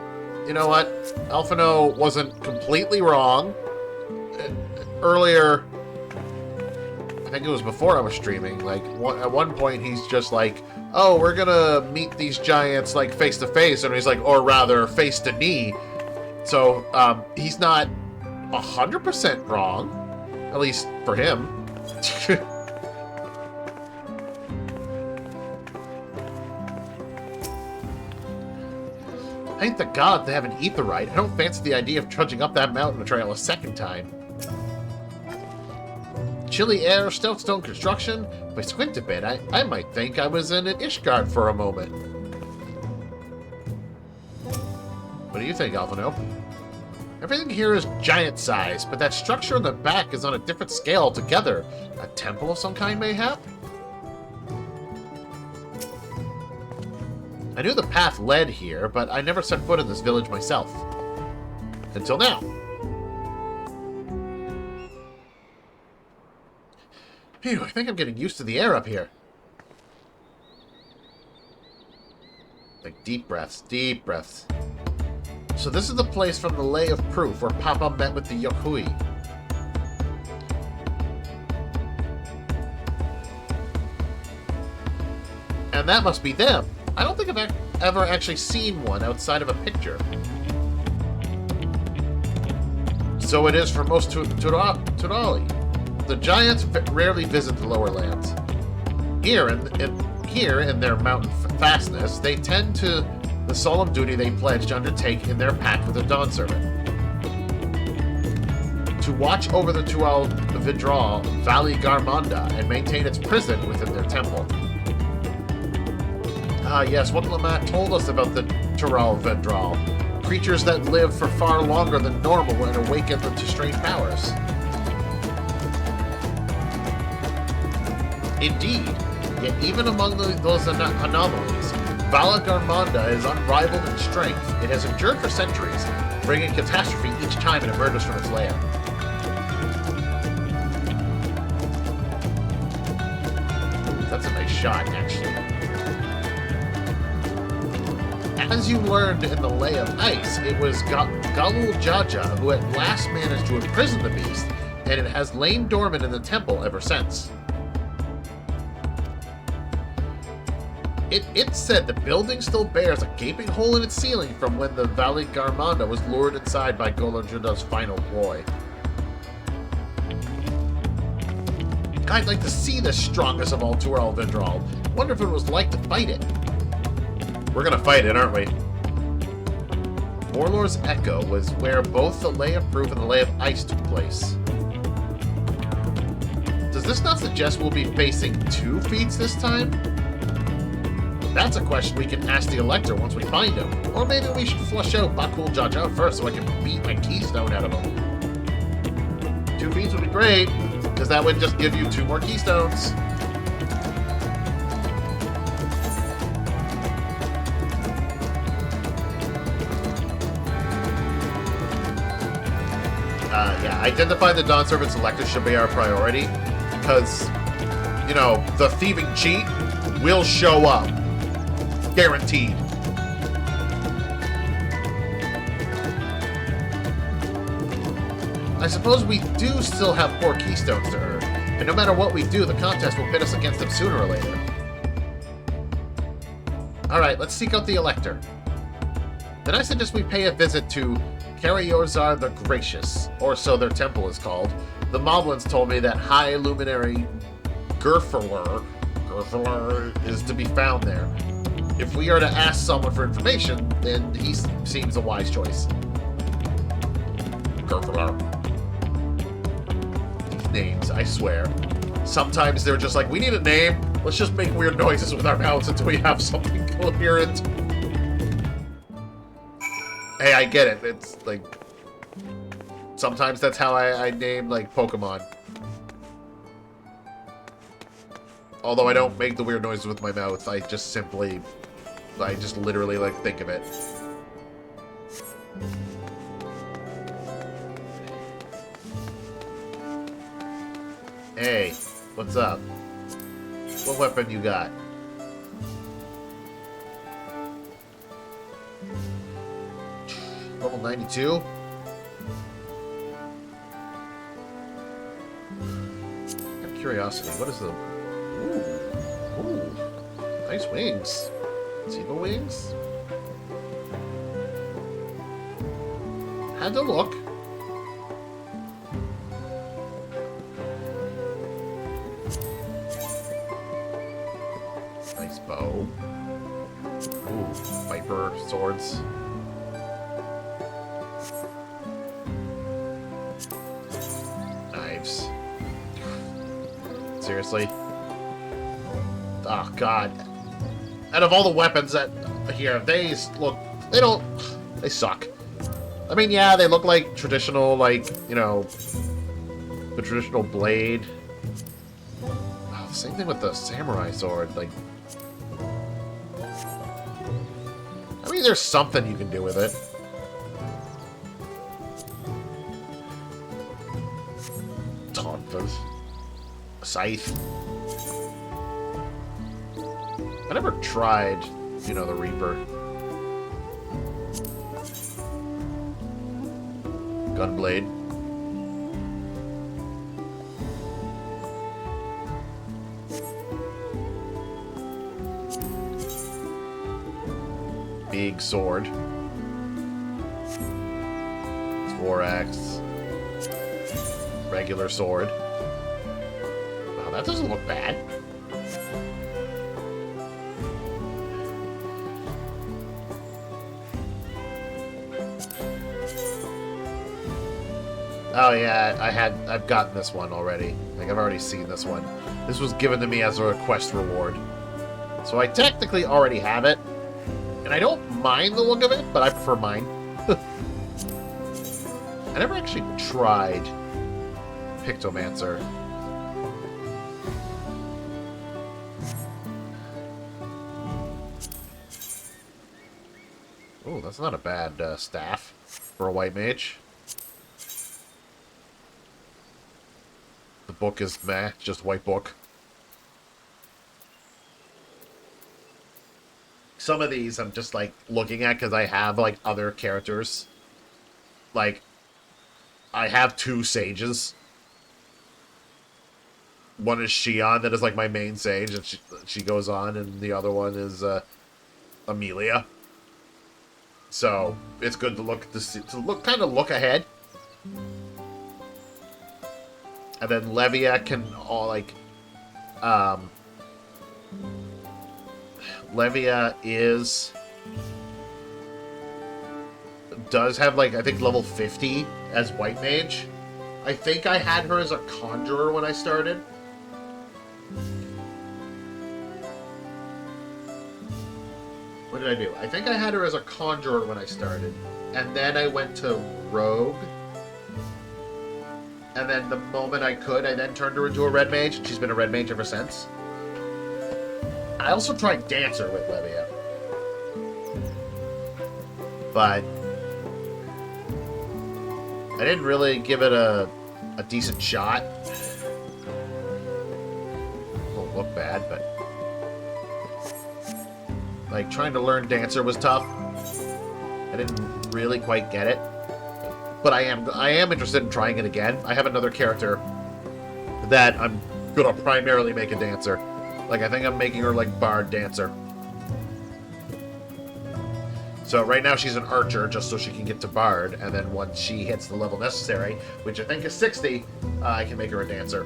You know what? Alphino wasn't completely wrong. Earlier... I think it was before I was streaming, like, at one point he's just like, oh, we're gonna meet these giants, like, face to face, and he's like, or rather, face to knee. So, he's not 100% wrong. At least for him. Thank the God they have an Aetheryte. I don't fancy the idea of trudging up that mountain trail a second time. Chilly air, stout stone construction. If I squint a bit, I might think I was in an Ishgard for a moment. What do you think, Alphino? Everything here is giant size, but that structure in the back is on a different scale altogether. A temple of some kind, mayhap? I knew the path led here, but I never set foot in this village myself. Until now. Phew, I think I'm getting used to the air up here. deep breaths, deep breaths. So this is the place from the Lay of Proof where Papa met with the Yokui. And that must be them. I don't think I've ever actually seen one outside of a picture. So it is for most Turali. The giants rarely visit the lower lands. Here in their mountain fastness, they tend to the solemn duty they pledge to undertake in their pact with the Dawn Servant. To watch over the Tural Vidral Valley Garmanda and maintain its prison within their temple. Ah yes, what Lamat told us about the Tural Vidral. Creatures that live for far longer than normal and awaken them to strange powers. Indeed, yet even among those anomalies, Vala Garmanda is unrivaled in strength. It has endured for centuries, bringing catastrophe each time it emerges from its lair. That's a nice shot, actually. As you learned in the Lay of Ice, it was Galul Jaja who at last managed to imprison the beast, and it has lain dormant in the temple ever since. It said the building still bears a gaping hole in its ceiling from when the Valley Garmanda was lured inside by Golajunda's final ploy. I'd like to see the strongest of all Tural Vidral. Wonder if it was like to fight it. We're gonna fight it, aren't we? Morlor's Echo was where both the Lay of Proof and the Lay of Ice took place. Does this not suggest we'll be facing 2 feats this time? That's a question we can ask the Elector once we find him. Or maybe we should flush out Bakul Jaja first so I can beat my keystone out of him. 2 feats would be great, because that would just give you 2 more keystones. Yeah, identifying the Dawn Servant's Elector should be our priority, because, you know, the thieving cheat will show up. Guaranteed. I suppose we do still have 4 keystones to earn, and no matter what we do, the contest will pit us against them sooner or later. Alright, let's seek out the Elector. Then I suggest we pay a visit to Kariorzar the Gracious, or so their temple is called. The Moblins told me that High Luminary Gerfler is to be found there. If we are to ask someone for information, then he seems a wise choice. Gerfler. These names, I swear. Sometimes they're just like, we need a name. Let's just make weird noises with our mouths until we have something coherent. Hey, I get it. It's like... Sometimes that's how I name, like, Pokemon. Although I don't make the weird noises with my mouth, I just literally, like, think of it. Hey, what's up? What weapon you got? Level 92? Out of curiosity, what is the... Ooh. Nice wings. Zebra wings? Had to look. Nice bow. Ooh, viper swords. Knives. Seriously? Oh, God. Out of all the weapons that here, they suck. I mean, yeah, they look like traditional, like, you know, the traditional blade. Oh, same thing with the samurai sword, like... I mean, there's something you can do with it. Tonfas. Scythe. I never tried, you know, the Reaper. Gunblade. Big sword. Dvorak's. Regular sword. Wow, that doesn't look bad. Oh yeah, I've gotten this one already. Like, I've already seen this one. This was given to me as a request reward. So I technically already have it. And I don't mind the look of it, but I prefer mine. I never actually tried Pictomancer. Oh, that's not a bad staff for a white mage. The book is meh, just white book. Some of these I'm just like looking at because I have like other characters. Like, I have 2 sages. One is Shion, that is like my main sage, and she goes on, and the other one is Amelia. So it's good to look kind of look ahead. And then Levia can all like Levia does have like I think level 50 as white mage. I think I had her as a conjurer when I started. What did I do? I think I had her as a conjurer when I started. And then I went to rogue. And then the moment I could, I then turned her into a red mage. She's been a red mage ever since. I also tried Dancer with Levia. But I didn't really give it a decent shot. Won't look bad, but like trying to learn Dancer was tough. I didn't really quite get it. But I am interested in trying it again. I have another character that I'm gonna primarily make a dancer. Like, I think I'm making her like bard dancer. So right now she's an archer just so she can get to bard, and then once she hits the level necessary, which I think is 60, I can make her a dancer.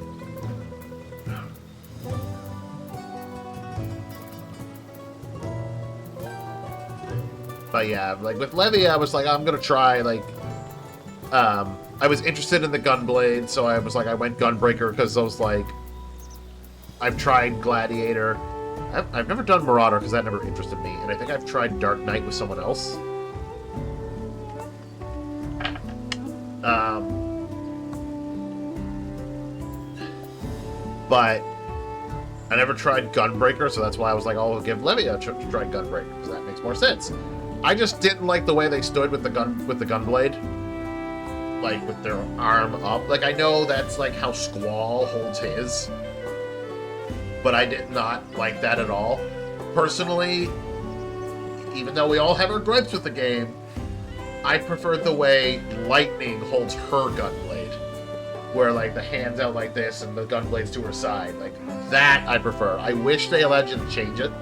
But yeah, like with Levy, I was like, I'm gonna try like. I was interested in the Gunblade, so I was like, I went Gunbreaker because I was like, I've tried Gladiator. I've never done Marauder because that never interested me, and I think I've tried Dark Knight with someone else. But I never tried Gunbreaker, so that's why I was like, oh, I'll give Levy a try Gunbreaker because that makes more sense. I just didn't like the way they stood with the Gunblade. Like, with their arm up. Like, I know that's, like, how Squall holds his. But I did not like that at all. Personally, even though we all have our gripes with the game, I preferred the way Lightning holds her Gunblade. Where, like, the hand's out like this and the Gunblade's to her side. Like, that I prefer. I wish they allowed you to change it.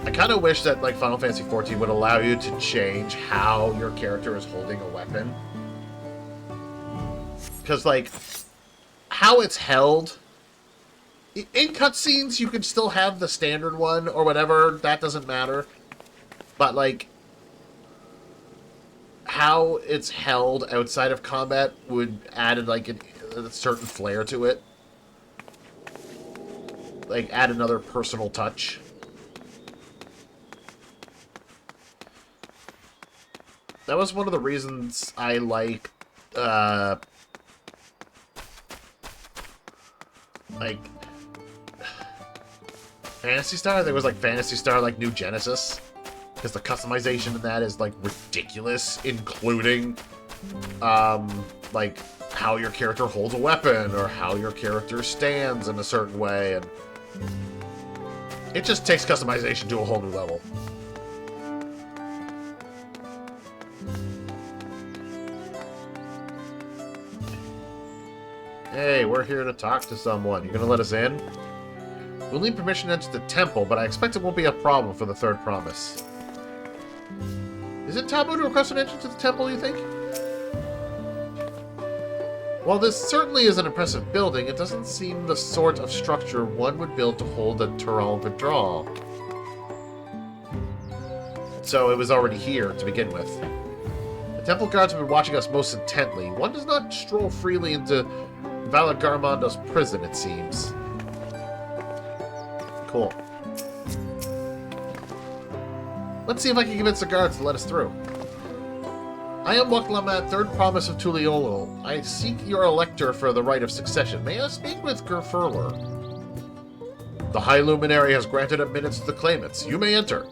I kind of wish that like Final Fantasy XIV would allow you to change how your character is holding a weapon. Because like, how it's held, in cutscenes you can still have the standard one or whatever, that doesn't matter. But like, how it's held outside of combat would add like a certain flair to it. Like, add another personal touch. That was one of the reasons I like Phantasy Star. There was like Phantasy Star like New Genesis, because the customization in that is like ridiculous, including like how your character holds a weapon or how your character stands in a certain way, and It just takes customization to a whole new level. Hey, we're here to talk to someone. You gonna let us in? We'll need permission to enter the temple, but I expect it won't be a problem for the third promise. Is it taboo to request an entry to the temple, you think? While this certainly is an impressive building, it doesn't seem the sort of structure one would build to hold a Tural Vidral. So it was already here to begin with. The temple guards have been watching us most intently. One does not stroll freely into Valagarmondo's prison, it seems. Cool. Let's see if I can convince the guards to let us through. I am Waklamat, third promise of Tuliolo. I seek your elector for the right of succession. May I speak with Gerfurler? The High Luminary has granted admittance to the claimants. You may enter.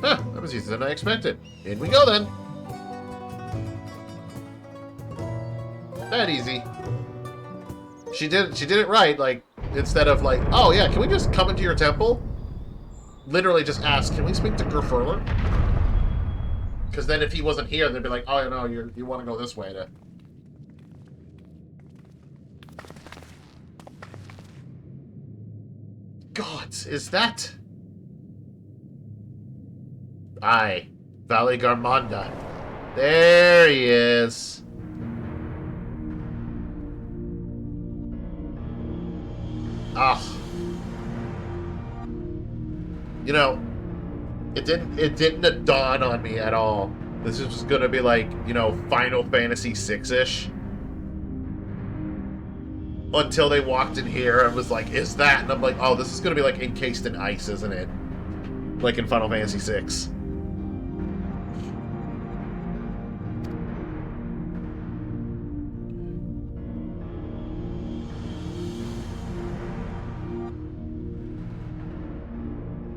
Huh, that was easier than I expected. In we go then. That easy. She did it right, like, instead of like, oh yeah, can we just come into your temple? Literally just ask, can we speak to Gerfurler? Because then if he wasn't here, they'd be like, oh no, you want to go this way to... Gods, is that... Aye, Valagarmonda. There he is. Ah. You know, it didn't dawn on me at all. This is just gonna be like, you know, Final Fantasy VI-ish. Until they walked in here and was like, is that? And I'm like, oh, this is gonna be like encased in ice, isn't it? Like in Final Fantasy VI.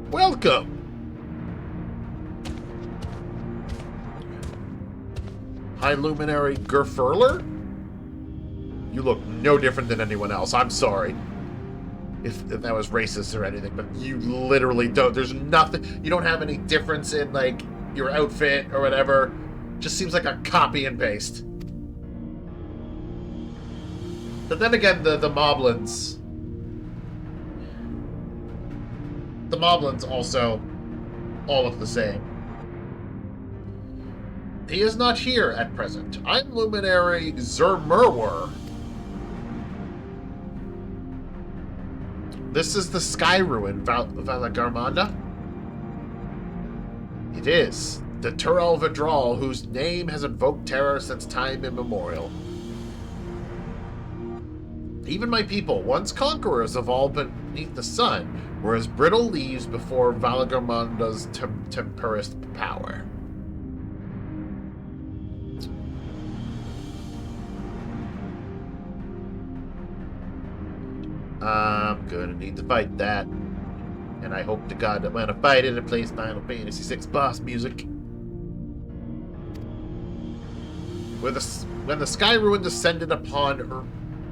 Welcome! High Luminary Gerfurler? You look no different than anyone else. I'm sorry if that was racist or anything, but you literally don't. There's nothing. You don't have any difference in, like, your outfit or whatever. Just seems like a copy and paste. But then again, the Moblins... The Moblins also all look the same. He is not here at present. I'm Luminary Zermurwer. This is the Sky Ruin, Valagarmonda? It is. The Tural Vidral, whose name has invoked terror since time immemorial. Even my people, once conquerors of all beneath the sun, were as brittle leaves before Valagarmonda's temperist power. I'm gonna need to fight that. And I hope to God that when I fight it, it plays Final Fantasy VI boss music. When the Sky Ruin descended upon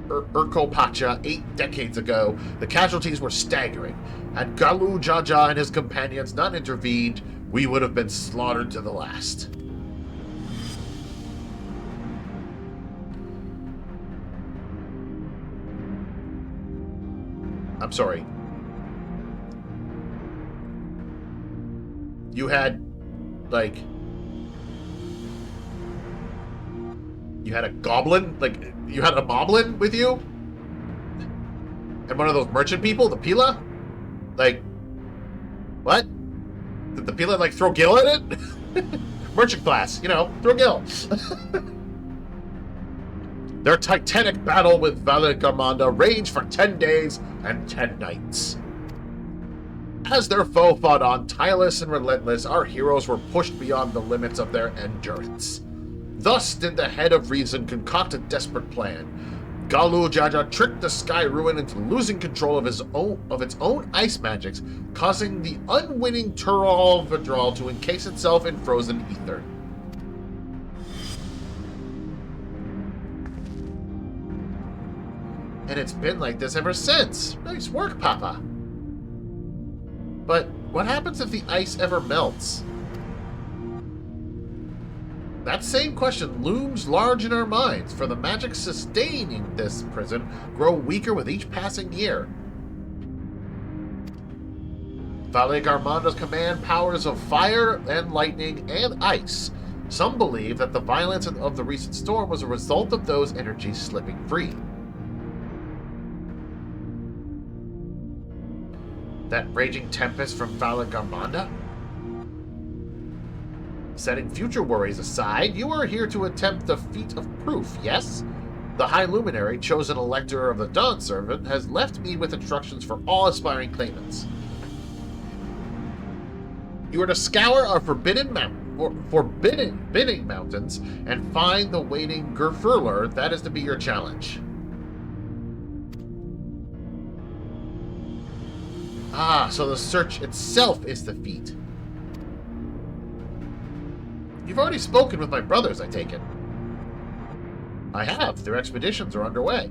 Urkopacha 8 decades ago, the casualties were staggering. Had Galu Jaja and his companions not intervened, we would have been slaughtered to the last. I'm sorry. You had, like... You had a goblin? Like, you had a moblin with you? And one of those merchant people? The Pila? Like... What? Did the Pila, like, throw Gil at it? Merchant class, you know, throw Gil. Their titanic battle with Valagarmonda raged for 10 days and 10 nights. As their foe fought on, tireless and relentless, our heroes were pushed beyond the limits of their endurance. Thus did the Head of Reason concoct a desperate plan. Galu Jaja tricked the Sky Ruin into losing control of its own ice magics, causing the unwitting Tural Vidral to encase itself in frozen ether. And it's been like this ever since. Nice work, Papa. But what happens if the ice ever melts? That same question looms large in our minds, for the magic sustaining this prison grow weaker with each passing year. Valle Garmondo's command powers of fire and lightning and ice. Some believe that the violence of the recent storm was a result of those energies slipping free. That raging tempest from Valle Garmonda? Setting future worries aside, you are here to attempt the feat of proof, yes? The High Luminary, chosen elector of the Dawn Servant, has left me with instructions for all aspiring claimants. You are to scour our forbidden mountains and find the waiting Gerfurler. That is to be your challenge. Ah, so the search itself is the feat. You've already spoken with my brothers, I take it. I have. Their expeditions are underway.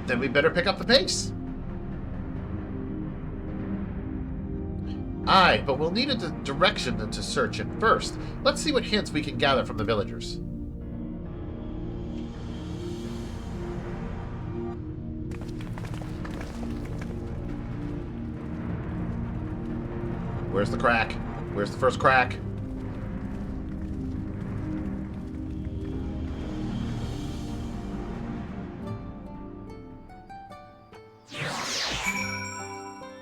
Then we better pick up the pace. Aye, but we'll need a direction to search in first. Let's see what hints we can gather from the villagers. Where's the crack? Where's the first crack?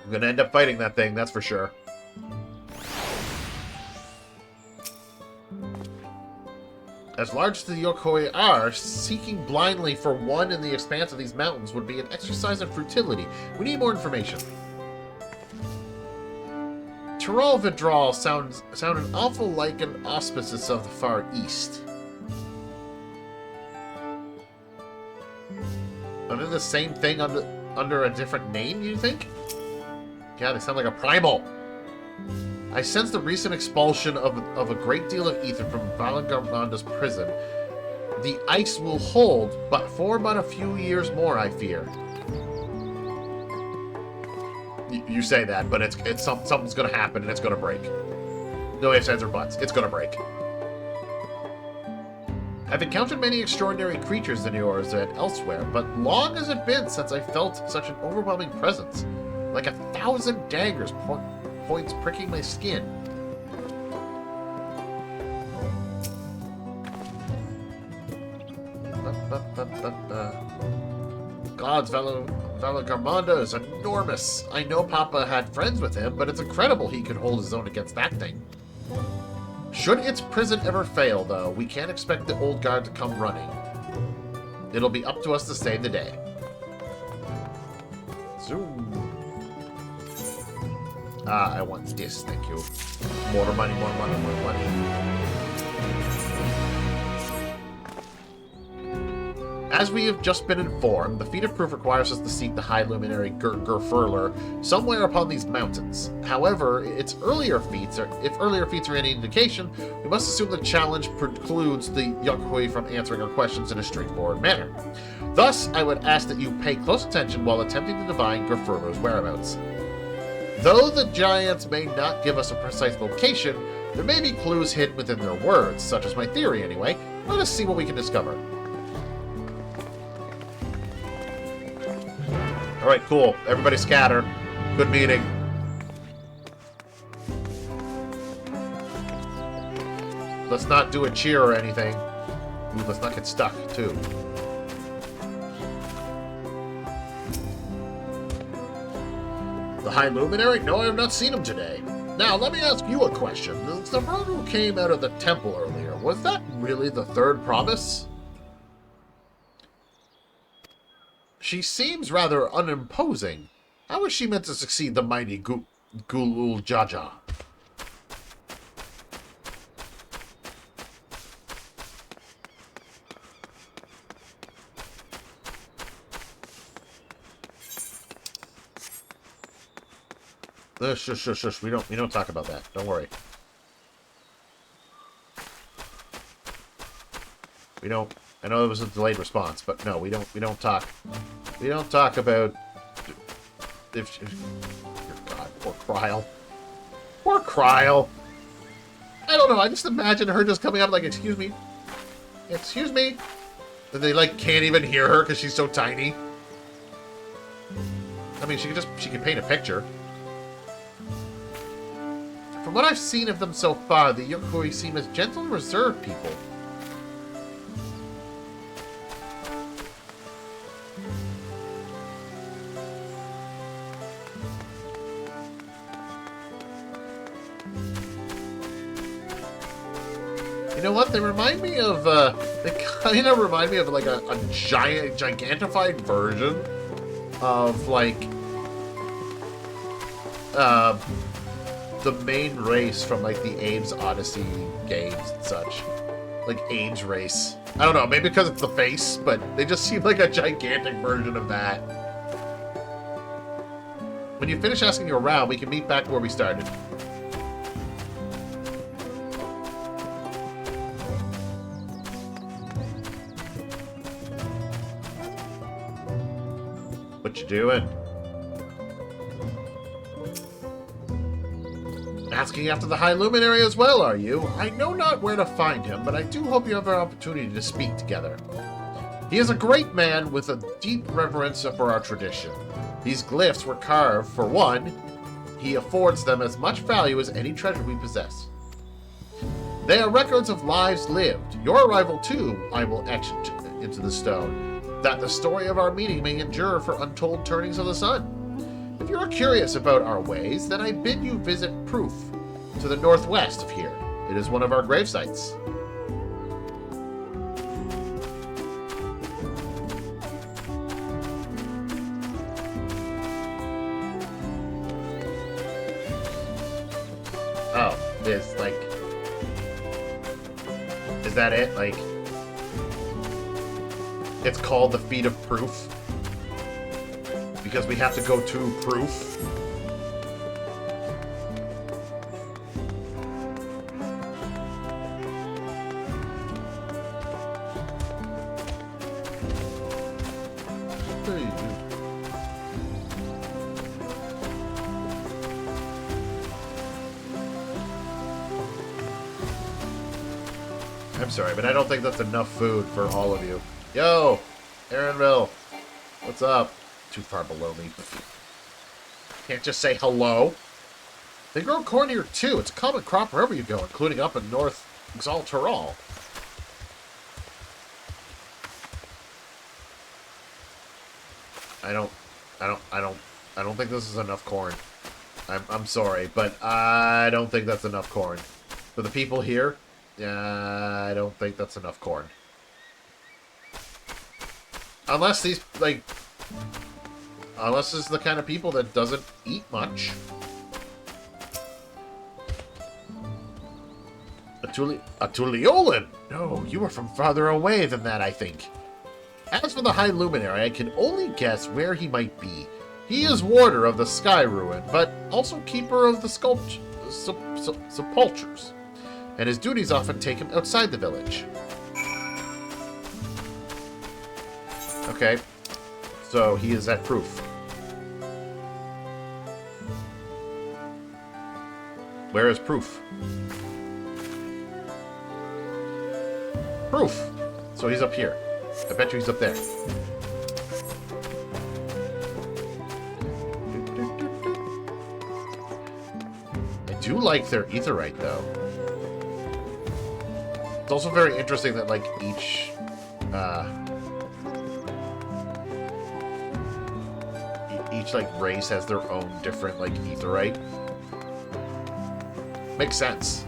I'm gonna end up fighting that thing, that's for sure. As large as the Yokoi are, seeking blindly for one in the expanse of these mountains would be an exercise in futility. We need more information. Tyrol Vidral sound an awful like an auspices of the Far East. Are they the same thing under a different name, you think? Yeah, they sound like a primal. I sense the recent expulsion of a great deal of ether from Valle Garmonda's prison. The ice will hold, but for but a few years more, I fear. You say that, but something's going to happen and it's going to break. No ifs, ands, or buts. It's going to break. I've encountered many extraordinary creatures than yours and elsewhere, but long has it been since I felt such an overwhelming presence, like 1,000 daggers points pricking my skin. Gods, Valle Garmonda is enormous. I know Papa had friends with him, but it's incredible he could hold his own against that thing. Should its prison ever fail, though, we can't expect the old guard to come running. It'll be up to us to save the day. Zoom. Ah, I want this, thank you. More money, more money, more money. As we have just been informed, the feat of proof requires us to seek the High Luminary Gerfurler somewhere upon these mountains. However, if earlier feats are any indication, we must assume the challenge precludes the Yokoi from answering our questions in a straightforward manner. Thus, I would ask that you pay close attention while attempting to divine Gerfurler's whereabouts. Though the giants may not give us a precise location, there may be clues hidden within their words, such as my theory anyway. Let us see what we can discover. Alright, cool. Everybody scatter. Good meeting. Let's not do a cheer or anything. Ooh, let's not get stuck, too. The High Luminary? No, I have not seen him today. Now, let me ask you a question. The brother who came out of the temple earlier, was that really the third promise? She seems rather unimposing. How is she meant to succeed the mighty Gulul Jaja? Shush. We don't talk about that. Don't worry. We don't. I know it was a delayed response, but no, we don't talk. We don't talk about God, poor Kryl. Poor Kryl. I don't know, I just imagine her just coming up like, excuse me. Excuse me. And they, like, can't even hear her because she's so tiny. I mean, she can paint a picture. From what I've seen of them so far, the Yokoi seem as gentle and reserved people. You know what? They remind me of, they kind of remind me of, like, a gigantified version of, like, the main race from, like, the Abe's Odyssey games and such. Like, Abe's race. I don't know, maybe because it's the face, but they just seem like a gigantic version of that. When you finish asking you around, we can meet back where we started. What you doing? Asking after the High Luminary as well, are you? I know not where to find him, but I do hope you have an opportunity to speak together. He is a great man with a deep reverence for our tradition. These glyphs were carved, for one, he affords them as much value as any treasure we possess. They are records of lives lived. Your arrival, too, I will etch into the stone, that the story of our meeting may endure for untold turnings of the sun. If you are curious about our ways, then I bid you visit Proof, to the northwest of here. It is one of our grave sites. Oh, this, like... Is that it? Like... It's called the Feet of Proof? Because we have to go to Proof? I'm sorry, but I don't think that's enough food for all of you. Yo! Aaronville! What's up? Too far below me. Can't just say hello. They grow corn here too. It's a common crop wherever you go, including up in North Xaltaral. I don't think this is enough corn. I'm sorry, but I don't think that's enough corn. For the people here, I don't think that's enough corn. Unless these, like... Unless this is the kind of people that doesn't eat much. Atuliolan! No, you are from farther away than that, I think. As for the High Luminary, I can only guess where he might be. He is warder of the Sky Ruin, but also keeper of the sepulchres. And his duties often take him outside the village. Okay. So he is at Proof. Where is Proof? Proof! So he's up here. I bet you he's up there. I do like their aetheryte, though. It's also very interesting that, like, each like race has their own different like aetheryte. Makes sense.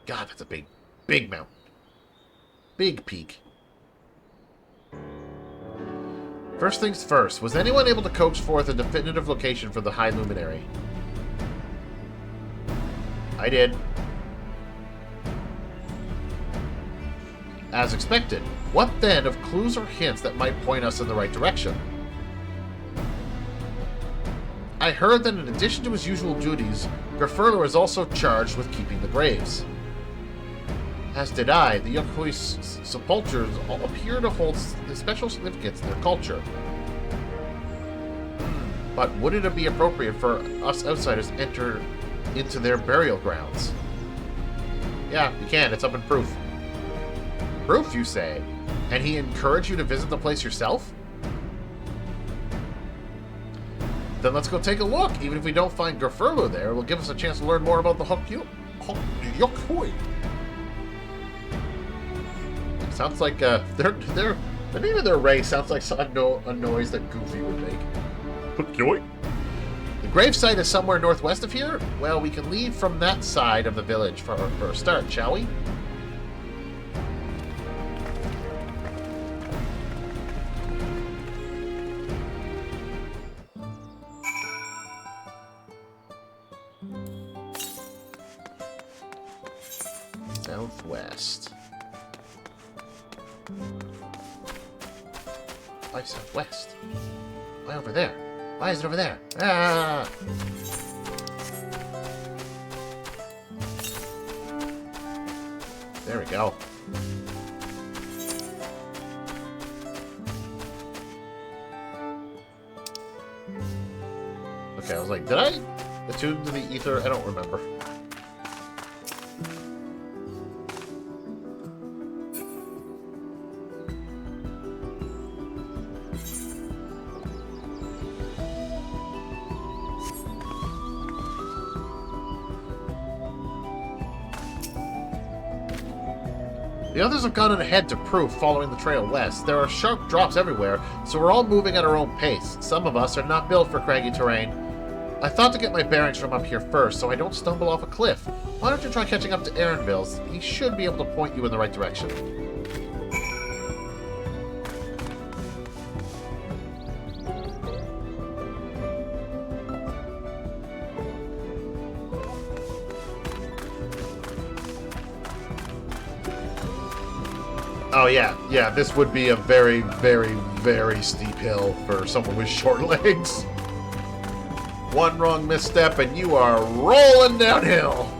God, that's a big mountain. Big peak. First things first, was anyone able to coax forth a definitive location for the High Luminary? I did. As expected, what then of clues or hints that might point us in the right direction? I heard that in addition to his usual duties, Grafurler is also charged with keeping the graves. As did I. The Yokoi sepulchres appear to hold special significance in their culture. But wouldn't it be appropriate for us outsiders to enter into their burial grounds? Yeah, we can. It's up in proof. Proof, you say? And he encouraged you to visit the place yourself? Then let's go take a look. Even if we don't find Grafurler there, it will give us a chance to learn more about the Yokoi. Sounds like the name of their race sounds like a noise that Goofy would make. The gravesite is somewhere northwest of here? Well, we can leave from that side of the village for a start, shall we? Southwest. Why southwest? Why over there? Why is it over there? Ah! There we go. Okay, I was like, did I attune to the ether? I don't remember. The others have gone ahead to proof following the trail west. There are sharp drops everywhere, so we're all moving at our own pace. Some of us are not built for craggy terrain. I thought to get my bearings from up here first, so I don't stumble off a cliff. Why don't you try catching up to Aaronville's? He should be able to point you in the right direction. Oh, yeah, this would be a very, very, very steep hill for someone with short legs. One wrong misstep and you are rolling downhill.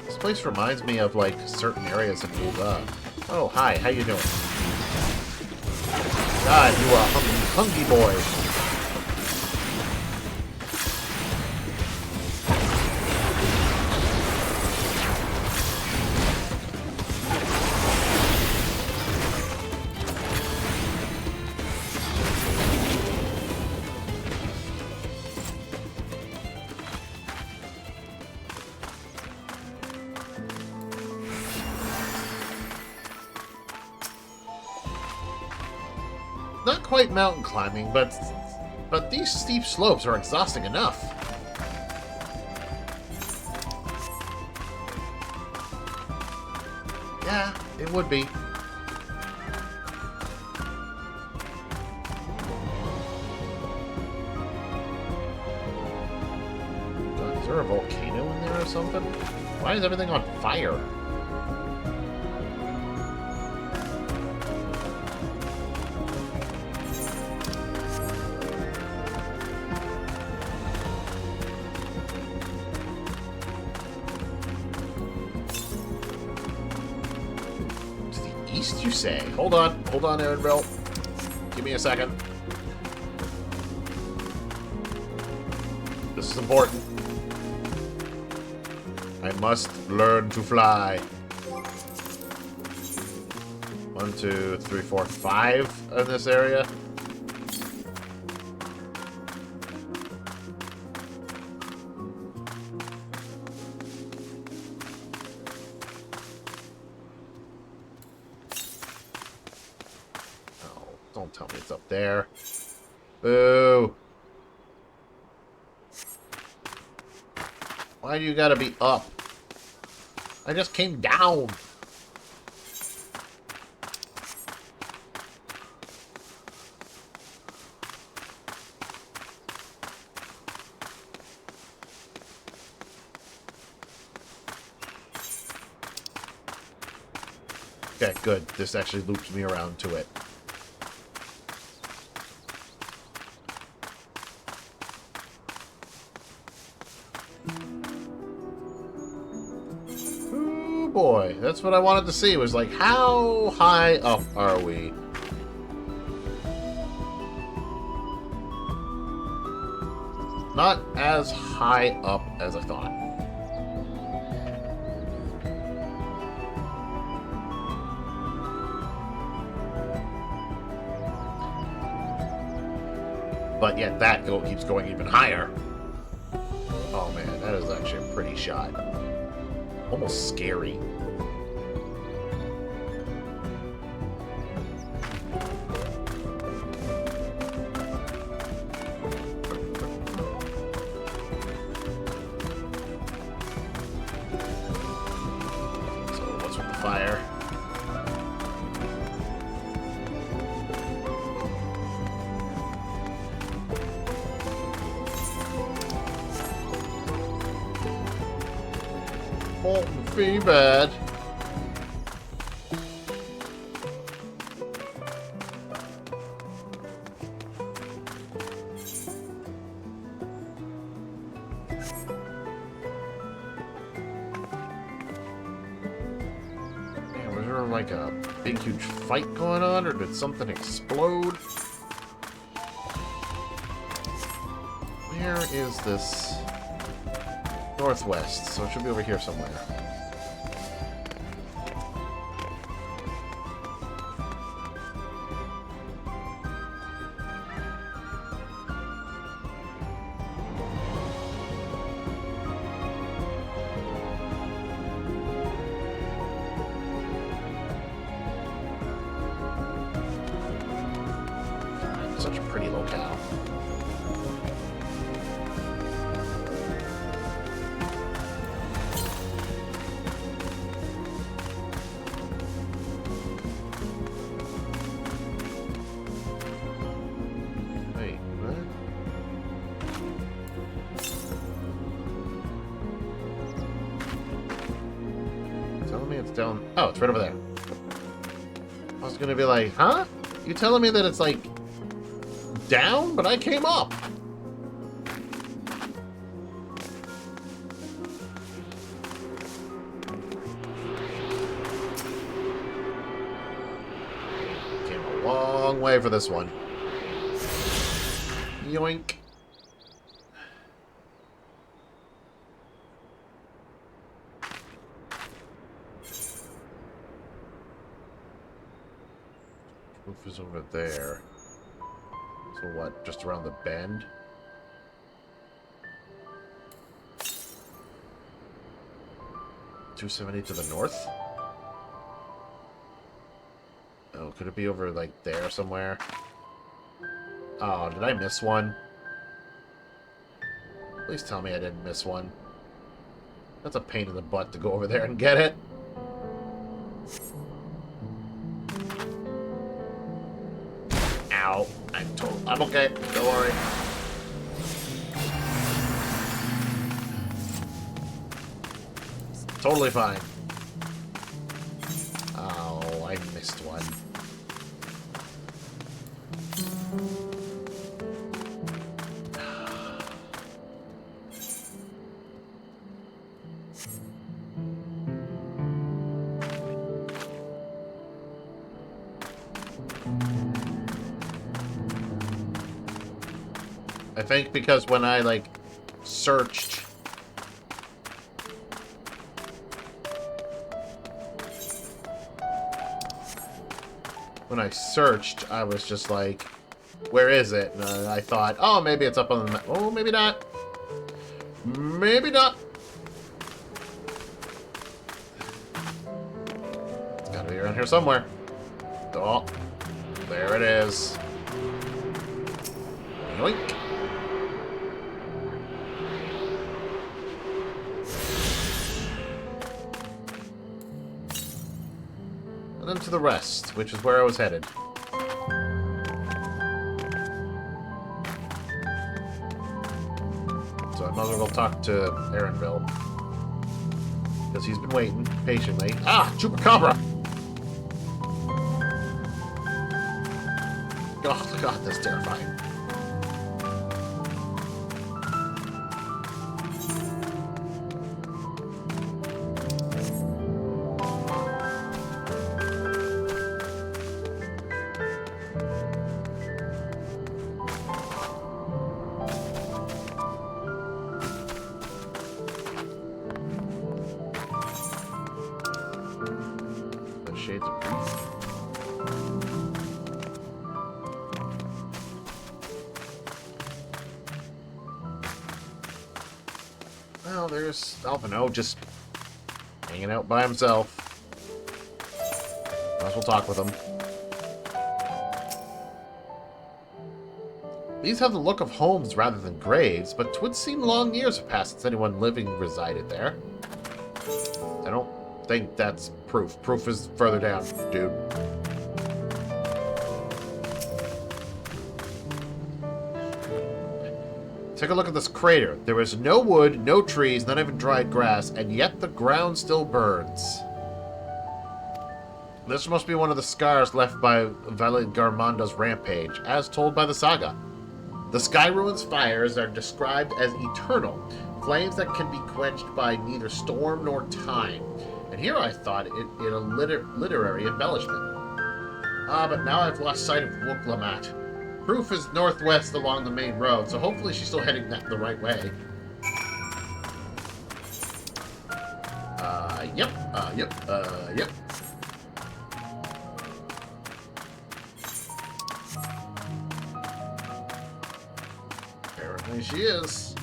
This place reminds me of, like, certain areas of Buga. Oh, hi, how you doing? God, you are hungry boy. Not quite mountain climbing, but these steep slopes are exhausting enough. Yeah, it would be. God, is there a volcano in there or something? Why is everything on fire? You say. Hold on, Aaronville. Give me a second. This is important. I must learn to fly. 1, 2, 3, 4, 5 in this area. Don't tell me it's up there. Boo. Why do you gotta be up? I just came down. Okay, good. This actually loops me around to it. Oh boy, that's what I wanted to see. Was like, how high up are we? Not as high up as I thought. But yet that keeps going even higher. Oh man, that is actually a pretty shot. Almost scary. So what's with the fire? Won't be bad. Man, was there like a big huge fight going on, or did something explode? Where is this? Northwest, so it should be over here somewhere. Such a pretty locale. Wait, what? Telling me it's down. Oh, it's right over there. I was gonna be like, huh? You telling me that it's like down, but I came up. Came a long way for this one. Yoink. Roof is over there. So what, just around the bend? $270 to the north? Oh, could it be over, like, there somewhere? Oh, did I miss one? Please tell me I didn't miss one. That's a pain in the butt to go over there and get it. Ow. I'm okay. Don't worry. It's totally fine. Oh, I missed one. I think because when I, like, searched... When I searched, I was just like, where is it? And I thought, oh, maybe it's up on the map. Oh, maybe not. Maybe not. It's gotta be around here somewhere. Oh, there it is. Yoink. And then to the rest, which is where I was headed. So I might as well go talk to Aaronville. Because he's been waiting patiently. Ah! Chupacabra! Oh god, that's terrifying. The shades of grief. Well, there's Alphino just hanging out by himself. Might as well talk with him. These have the look of homes rather than graves, but 'twould seem long years have passed since anyone living resided there. I don't think that's proof. Proof is further down, dude. Take a look at this crater. There is no wood, no trees, not even dried grass, and yet the ground still burns. This must be one of the scars left by Valid Garmanda's rampage, as told by the saga. The Sky Ruins fires are described as eternal, flames that can be quenched by neither storm nor time. And here I thought it a literary embellishment. But now I've lost sight of Wuklamat. Proof is northwest along the main road, so hopefully she's still heading the right way. Yep. Apparently she is.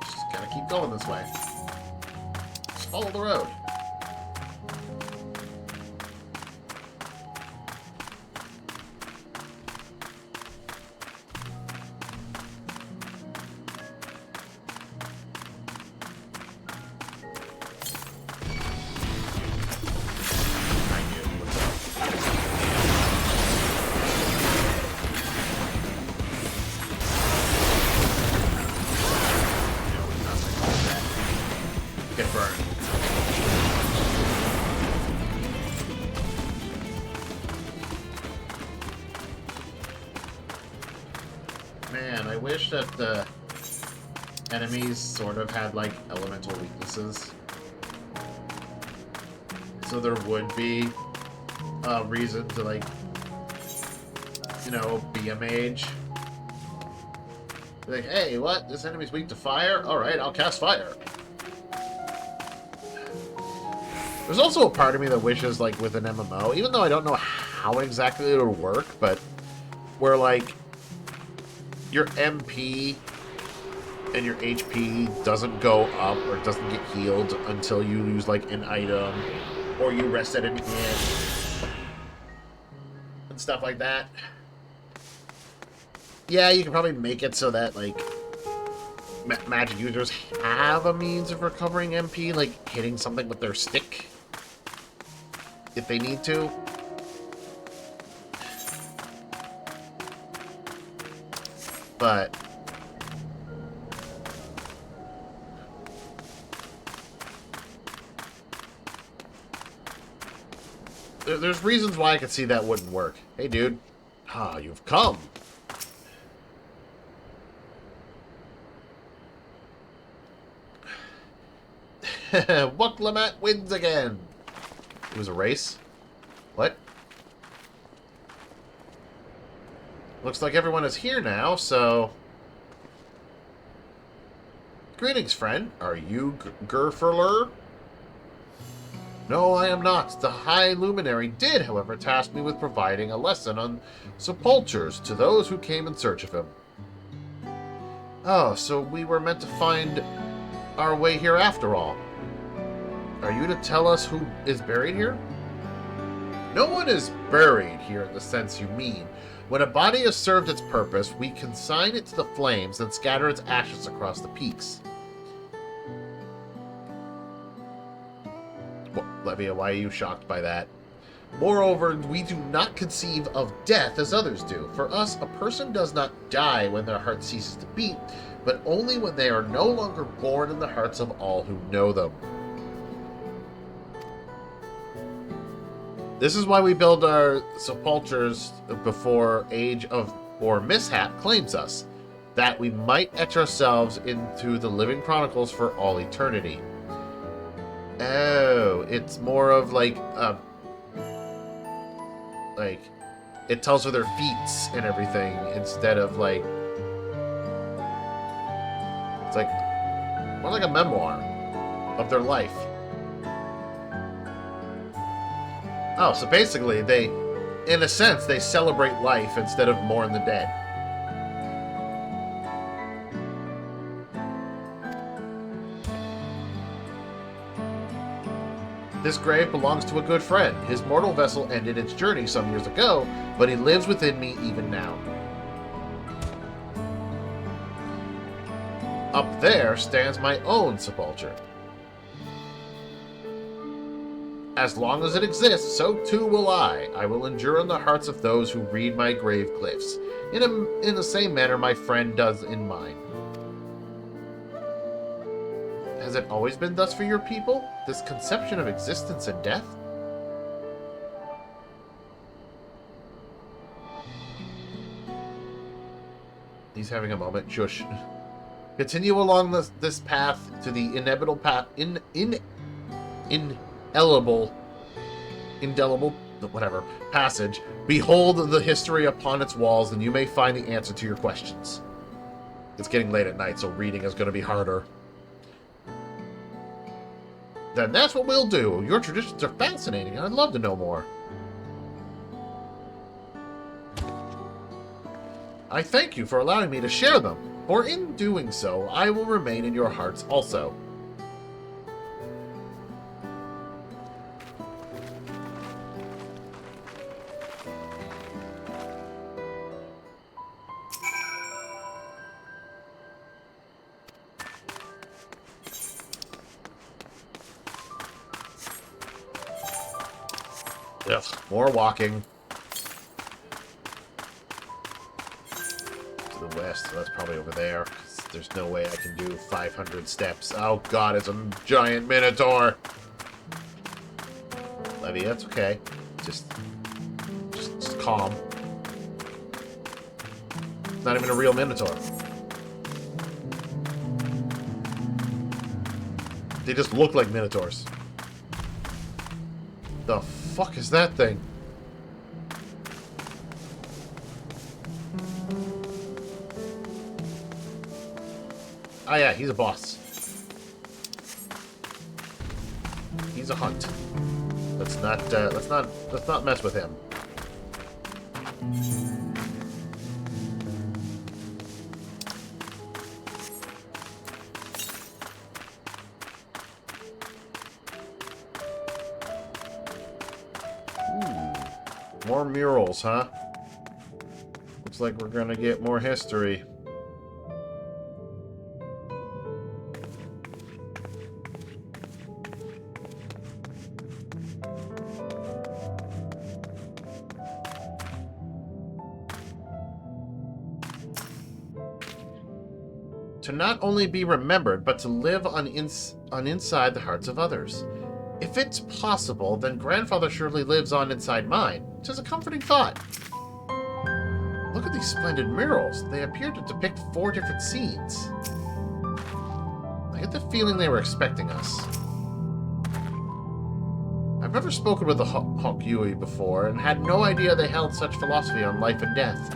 Just gotta keep going this way. Just follow the road. Get burned. Man, I wish that the enemies sort of had, like, elemental weaknesses. So there would be a reason to, like, you know, be a mage. Like, hey, what? This enemy's weak to fire? Alright, I'll cast fire. There's also a part of me that wishes, like, with an MMO, even though I don't know how exactly it'll work, but where, like, your MP and your HP doesn't go up or doesn't get healed until you lose, like, an item, or you rest at an inn, and stuff like that. Yeah, you can probably make it so that, like, magic users have a means of recovering MP, like hitting something with their stick, if they need to. But there's reasons why I could see that wouldn't work. Hey, dude. Ah, you've come. Wuklamat wins again. It was a race? What? Looks like everyone is here now, so... Greetings, friend. Are you Gerferler? No, I am not. The High Luminary did, however, task me with providing a lesson on sepultures to those who came in search of him. Oh, so we were meant to find our way here after all. Are you to tell us who is buried here? No one is buried here in the sense you mean. When a body has served its purpose, we consign it to the flames and scatter its ashes across the peaks. Well, Levia, why are you shocked by that? Moreover, we do not conceive of death as others do. For us, a person does not die when their heart ceases to beat, but only when they are no longer born in the hearts of all who know them. This is why we build our sepulchres before age of or mishap claims us, that we might etch ourselves into the living chronicles for all eternity. Oh, it's more of like it tells her their feats and everything instead of like, it's like more like a memoir of their life. Oh, so basically they, in a sense, they celebrate life instead of mourn the dead. This grave belongs to a good friend. His mortal vessel ended its journey some years ago, but he lives within me even now. Up there stands my own sepulcher. As long as it exists, so too will I. I will endure in the hearts of those who read my grave glyphs, in the same manner my friend does in mine. Has it always been thus for your people? This conception of existence and death? He's having a moment. Shush. Continue along this path to the inevitable path. Indelible, whatever, passage. Behold the history upon its walls, and you may find the answer to your questions. It's getting late at night, so reading is going to be harder. Then that's what we'll do. Your traditions are fascinating, and I'd love to know more. I thank you for allowing me to share them, for in doing so, I will remain in your hearts also. Ugh, more walking. To the west, so that's probably over there. There's no way I can do 500 steps. Oh god, it's a giant minotaur! Levy, that's okay. Just calm. It's not even a real minotaur. They just look like minotaurs. The fuck is that thing? Oh yeah, he's a boss. He's a hunt. Let's not mess with him. More murals, huh? Looks like we're gonna get more history. To not only be remembered, but to live on inside the hearts of others. If it's possible, then Grandfather surely lives on inside mine. 'Tis a comforting thought. Look at these splendid murals. They appear to depict 4 different scenes. I get the feeling they were expecting us. I've never spoken with the Hokyui before, and had no idea they held such philosophy on life and death.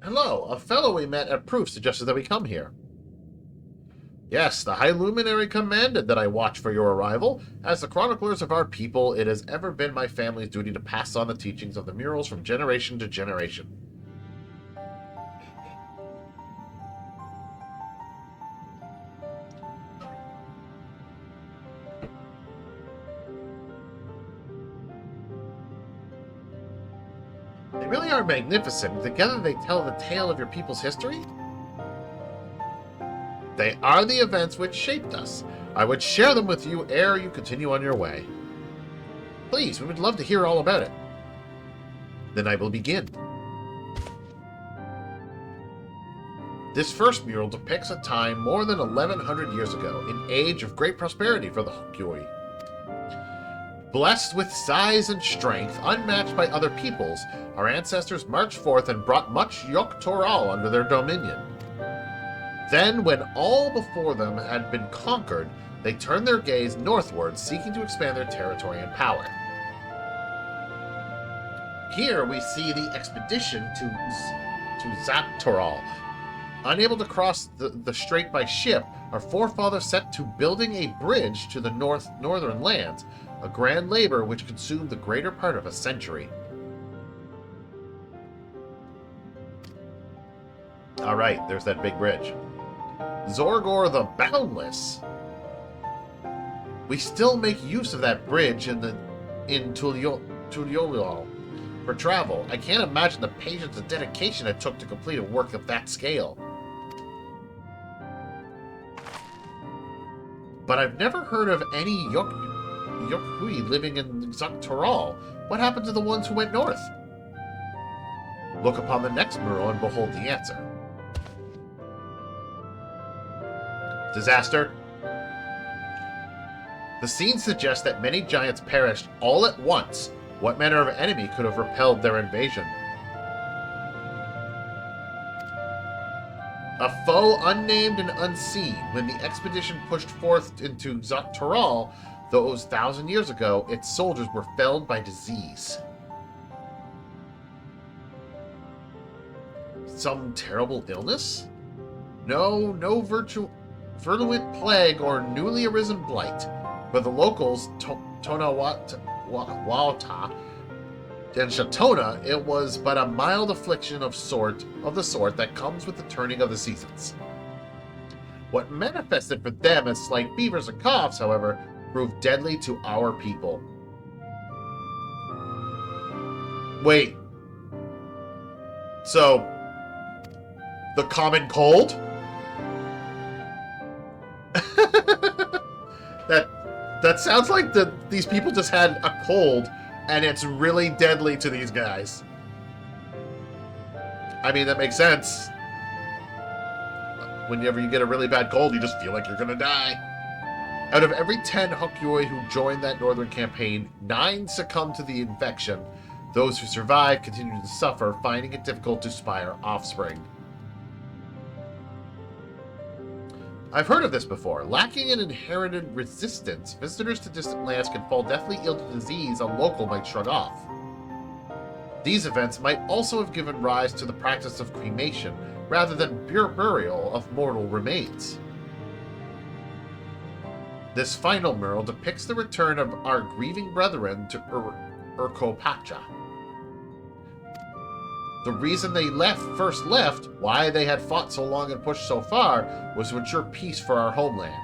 Hello, a fellow we met at Proof suggested that we come here. Yes, the High Luminary commanded that I watch for your arrival. As the chroniclers of our people, it has ever been my family's duty to pass on the teachings of the murals from generation to generation. They really are magnificent. Together they tell the tale of your people's history? They are the events which shaped us. I would share them with you ere you continue on your way. Please, we would love to hear all about it. Then I will begin. This first mural depicts a time more than 1100 years ago, an age of great prosperity for the Hokyoi. Blessed with size and strength unmatched by other peoples, our ancestors marched forth and brought much Yogg-Toral under their dominion. Then, when all before them had been conquered, they turned their gaze northward, seeking to expand their territory and power. Here we see the expedition to Yogg-Toral. Unable to cross the strait by ship, our forefathers set to building a bridge to the northern lands, a grand labor which consumed the greater part of a century. Alright, there's that big bridge. Zorgor the Boundless. We still make use of that bridge in Tuliolol for travel. I can't imagine the patience and dedication it took to complete a work of that scale. But I've never heard of any Yogg-Toral living in Yogg-Toral. What happened to the ones who went north? Look upon the next mural and behold the answer. Disaster. The scene suggests that many giants perished all at once. What manner of enemy could have repelled their invasion? A foe unnamed and unseen. When the expedition pushed forth into Yogg-Toral, those 1,000 years ago, its soldiers were felled by disease. Some terrible illness? No virulent plague or newly arisen blight. For the locals, Tonawata and Shatona, it was but a mild affliction of the sort that comes with the turning of the seasons. What manifested for them as slight fevers and coughs, however, proved deadly to our people. Wait. So, the common cold? That sounds like these people just had a cold, and it's really deadly to these guys. I mean, that makes sense. Whenever you get a really bad cold, you just feel like you're gonna die. Out of every 10 Hokyoi who joined that northern campaign, 9 succumbed to the infection. Those who survived continued to suffer, finding it difficult to spire offspring. I've heard of this before. Lacking an inherited resistance, visitors to distant lands can fall deathly ill to disease a local might shrug off. These events might also have given rise to the practice of cremation, rather than burial of mortal remains. This final mural depicts the return of our grieving brethren to Urkopacha. The reason they first left, why they had fought so long and pushed so far, was to ensure peace for our homeland.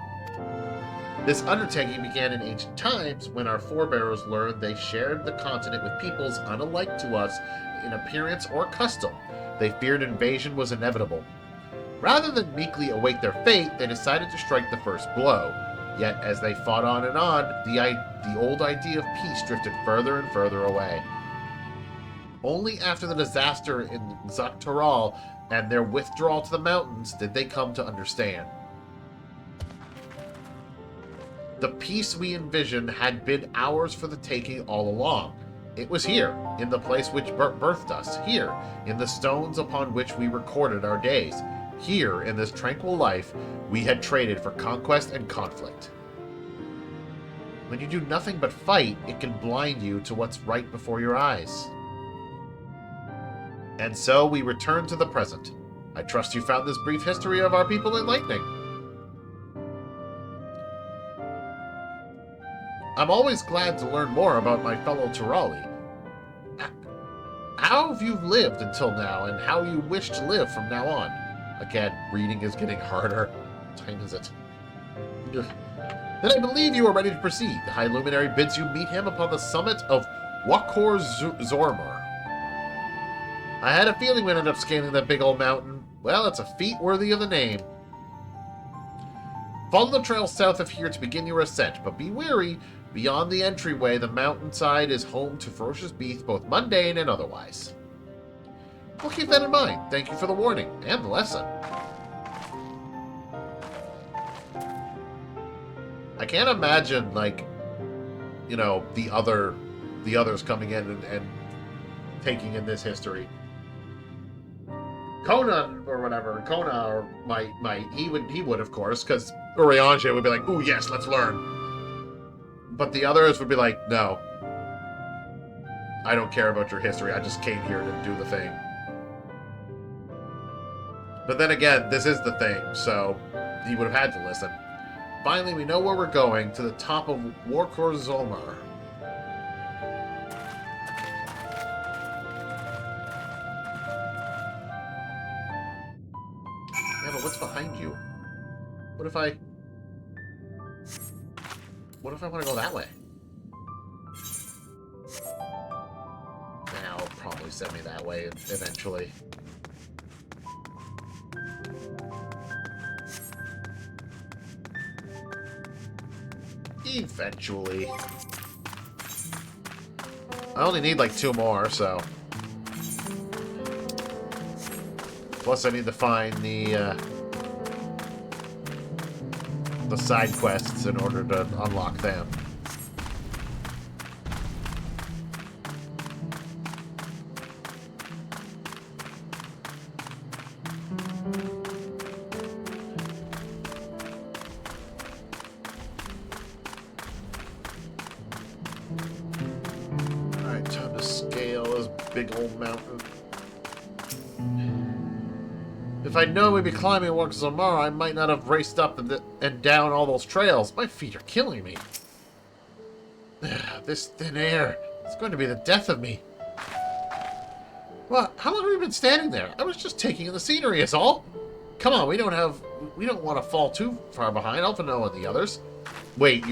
This undertaking began in ancient times when our forebears learned they shared the continent with peoples unlike to us in appearance or custom. They feared invasion was inevitable. Rather than meekly await their fate, they decided to strike the first blow. Yet, as they fought on and on, the old idea of peace drifted further and further away. Only after the disaster in Yogg-Toral and their withdrawal to the mountains did they come to understand. The peace we envisioned had been ours for the taking all along. It was here, in the place which birthed us, here, in the stones upon which we recorded our days. Here, in this tranquil life, we had traded for conquest and conflict. When you do nothing but fight, it can blind you to what's right before your eyes. And so we return to the present. I trust you found this brief history of our people enlightening. I'm always glad to learn more about my fellow Turali. How have you lived until now, and how you wish to live from now on? Again, reading is getting harder. What time is it? Then I believe you are ready to proceed. The High Luminary bids you meet him upon the summit of Wakor Zormur. I had a feeling we'd end up scaling that big old mountain. Well, it's a feat worthy of the name. Follow the trail south of here to begin your ascent, but be wary. Beyond the entryway, the mountainside is home to ferocious beasts, both mundane and otherwise. We'll keep that in mind. Thank you for the warning and the lesson. I can't imagine, like, you know, the others coming in and taking in this history. Conan or whatever, Kona or he would of course, because Urianger would be like, "Ooh, yes, let's learn." But the others would be like, "No, I don't care about your history. I just came here to do the thing." But then again, this is the thing, so he would have had to listen. Finally, we know where we're going, to the top of Warkor Zolmar. Yeah, but what's behind you? What if I want to go that way? Now it'll probably send me that way eventually. Eventually. I only need like 2 more, so. Plus I need to find the side quests in order to unlock them. Alright, time to scale this big old mountain. If I'd known we'd be climbing Warkzamara, I might not have raced up and down all those trails. My feet are killing me. This thin air, it's going to be the death of me. Well, how long have we been standing there? I was just taking in the scenery is all. Come on, we don't want to fall too far behind Alphino and the others. Wait,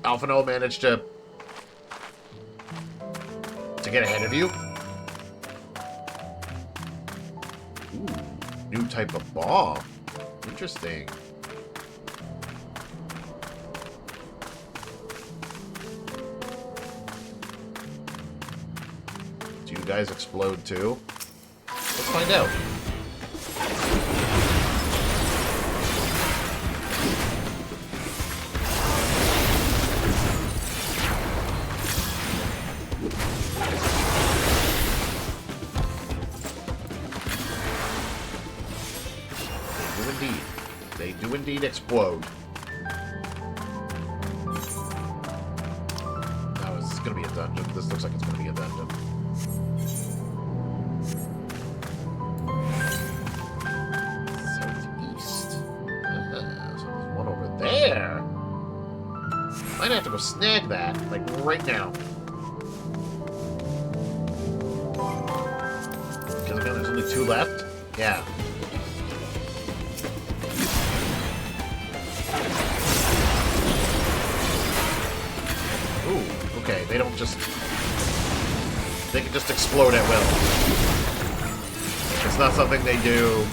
Alphino managed to get ahead of you? New type of bomb. Interesting. Do you guys explode too? Let's find out. They do indeed explode. Oh, this is gonna be a dungeon. This looks like it's gonna be a dungeon. Southeast. So there's one over there. Might have to go snag that, like right now. Because again, there's only 2 left. Yeah. Okay, they don't just... They can just explode at will. It's not something they do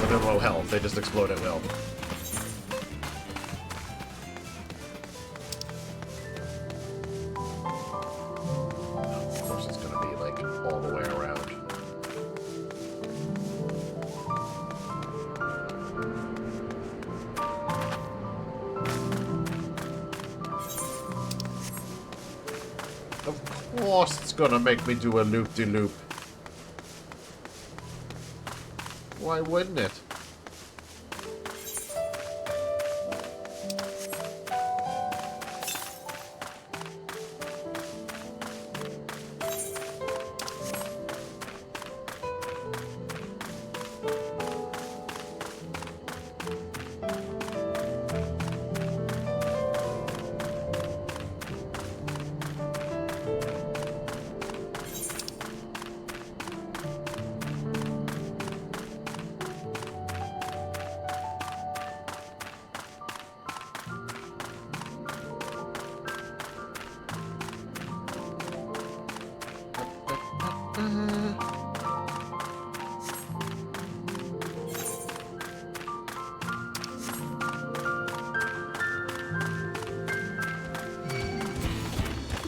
when they're low health. They just explode at will. Of course it's gonna be, like, all the way around. Of course it's gonna make me do a loop-de-loop. Why wouldn't it?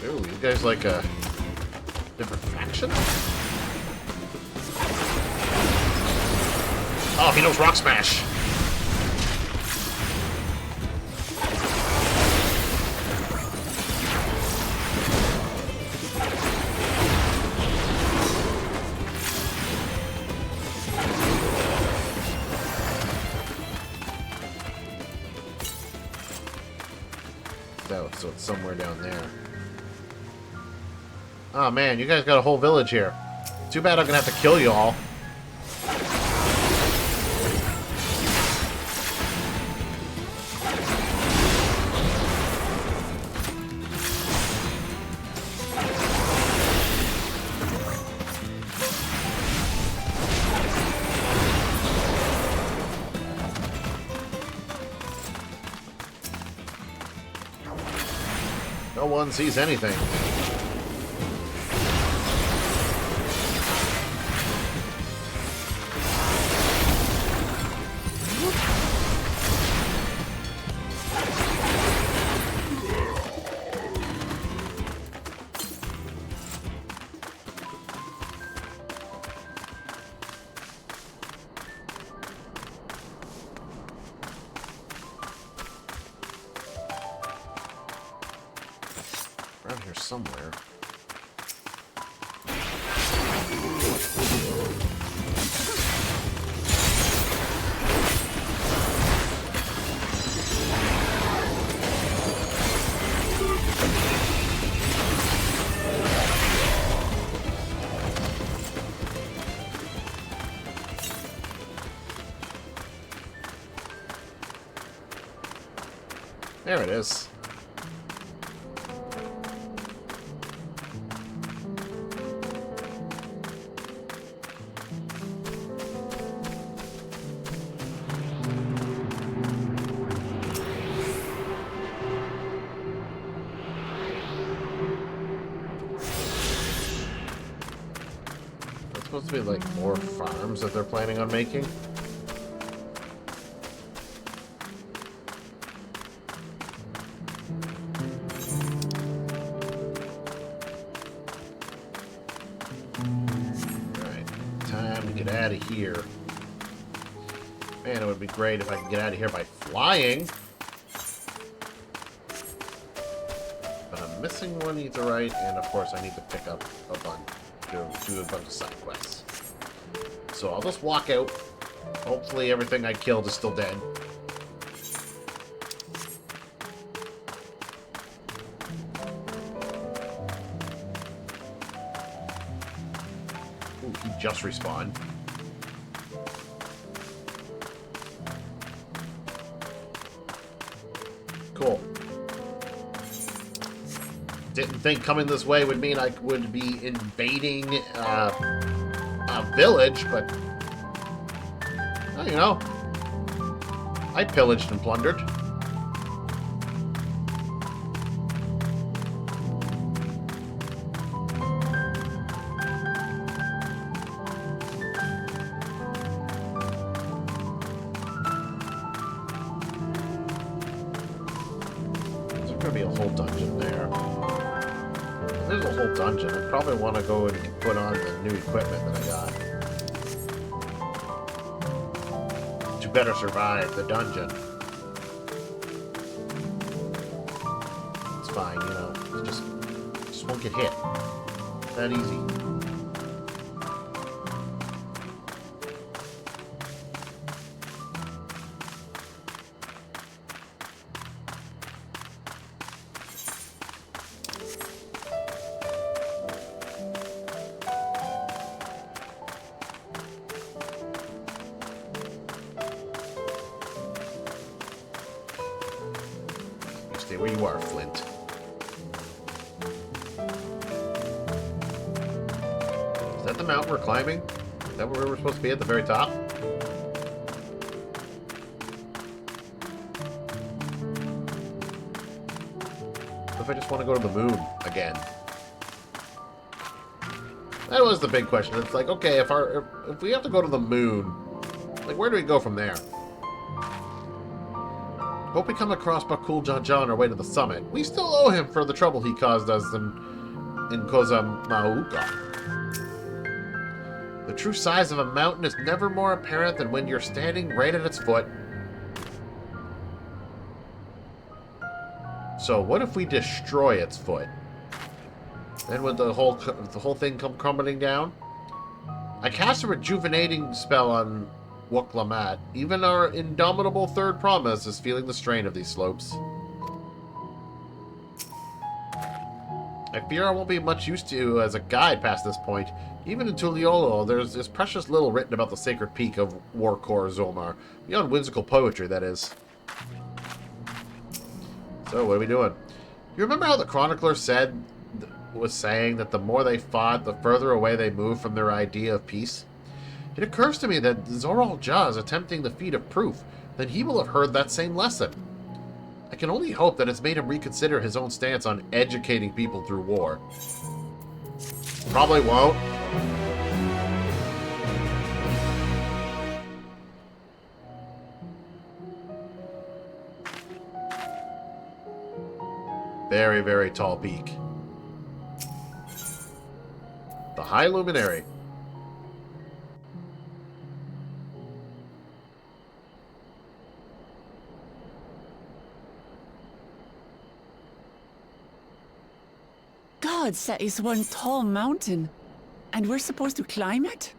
Ooh, you guys like a different faction? Oh, he knows Rock Smash. so it's somewhere down there. Oh man, you guys got a whole village here. Too bad I'm gonna have to kill you all. No one sees anything. Around here somewhere. There it is. Supposed to be like more farms that they're planning on making. Alright, time to get out of here. Man, it would be great if I could get out of here by flying. But I'm missing one etherite, and of course I need to pick up a bunch. Do a bunch of side quests. So I'll just walk out. Hopefully everything I killed is still dead. Ooh, he just respawned. Cool. Didn't think coming this way would mean I would be invading a village, but well, you know, I pillaged and plundered. There's gonna be a whole dungeon there. There's a whole dungeon. I probably want to go and put on the new equipment that I got. To better survive the dungeon. It's fine, you know. It's just won't get hit. That easy. Stay where you are, Flint. Is that the mountain we're climbing? Is that where we're supposed to be at the very top? What if I just want to go to the moon again? That was the big question. It's like, okay, if we have to go to the moon, like, where do we go from there? Hope we come across Bakul Jaja on our way to the summit. We still owe him for the trouble he caused us in Kozamauka. The true size of a mountain is never more apparent than when you're standing right at its foot. So what if we destroy its foot? Then would the whole thing come crumbling down? I cast a rejuvenating spell on Wuklamat. Even our indomitable third promise is feeling the strain of these slopes. I fear I won't be much use to you as a guide past this point. Even in Tuliolo, there's precious little written about the sacred peak of Warkor Zolmar. Beyond whimsical poetry, that is. So, what are we doing? You remember how the chronicler was saying that the more they fought, the further away they moved from their idea of peace? It occurs to me that Zoral Ja is attempting the feat of proof. Then he will have heard that same lesson. I can only hope that it's made him reconsider his own stance on educating people through war. Probably won't. Very, very tall peak. The High Luminary. God, that is one tall mountain. And we're supposed to climb it?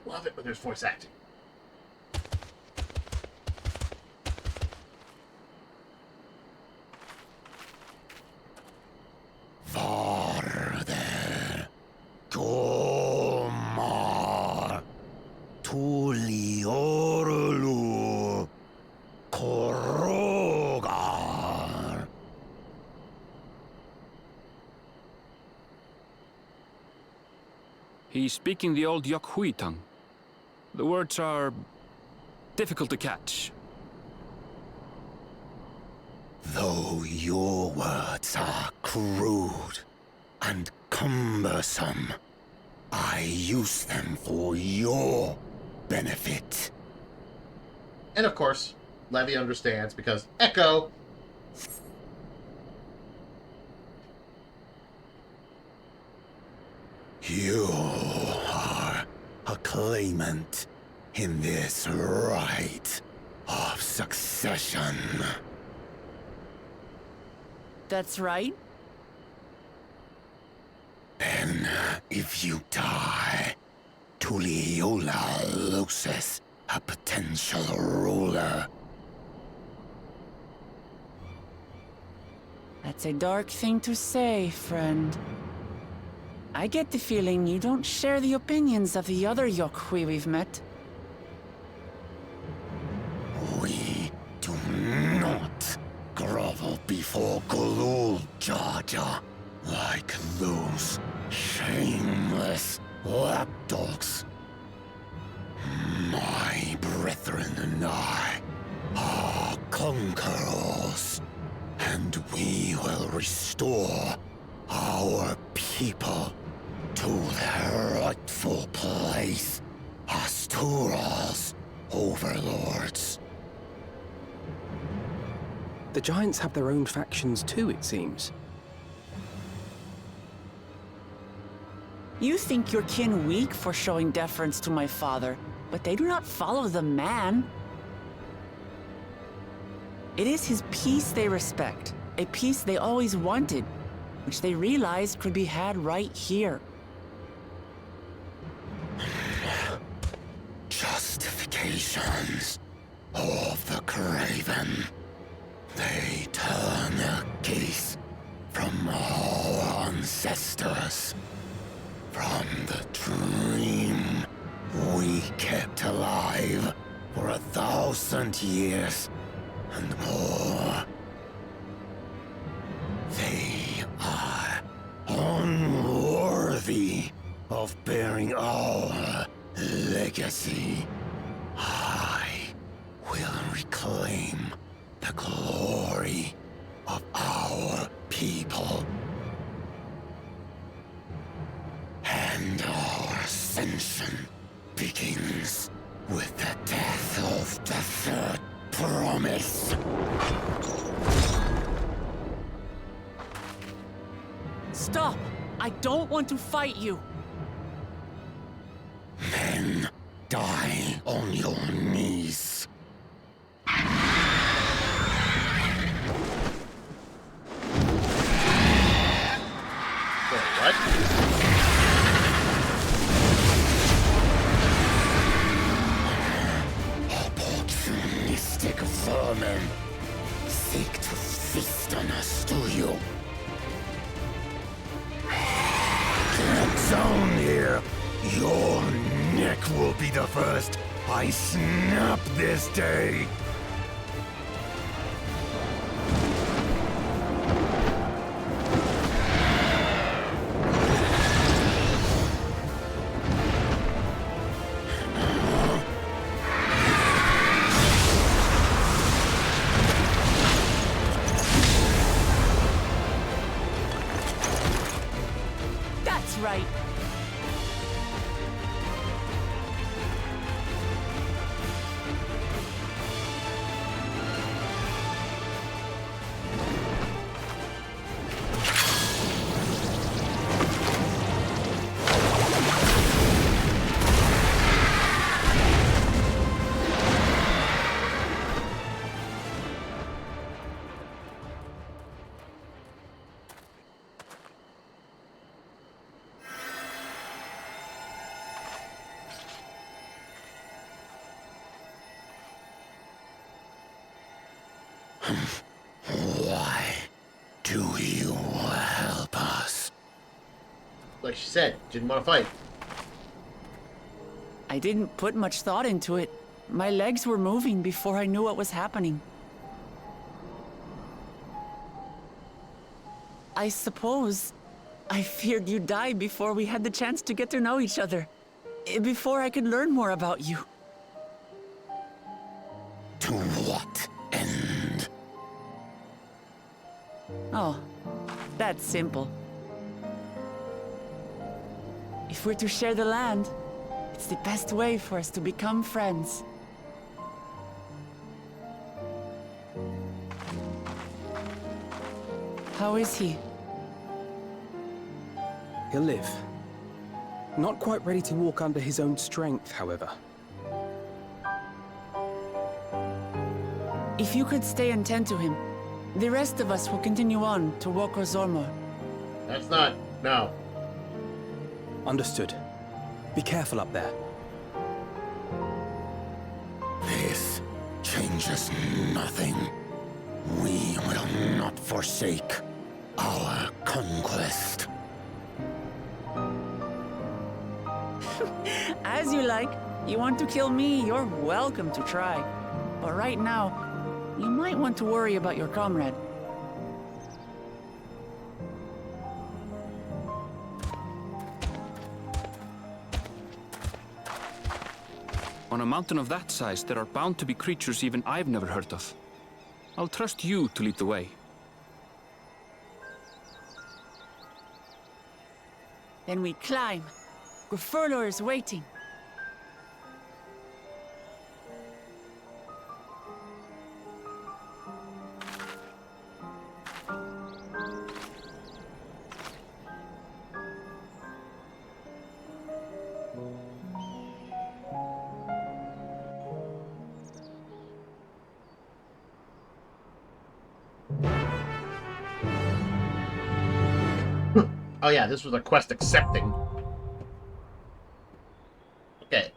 Love it when there's voice acting. Farther. Gomar. Tuliorlu. Korogar. He's speaking the old Yokhui tongue. The words are difficult to catch. Though your words are crude and cumbersome, I use them for your benefit. And of course, Levy understands because Echo. You are a claimant in this right of succession. That's right. Then, if you die, Tuliola loses a potential ruler. That's a dark thing to say, friend. I get the feeling you don't share the opinions of the other Yokhui we've met. We do not grovel before Golul Jaja like those shameless lapdogs. My brethren and I are conquerors, and we will restore our people to their rightful place as Tural's overlords. The Giants have their own factions too, it seems. You think your kin weak for showing deference to my father, but they do not follow the man. It is his peace they respect, a peace they always wanted, which they realized could be had right here. Justifications of the craven. They turn their gaze from our ancestors, from the dream we kept alive for 1,000 years and more. They are unworthy of bearing our legacy. I will reclaim the glory of our people. And our ascension begins with the death of the third promise. Stop! I don't want to fight you! Then die on your knees. What? Opportunistic vermin seek to feast on us, do you? sound here, your neck will be the first I snap this day. That's right. Why do you help us? Like she said, didn't want to fight. I didn't put much thought into it. My legs were moving before I knew what was happening. I suppose I feared you'd die before we had the chance to get to know each other. Before I could learn more about you. To what end? Oh, that's simple. If we're to share the land, it's the best way for us to become friends. How is he? He'll live. Not quite ready to walk under his own strength, however. If you could stay and tend to him, the rest of us will continue on to Woko Zormor. That's not... No. Understood. Be careful up there. This changes nothing. We will not forsake our conquest. As you like. You want to kill me, you're welcome to try. But right now, you might want to worry about your comrade. On a mountain of that size, there are bound to be creatures even I've never heard of. I'll trust you to lead the way. Then we climb. Grufurlor is waiting. Oh yeah, this was a quest accepting. Okay,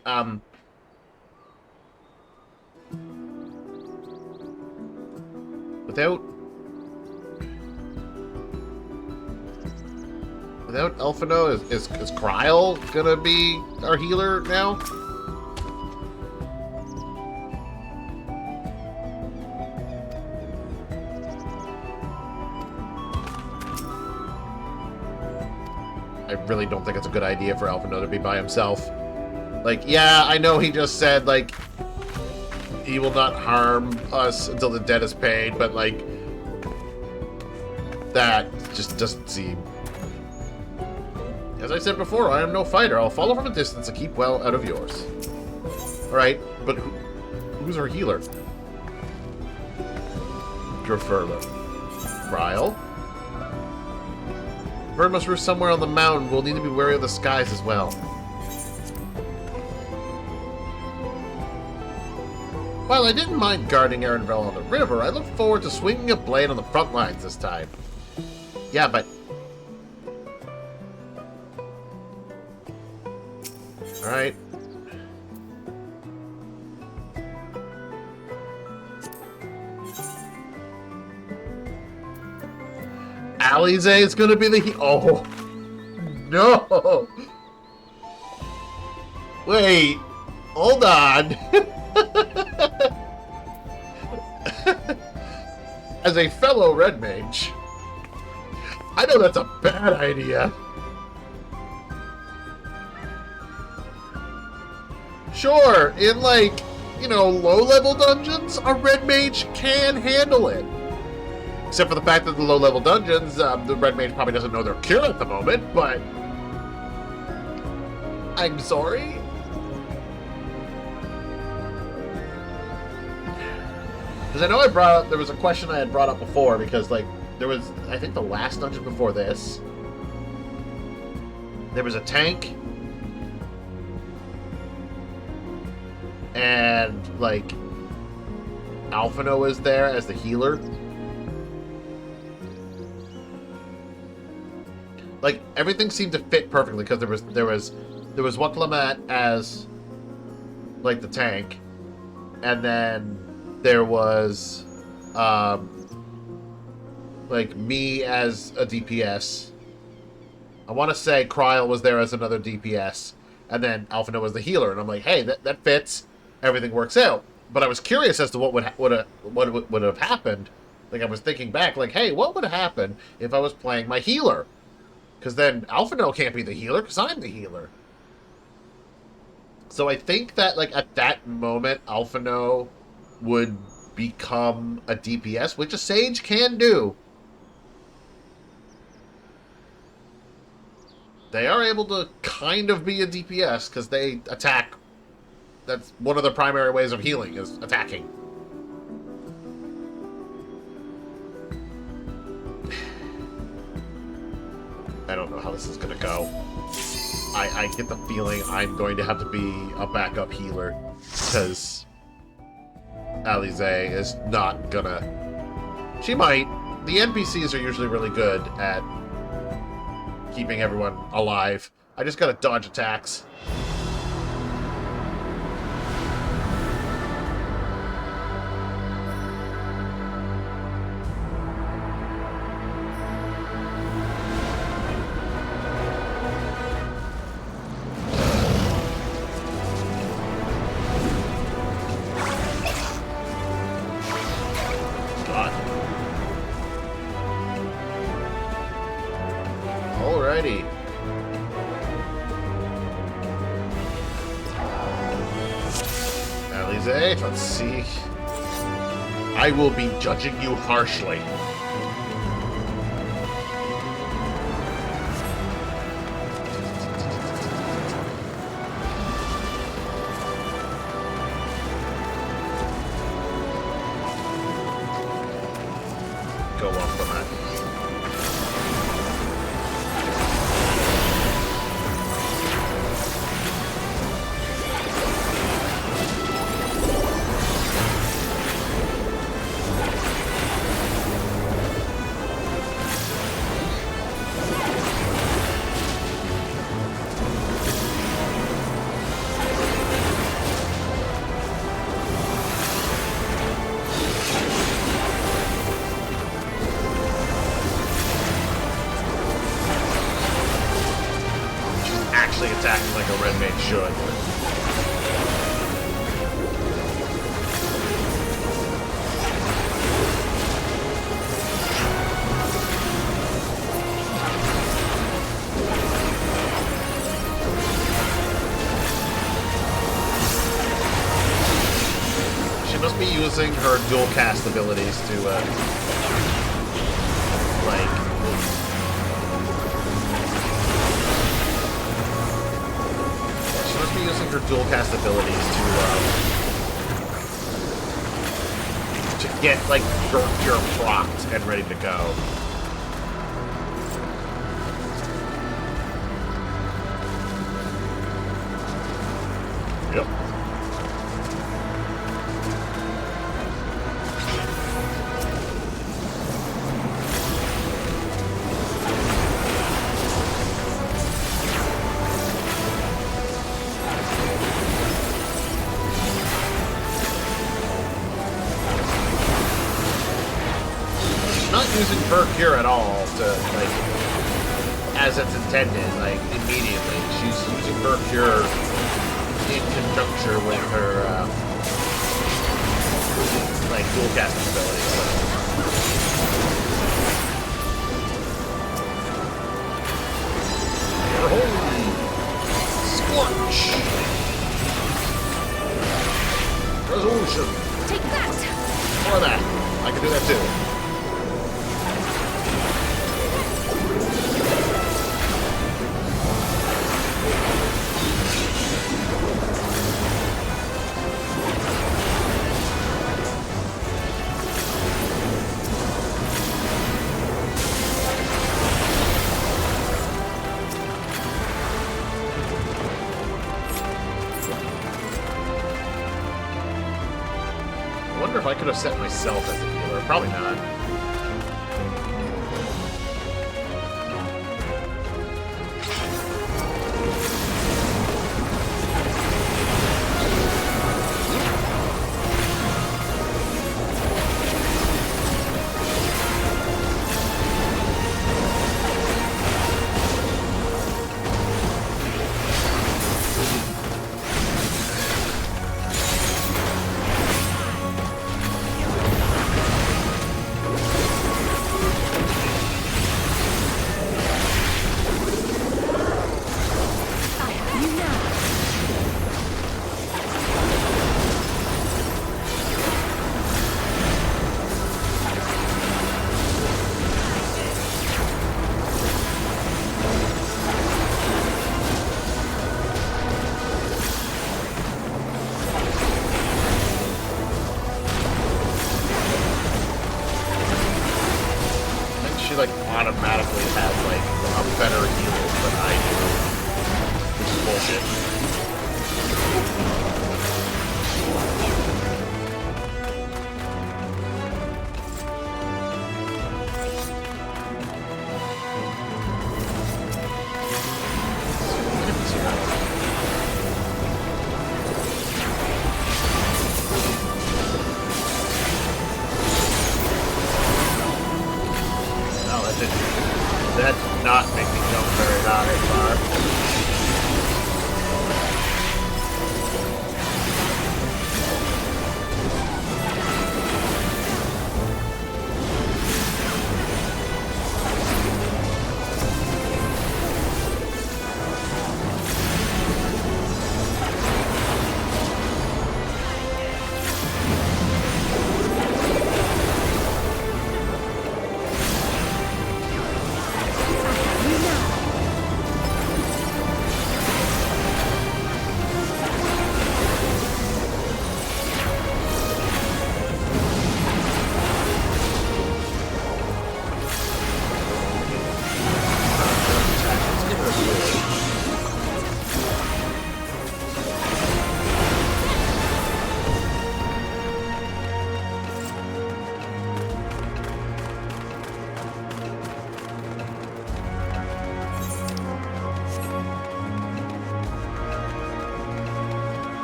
Without Elfino, is Kryle gonna be our healer now? I really don't think it's a good idea for Elfino to be by himself. Like, yeah, I know he just said, like, he will not harm us until the debt is paid, but, like, that just doesn't seem... As I said before, I am no fighter. I'll follow from a distance and keep well out of yours. Alright, but who's our healer? Grufurlor. Kryle? Bird must roost somewhere on the mountain. We'll need to be wary of the skies as well. While I didn't mind guarding Erenvel on the river, I look forward to swinging a blade on the front lines this time. Yeah, but... Alright. Alize is gonna be the oh. no! Wait, hold on. As a fellow red mage, I know that's a bad idea. Sure, in like, you know, low-level dungeons, a red mage can handle it. Except for the fact that the low-level dungeons, the red mage probably doesn't know their cure at the moment, but... I'm sorry? Because I know I brought up, there was a question I had brought up before, because, like, there was, I think the last dungeon before this, there was a tank, and, like, Alphino was there as the healer. Like, everything seemed to fit perfectly, because there was Wakalamat as, like, the tank, and then there was, like, me as a DPS. I want to say Kryl was there as another DPS, and then Alphino was the healer, and I'm like, hey, that fits. Everything works out. But I was curious as to what would have happened. Like, I was thinking back, like, hey, what would have happened if I was playing my healer? Because then Alphino can't be the healer, because I'm the healer. So I think that, like, at that moment, Alphino would become a DPS, which a Sage can do. They are able to kind of be a DPS, because they attack. That's one of the primary ways of healing, is attacking. I don't know how this is going to go. I get the feeling I'm going to have to be a backup healer, because Alize is not gonna... She might. The NPCs are usually really good at keeping everyone alive. I just gotta dodge attacks. Let's see. I will be judging you harshly. Go off the mat. Attacking like a red mage should. She must be using her dual cast abilities to, like... using her dual cast abilities to get like Cure procced and ready to go. Yep. Using her cure at all to like as it's intended, like, immediately. She's using her cure in conjunction with her, like, dual casting abilities. Holy scorch! Resolution! Take that! Or that. I can do that too. I wonder if I could have set myself as a healer. Probably not. Like automatically have like a better heal than I do, which is bullshit. That did not make me jump very far.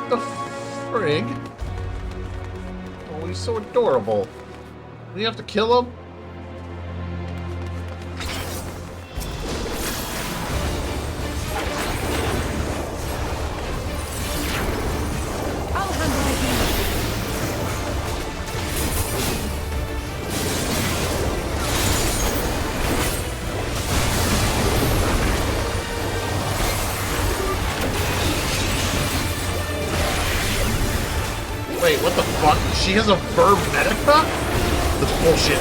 The frig? Oh, he's so adorable. We have to kill him? Wait, what the fuck? She has a verb medica? That's bullshit.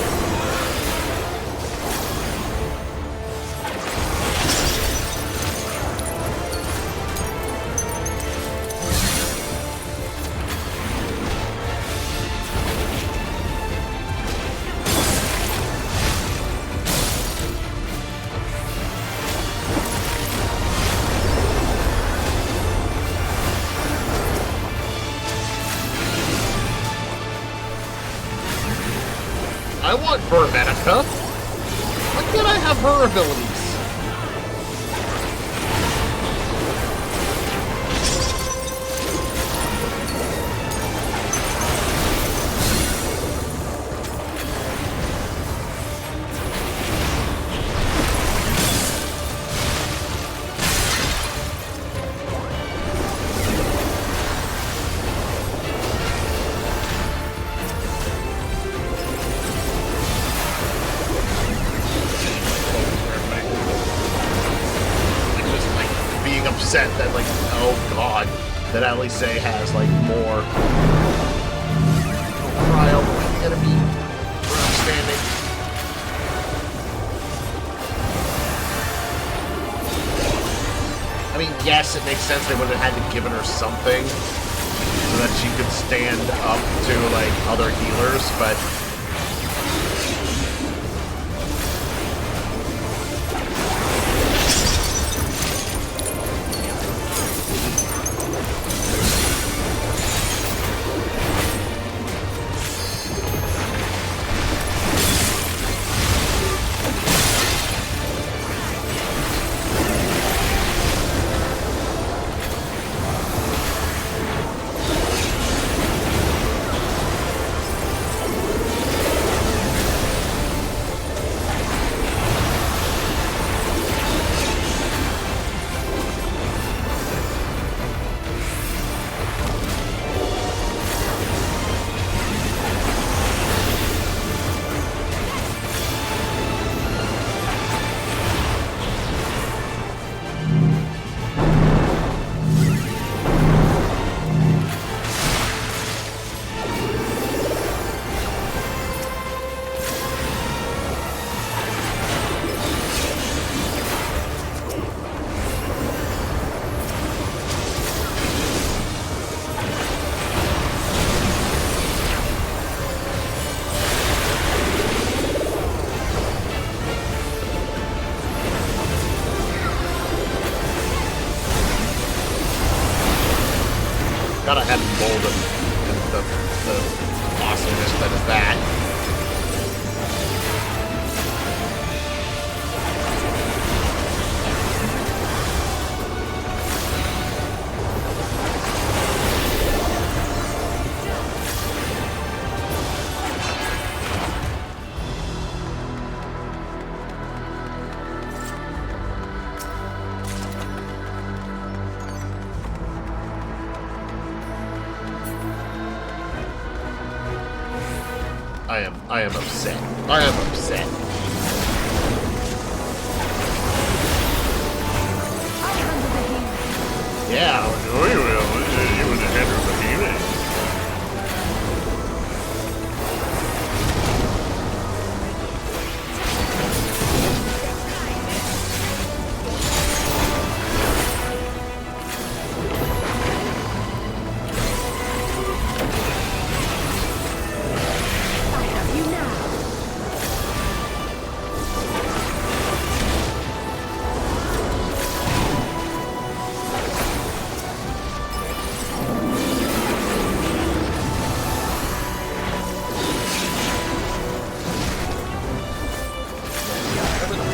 I want Vermenica. Why can't I have her abilities? being upset that, like, oh god, that Elise has, like, more trial enemy outstanding. I mean, yes, it makes sense they would have had to given her something so that she could stand up to, like, other healers, but gotta have Golden and the awesomeness that is that. I am upset. I am upset. Yeah, I know you will. You would handle the healing.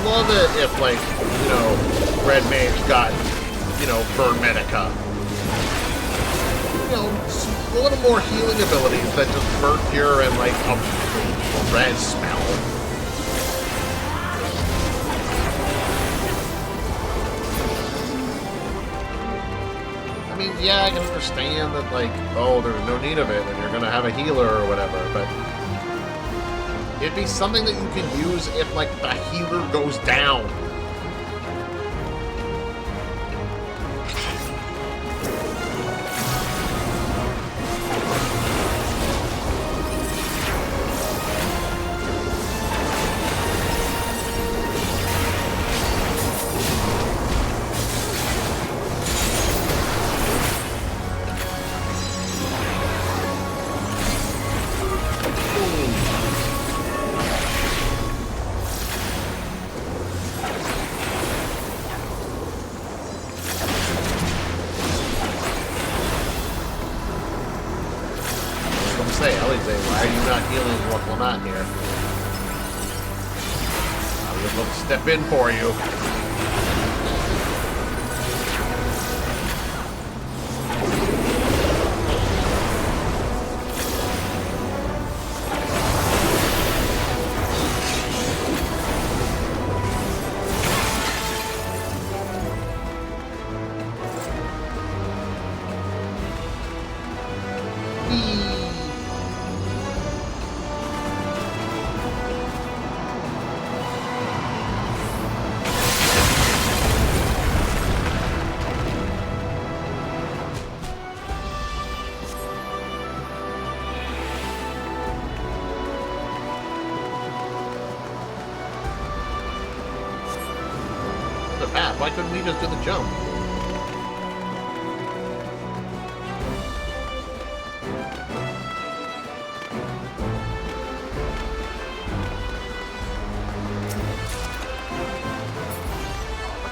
Love it if, like, you know, Red Mage got, you know, Burn Medica. You know, a little more healing abilities than just Burn Cure and, like, a red spell. I mean, yeah, I can understand that, like, oh, there's no need of it and you're gonna have a healer or whatever, but it'd be something that you can use if, like, the healer goes down. Say, Ellie, why are you not healing while not here? I was able to step in for you. path. Why couldn't we just do the jump?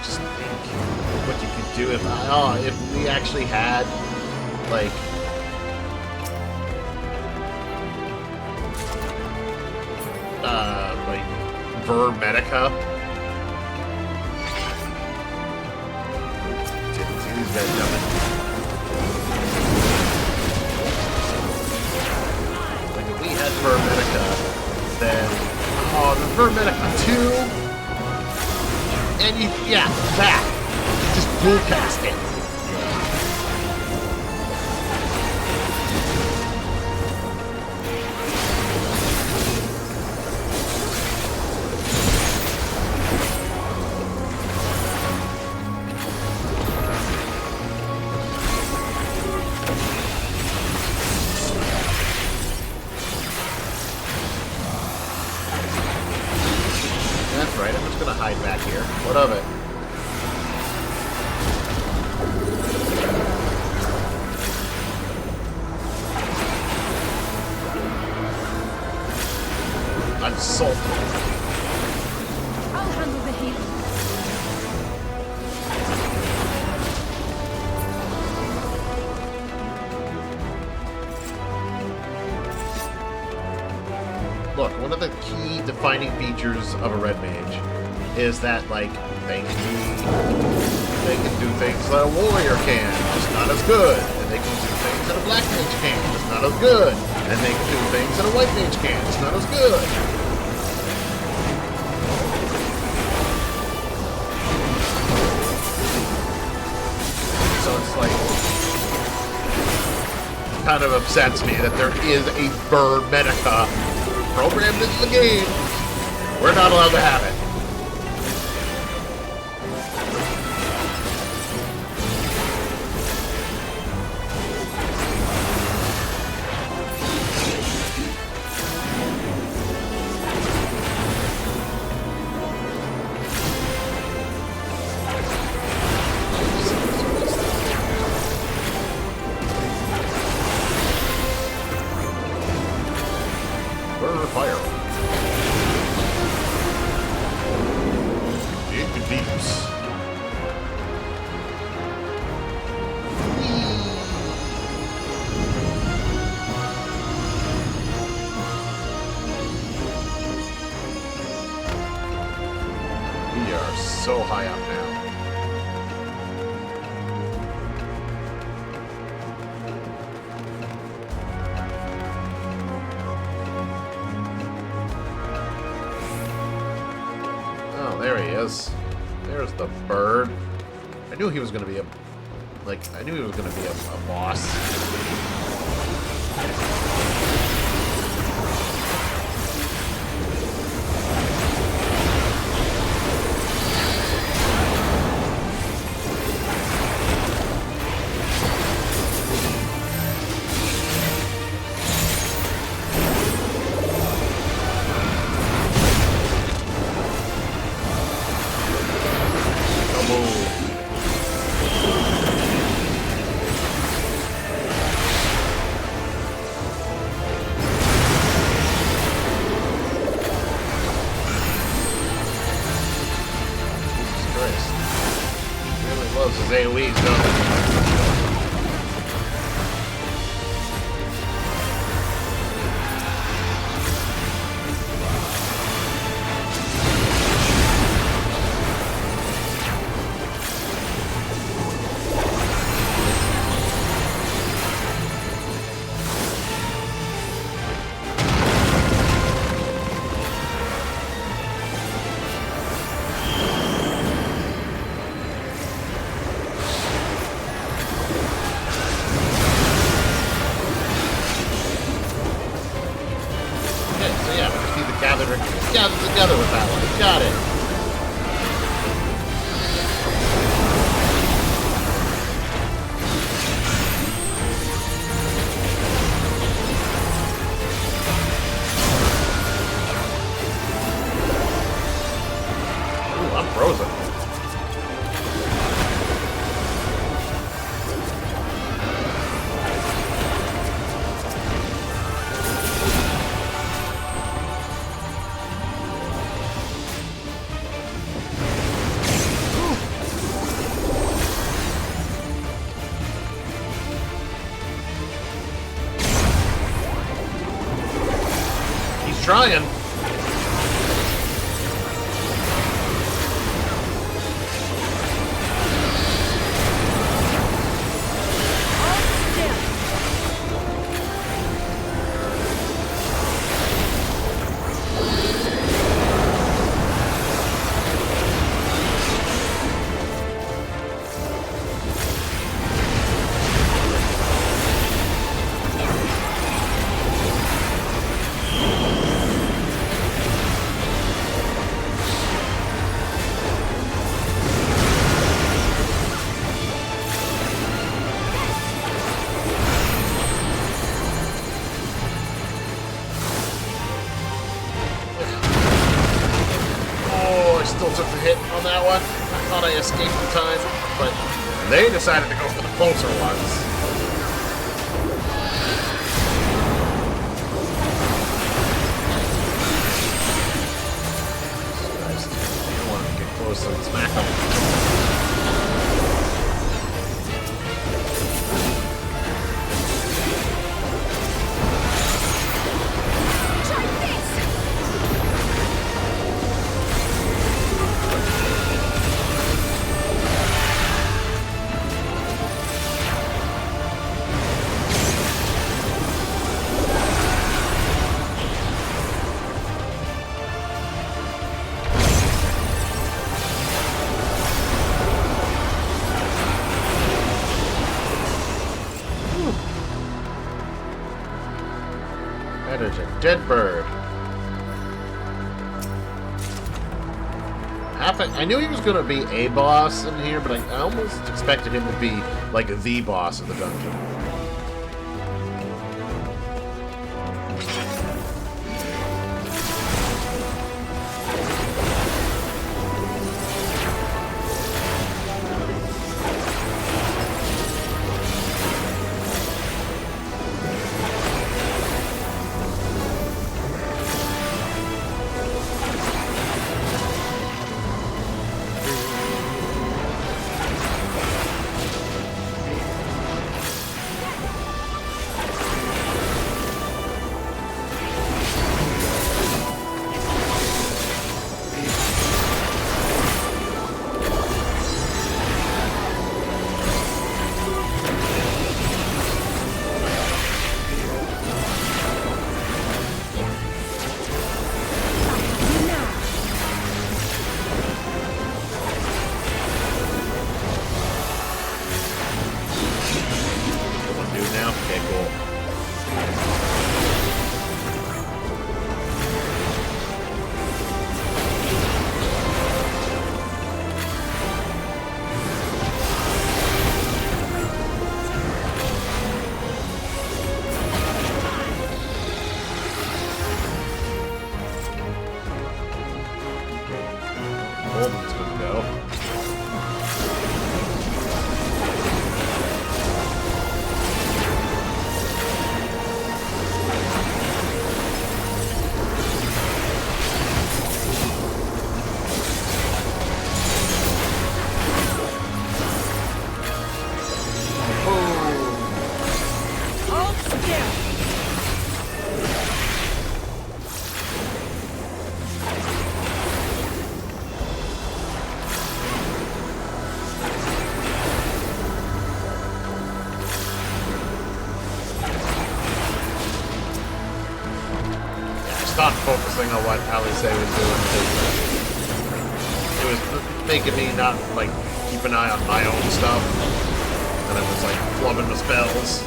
Just think what you could do if we actually had, like, Vermedica. Didn't see these guys jumping. Like if we had Vermedica, then the Vermedica 2, and that just dual cast it. What of it? I'm salty. I'll handle the heat. Look, one of the key defining features of a red mage is that, like, they can do things that a warrior can, just not as good. And they can do things that a black mage can, just not as good. And they can do things that a white mage can, just not as good. So it's like, kind of upsets me that there is a Vermedica programmed into the game. We're not allowed to have it. Fire. Dig deeps. We are so high up now. There he is. There's the bird. I knew he was going to be a boss. Loves his AoEs, don't he? Gather together with that one. Got it. Ooh, I'm frozen. trying. Took the hit on that one. I thought I escaped in time, but they decided to go for the closer ones. I don't want to get close and smack them. That is a dead bird. I knew he was going to be a boss in here, but I almost expected him to be like the boss of the dungeon. Stopped focusing on what Alice was doing. It was making me not, like, keep an eye on my own stuff. And I was, like, flubbing the spells.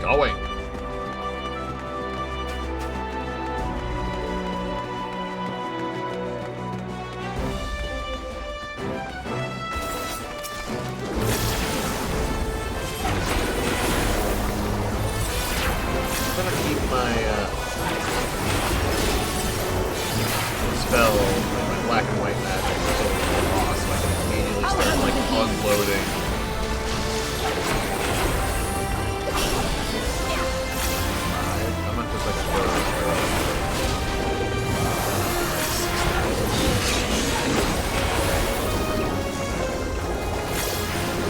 Going. I'm gonna keep my dispel my black and white magic until the boss, so I can immediately start like unloading. How much is like a bird?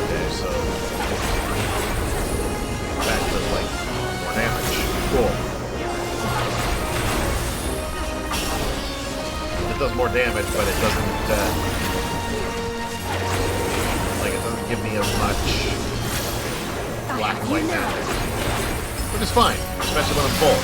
Okay, so that does like more damage. Cool. It does more damage, but it doesn't like it doesn't give me as much black and white damage, which is fine, especially when I'm full.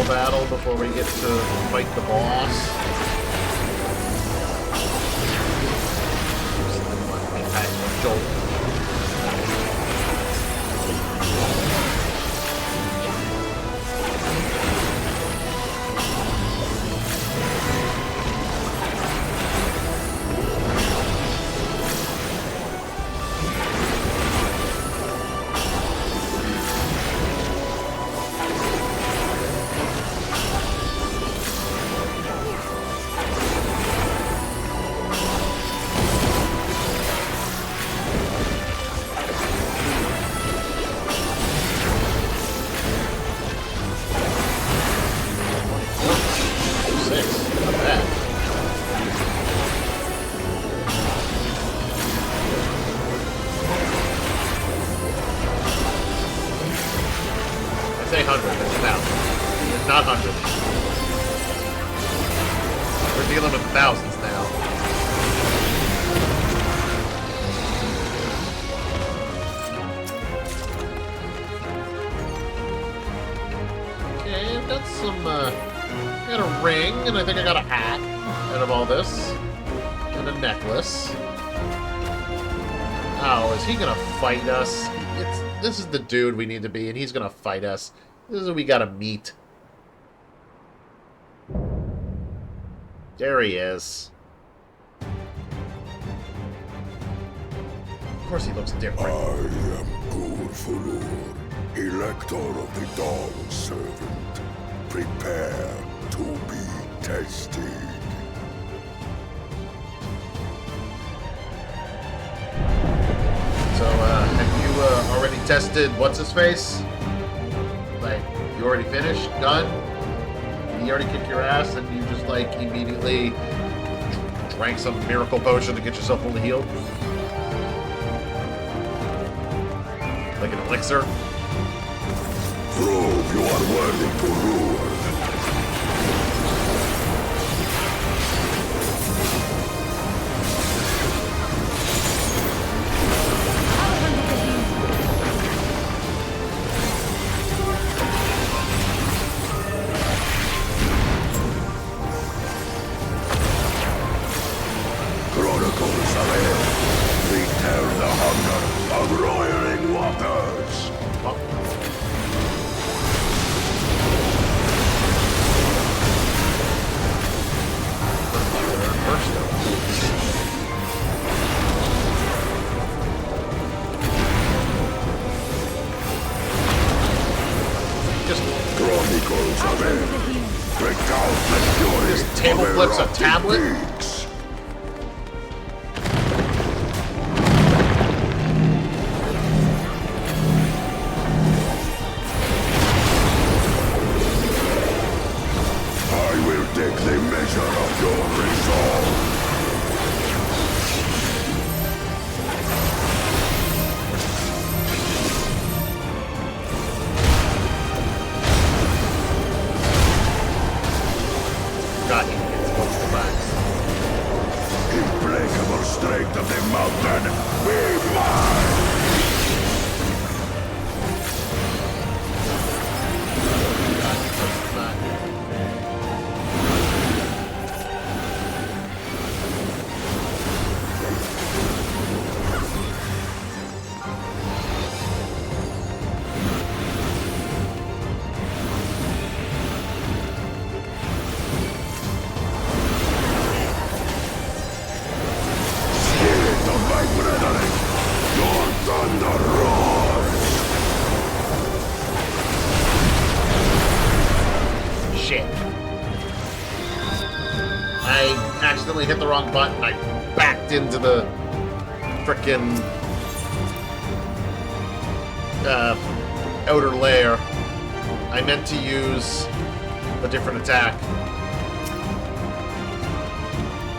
Battle before we get to fight the boss. Say 100, it's 1,000. It's not hundreds. We're dealing with thousands now. Okay, I've got some, I got a ring, and I think I got a hat out of all this. And a necklace. Oh, is he gonna fight us? This is the dude we need to be, and he's gonna fight us. This is who we gotta meet. There he is. Of course he looks different. I am Gulfulur, Elector of the Dawn Servant. Prepare to be tested. So, have you already tested what's-his-face? Like, you already finished? Done? Did he already kick your ass and you just, like, immediately drank some miracle potion to get yourself fully healed? Like an elixir? Prove you are worthy to rule. This table flips a tablet? I will take the measure of your resolve. Implacable strength of the mountain, be mine! I accidentally hit the wrong button. I backed into the frickin' outer layer. I meant to use a different attack.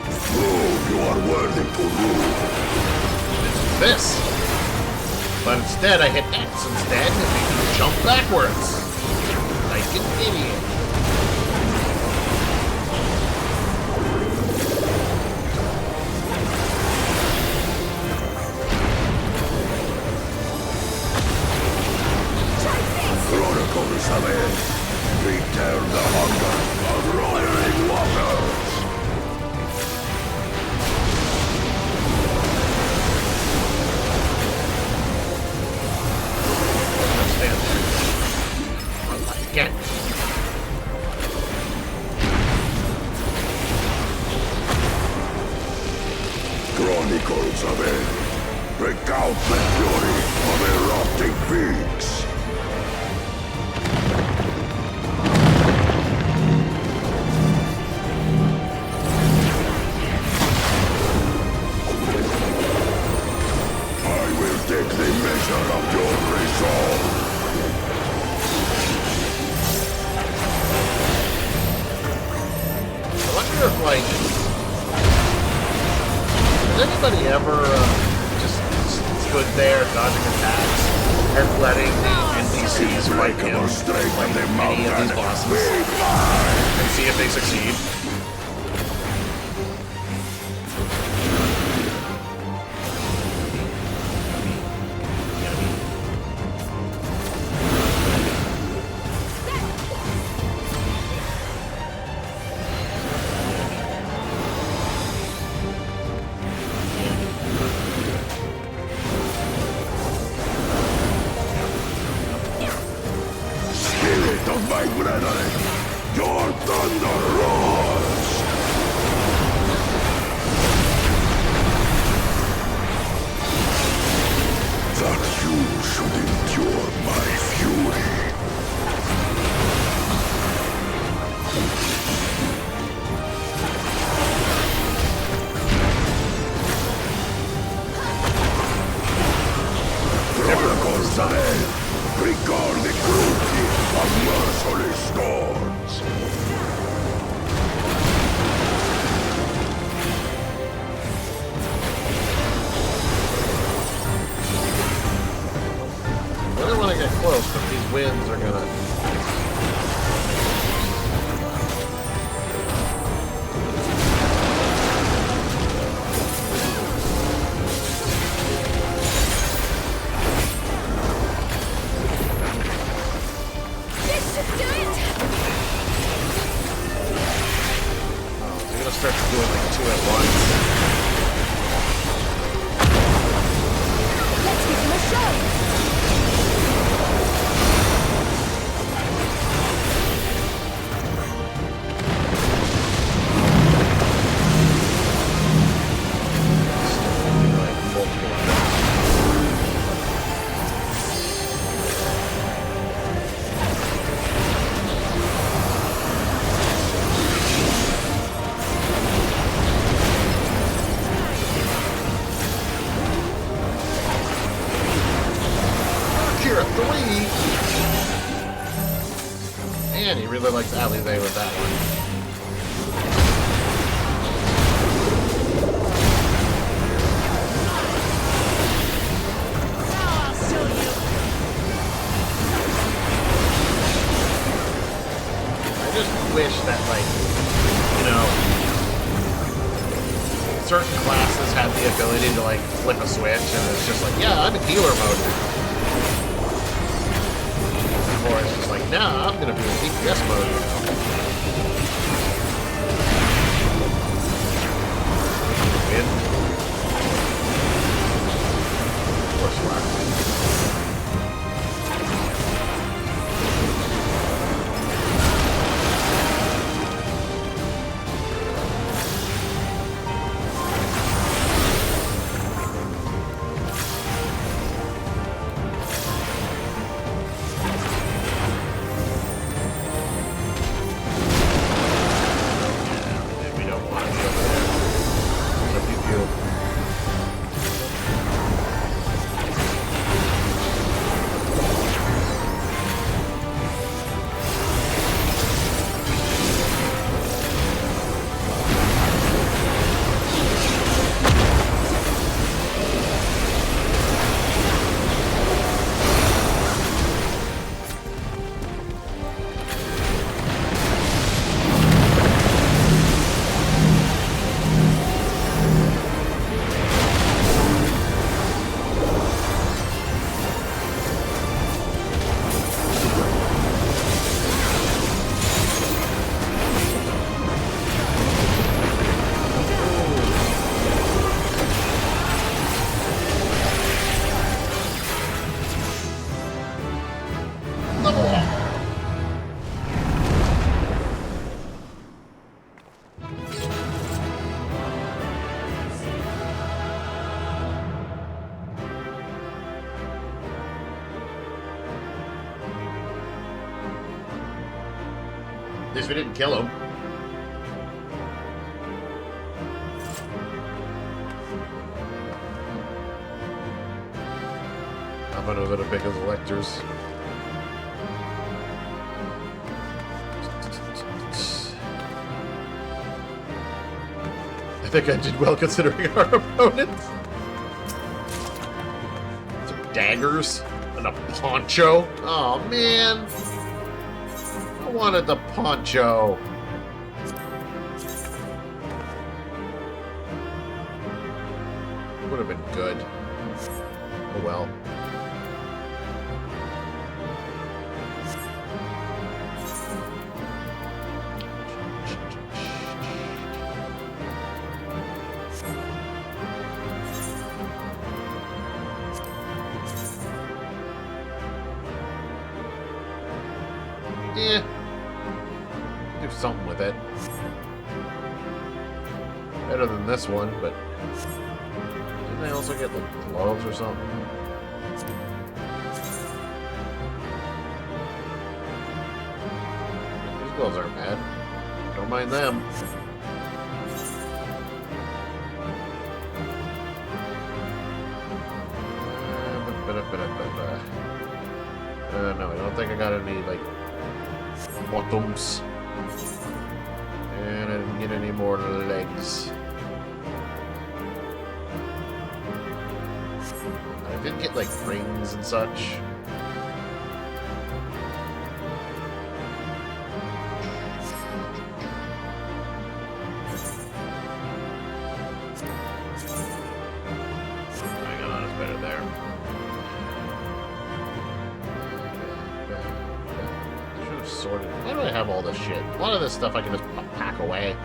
Prove you are worthy to rule. This. But instead, I hit X instead, and it made me jump backwards. Like an idiot. Chronicles of it. Return the hunger of roiling waters. Again. Chronicles of it. Recount the fury of erupting peaks. I will take the measure of your resolve. I wonder if, like, has anybody ever just stood there dodging attacks and letting the NPCs fight him, like any of these bosses, and see if they succeed? Spirit of my brethren, your thunder roars! That you should endure my fury. Chronicles ahead! Regard the cruelty of merciless storms! I really want to get close, but these winds are gonna... This should do it! Oh, they're gonna start doing like two at once. Let's give them a show! Like multiple attacks. Here, 3! And he really likes alleyway with that one. I just wish that, like, you know, certain classes had the ability to, like, flip a switch, and it's just like, yeah, I'm in healer mode now. Or it's just like, nah, I'm gonna be in DPS mode now. Win. Of course you are. least we didn't kill him. I'm gonna go to big as electors. I think I did well considering our opponents. Some daggers and a poncho. Oh man. I wanted the poncho. Would have been good. Oh well. Yeah. Do something with it. Better than this one, but didn't I also get like gloves or something? These gloves aren't bad. Don't mind them. No, I don't think I got any like bottoms. And I didn't get any more legs. I did get like rings and such. Hang on, it's better there. Sorted. Why do I have all this shit? A lot of this stuff I can just pack away.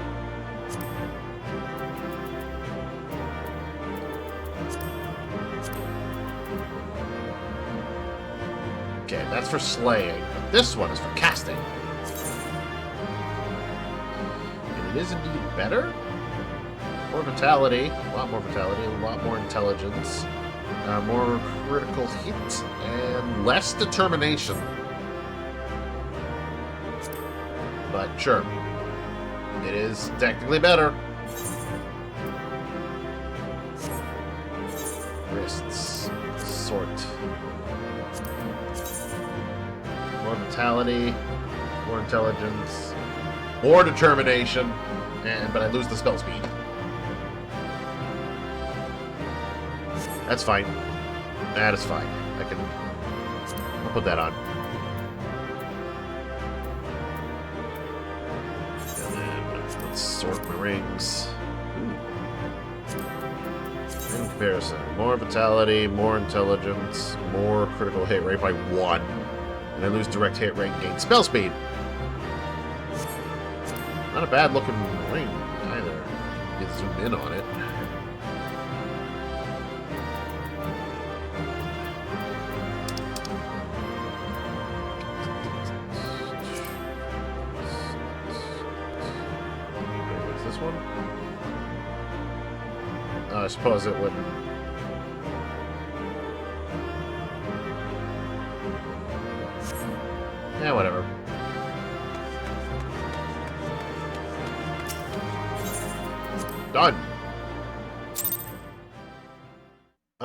Okay, that's for slaying. But this one is for casting. And it is indeed better. More vitality. A lot more vitality. A lot more intelligence. More critical hit. And less determination. But sure, it is technically better. Wrists, sort. More vitality, more intelligence, more determination, but I lose the spell speed. That's fine. That is fine. I'll put that on. Sort my rings. In comparison, more vitality, more intelligence, more critical hit rate by 1. And I lose direct hit rate and gain spell speed. Not a bad looking ring either. You can zoom in on it. I suppose it wouldn't. Yeah, whatever. Done.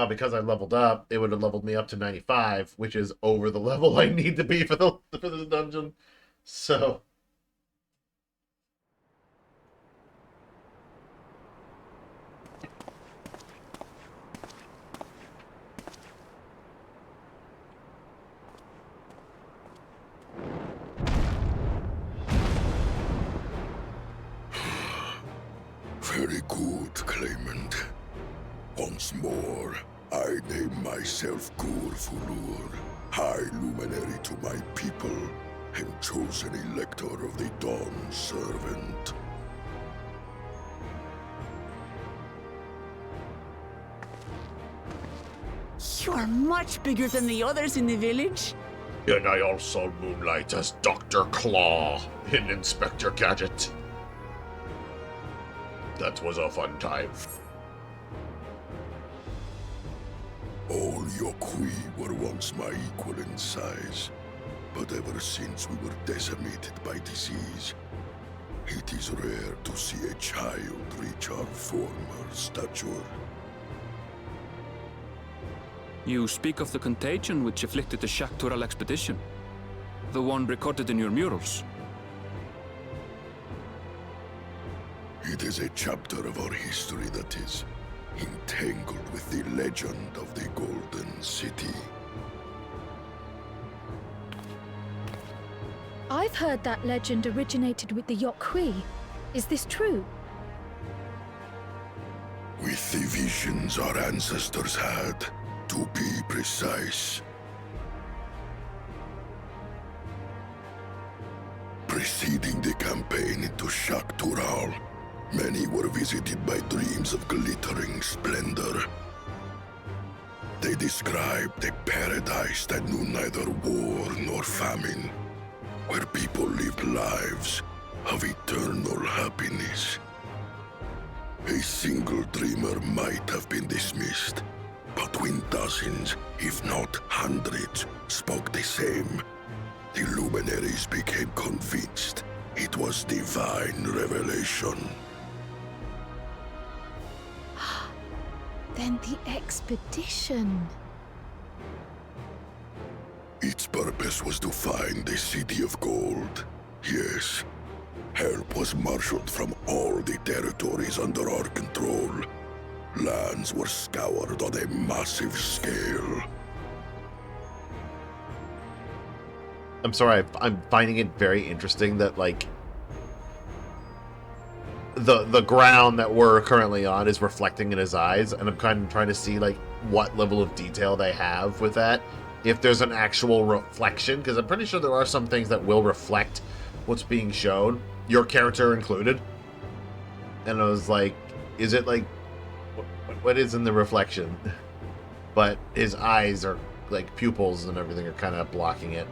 Because I leveled up, it would have leveled me up to 95, which is over the level I need to be for this dungeon. So. Very good, claimant. Once more, I name myself Gur-Fulur, High Luminary to my people, and chosen Elector of the Dawn Servant. You're much bigger than the others in the village. And I also moonlight as Dr. Claw in Inspector Gadget. That was a fun time. All Yokui were once my equal in size, But ever since we were decimated by disease, it is rare to see a child reach our former stature. You speak of the contagion which afflicted the Shaktural expedition. The one recorded in your murals. It is a chapter of our history that is entangled with the legend of the Golden City. I've heard that legend originated with the Yokhui. Is this true? With the visions our ancestors had, to be precise. Preceding the campaign into Shaktural, many were visited by dreams of glittering splendor. They described a paradise that knew neither war nor famine, where people lived lives of eternal happiness. A single dreamer might have been dismissed, but when dozens, if not hundreds, spoke the same, the luminaries became convinced it was divine revelation. Then the expedition. Its purpose was to find the City of Gold. Yes, help was marshaled from all the territories under our control. Lands were scoured on a massive scale. I'm sorry, I'm finding it very interesting that, like, the ground that we're currently on is reflecting in his eyes, and I'm kind of trying to see, like, what level of detail they have with that. If there's an actual reflection, because I'm pretty sure there are some things that will reflect what's being shown, your character included. And I was like, is it like, what is in the reflection? But his eyes are, like, pupils and everything are kind of blocking it.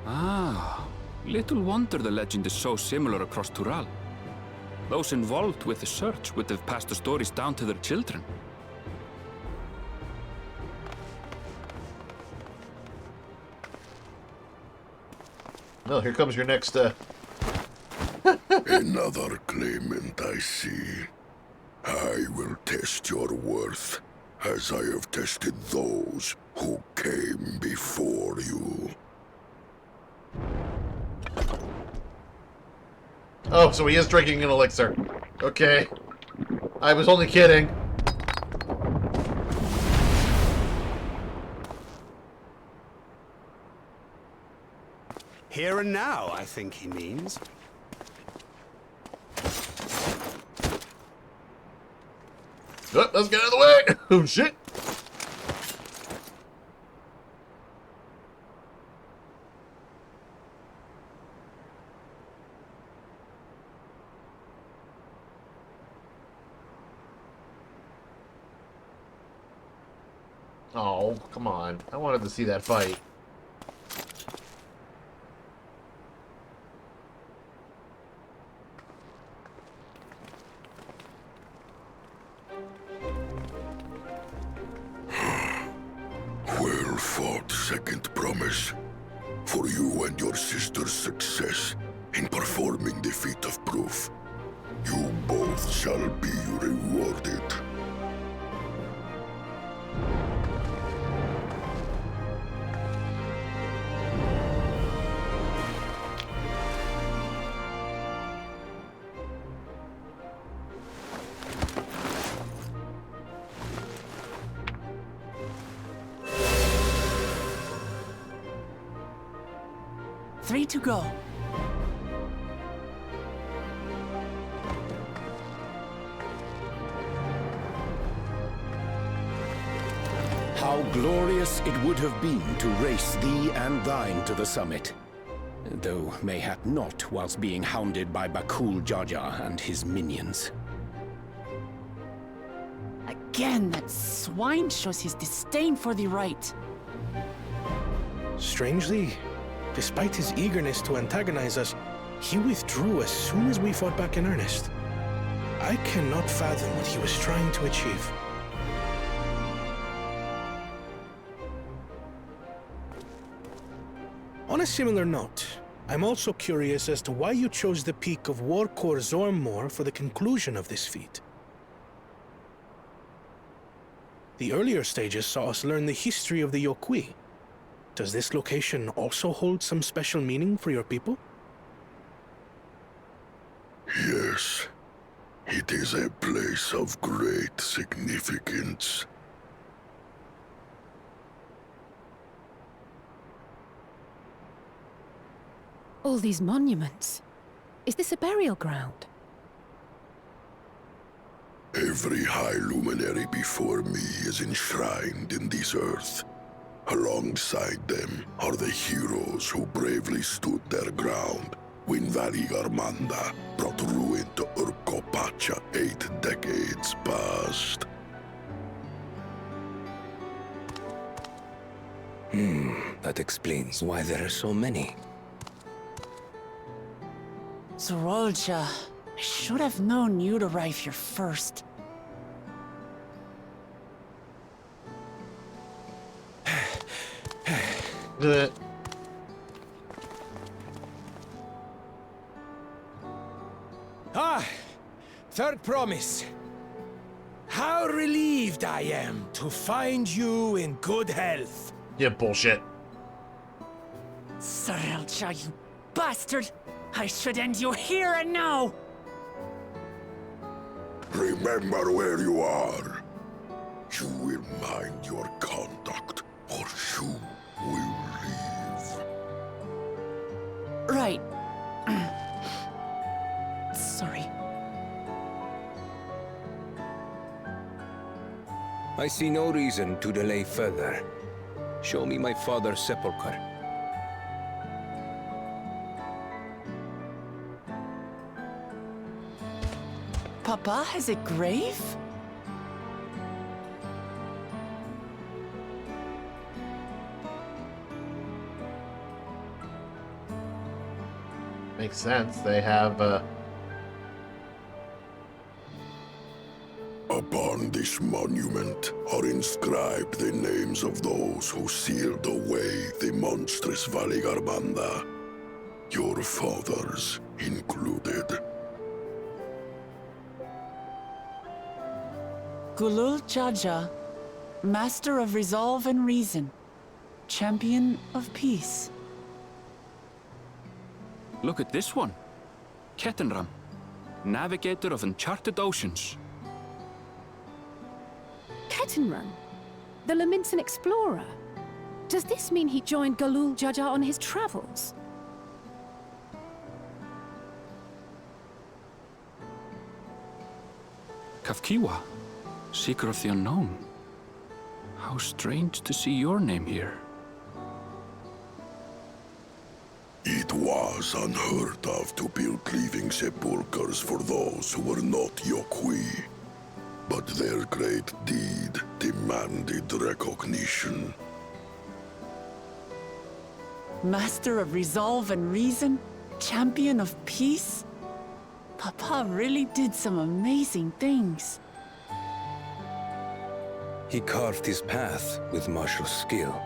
Ah, little wonder the legend is so similar across Tural. Those involved with the search would have passed the stories down to their children. Well, here comes your next, Another claimant, I see. I will test your worth, as I have tested those who came before you. Oh, so he is drinking an elixir. Okay. I was only kidding. Here and now, I think he means. Oh, let's get out of the way! Oh, shit! Oh, come on. I wanted to see that fight. Well fought, second promise. For you and your sister's success in performing the feat of proof. You both shall be rewarded. Three to go. How glorious it would have been to race thee and thine to the summit. Though mayhap not whilst being hounded by Bakul Jaja and his minions. Again, that swine shows his disdain for the right. Strangely, despite his eagerness to antagonize us, he withdrew as soon as we fought back in earnest. I cannot fathom what he was trying to achieve. a similar note, I'm also curious as to why you chose the peak of Warcore Zormor for the conclusion of this feat. The earlier stages saw us learn the history of the Yokui. Does this location also hold some special meaning for your people? Yes. It is a place of great significance. All these monuments. Is this a burial ground? Every high luminary before me is enshrined in this earth. Alongside them are the heroes who bravely stood their ground when Valigarmanda brought ruin to Urkopacha 8 decades past. That explains why there are so many. Zorolja, I should have known you'd arrive here first. Third promise. How relieved I am to find you in good health. Yeah, bullshit. Zorolja, you bastard! I should end you here and now! Remember where you are. You will mind your conduct, or you will leave. Right. Sorry. I see no reason to delay further. Show me my father's sepulchre. Papa has a grave? Makes sense. They have, Upon this monument are inscribed the names of those who sealed away the monstrous Valigarmanda, your fathers included. Gulul Jaja, Master of Resolve and Reason, Champion of Peace. Look at this one. Kettenram, Navigator of Uncharted Oceans. Kettenrun? The Laminsan explorer? Does this mean he joined Galul Jaja on his travels? Kafkiwa, Seeker of the Unknown. How strange to see your name here. It was unheard of to build living sepulchres for those who were not Yokui. But their great deed demanded recognition. Master of Resolve and Reason, Champion of Peace? Papa really did some amazing things. He carved his path with martial skill.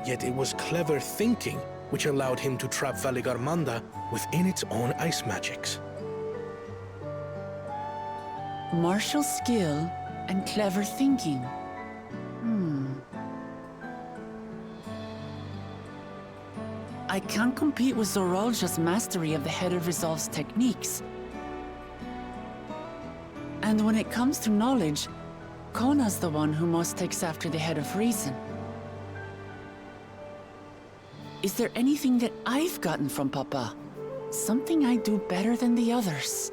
Yet it was clever thinking which allowed him to trap Valigarmanda within its own ice magics. Martial skill and clever thinking. I can't compete with Zorolja's mastery of the Head of Resolve's techniques. And when it comes to knowledge, Kona's the one who most takes after the Head of Reason. Is there anything that I've gotten from Papa? Something I do better than the others?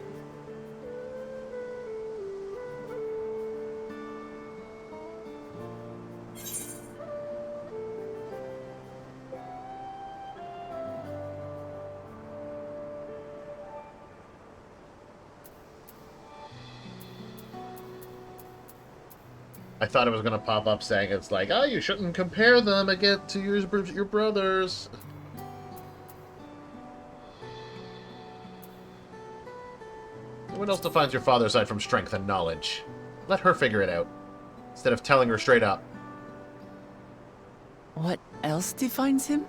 I thought it was gonna pop up saying it's like, oh, you shouldn't compare them again to your brothers. What else defines your father aside from strength and knowledge? Let her figure it out, instead of telling her straight up. Whatever else defines him?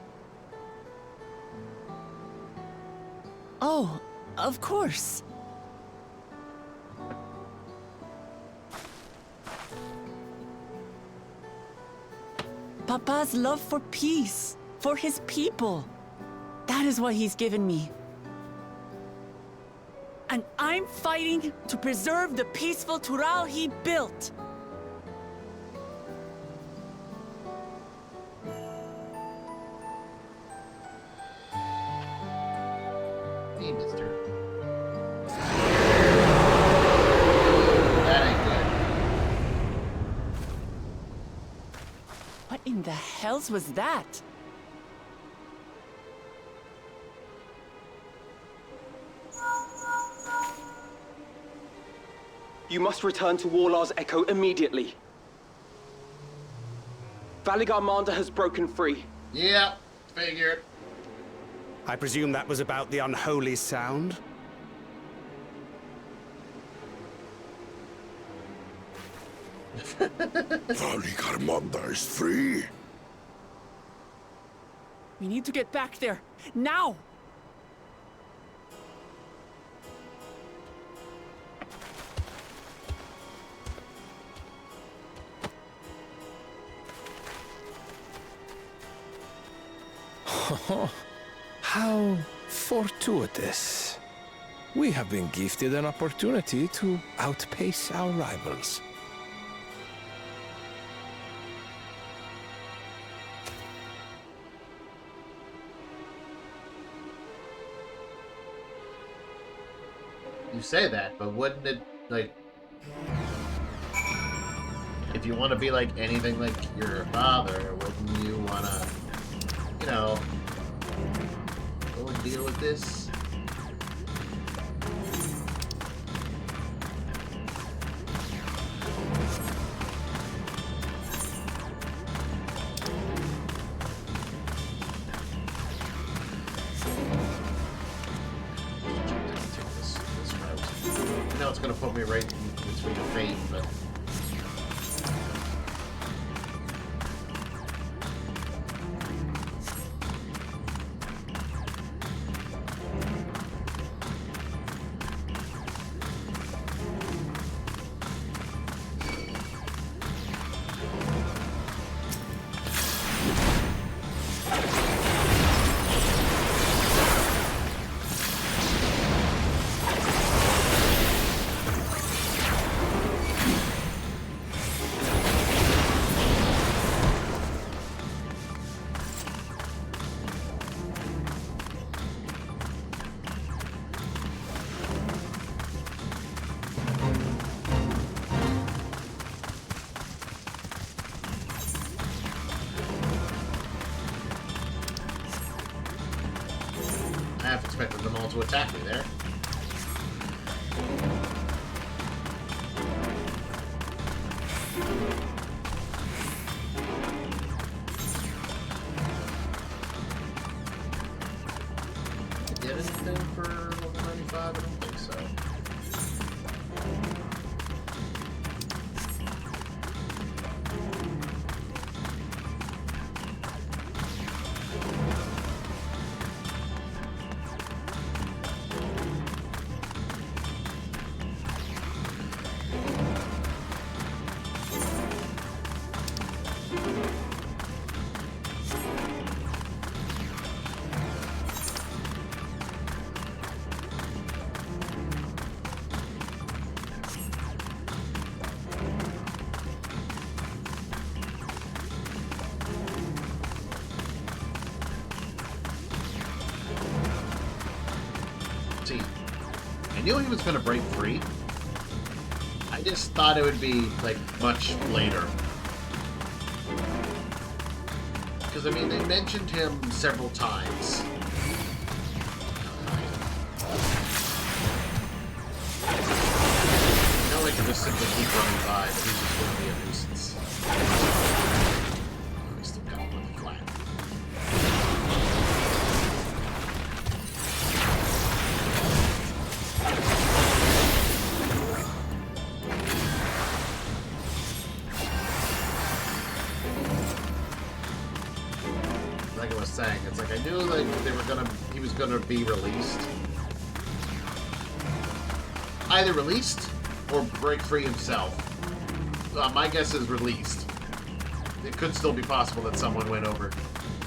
Oh, of course. Papa's love for peace, for his people. That is what he's given me. And I'm fighting to preserve the peaceful Tural he built. Hey, mister. That ain't good. What in the hells was that? You must return to Warlar's Echo immediately. Valigarmanda has broken free. Yeah, figured. I presume that was about the unholy sound? Valigarmanda is free. We need to get back there, now! How fortuitous. We have been gifted an opportunity to outpace our rivals. You say that, but wouldn't it, like... If you want to be like anything like your father, wouldn't you want to, you know, go and deal with this? I know it's gonna put me right in between fate, but... I half expected them all to attack me there. Get anything for level 95? I don't think so. See, I knew he was going to break free. I just thought it would be, like, much later. Because, I mean, they mentioned him several times. You know, I could just simply keep running by, but he's just going to be a nuisance. I still got him with a flat. knew like he was gonna be released. Either released or break free himself. My guess is released. It could still be possible that someone went over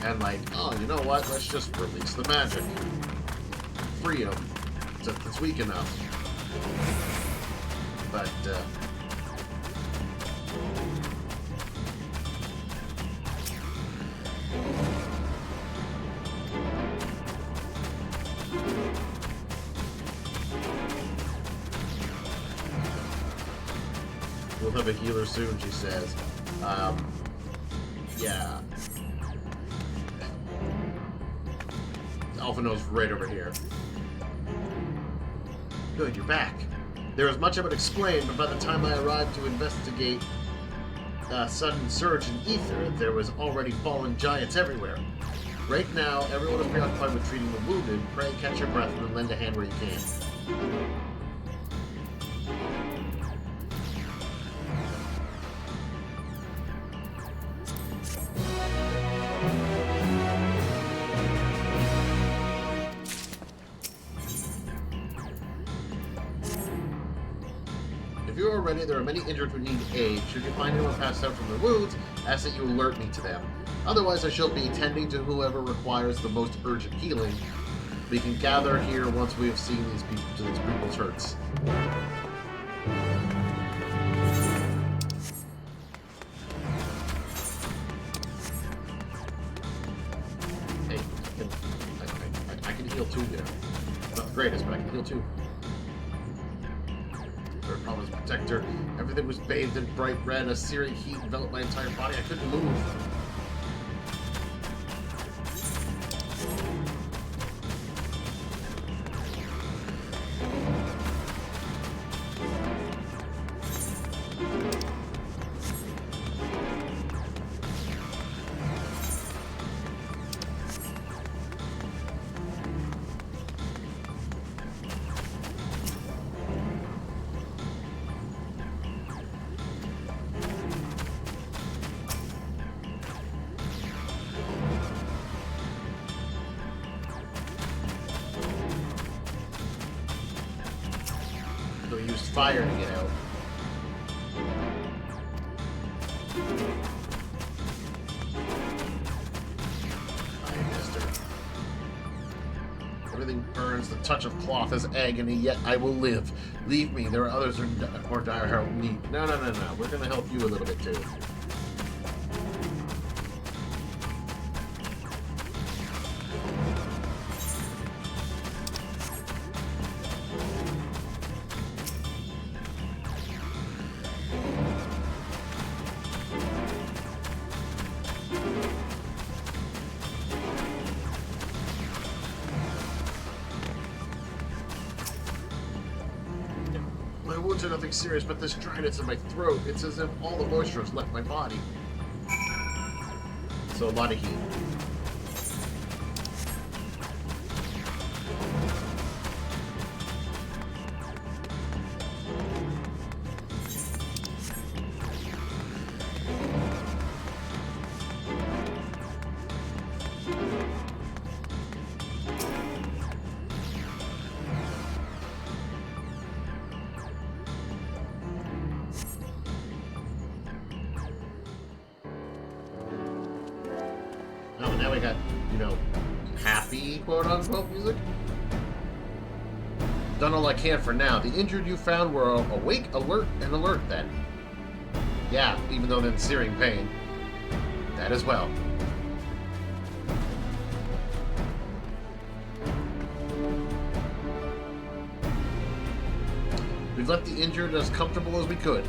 and like, oh, you know what? Let's just release the magic. Free him. It's weak enough. But, we'll have a healer soon, she says. Yeah. Alpha knows right over here. Good, you're back. There was much I would explain, but by the time I arrived to investigate sudden surge in ether, there was already fallen giants everywhere. Right now, everyone is preoccupied with treating the wounded. Pray, catch your breath, and then lend a hand where you can. If you are ready, there are many injured who need aid. Should you find anyone passed out from their wounds, ask that you alert me to them. Otherwise, I shall be tending to whoever requires the most urgent healing. We can gather here once we have seen these people's hurts. Hey, I can heal too there. Not the greatest, but I can heal too. Promised protector. Everything was bathed in bright red. A searing heat enveloped my entire body. I couldn't move. Used fire to get out. I missed her. Everything burns. The touch of cloth is agony, yet I will live. Leave me. There are others who are more dire need. No. We're gonna help you a little bit too. My wounds are nothing serious, but this dryness in my throat, it's as if all the moisture has left my body. So a lot of heat. Oh, now we got, happy, quote-unquote, music. Done all I can for now. The injured you found were awake, alert then. Yeah, even though they're in searing pain. That as well. We've left the injured as comfortable as we could.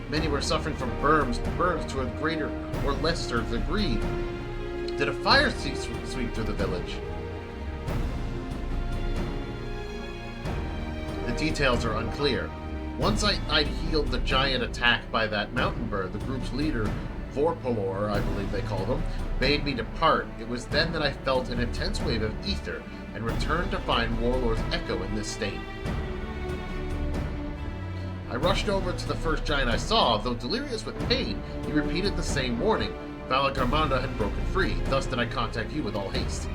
Many were suffering from burns to a greater or lesser degree. Did a fire sweep through the village? The details are unclear. Once I'd healed the giant attack by that mountain bird, the group's leader, Vorpalor, I believe they called him, bade me depart. It was then that I felt an intense wave of ether and returned to find Warlord's echo in this state. I rushed over to the first giant I saw. Though delirious with pain, he repeated the same warning. Balagarmanda had broken free, thus did I contact you with all haste.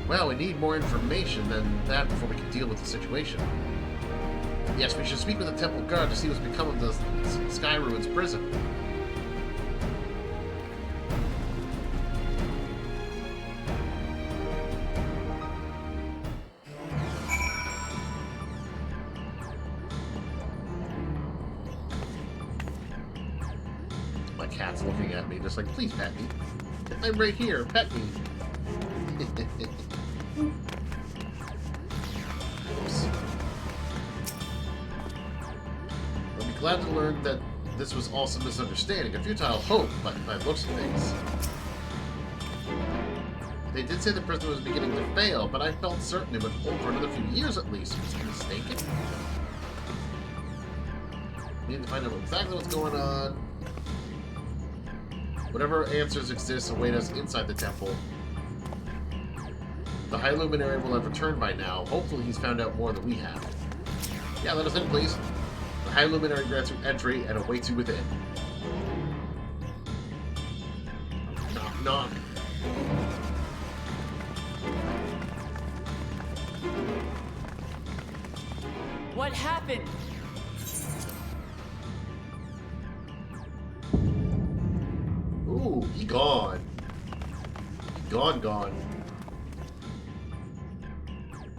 Well, we need more information than that before we can deal with the situation. Yes, we should speak with the Temple Guard to see what's become of the Sky Ruins prison. My cat's looking at me just like, please pet me. I'm right here, pet me. Oops. I'll be glad to learn that this was also a misunderstanding, a futile hope, by looks of things. They did say the prison was beginning to fail, but I felt certain it would hold for another few years at least. Was I mistaken? We need to find out exactly what's going on. Whatever answers exist await us inside the temple. The High Luminary will have returned by now. Hopefully he's found out more than we have. Yeah, let us in, please. The High Luminary grants you entry and awaits you within. Knock, knock. What happened? Ooh, he gone. He gone.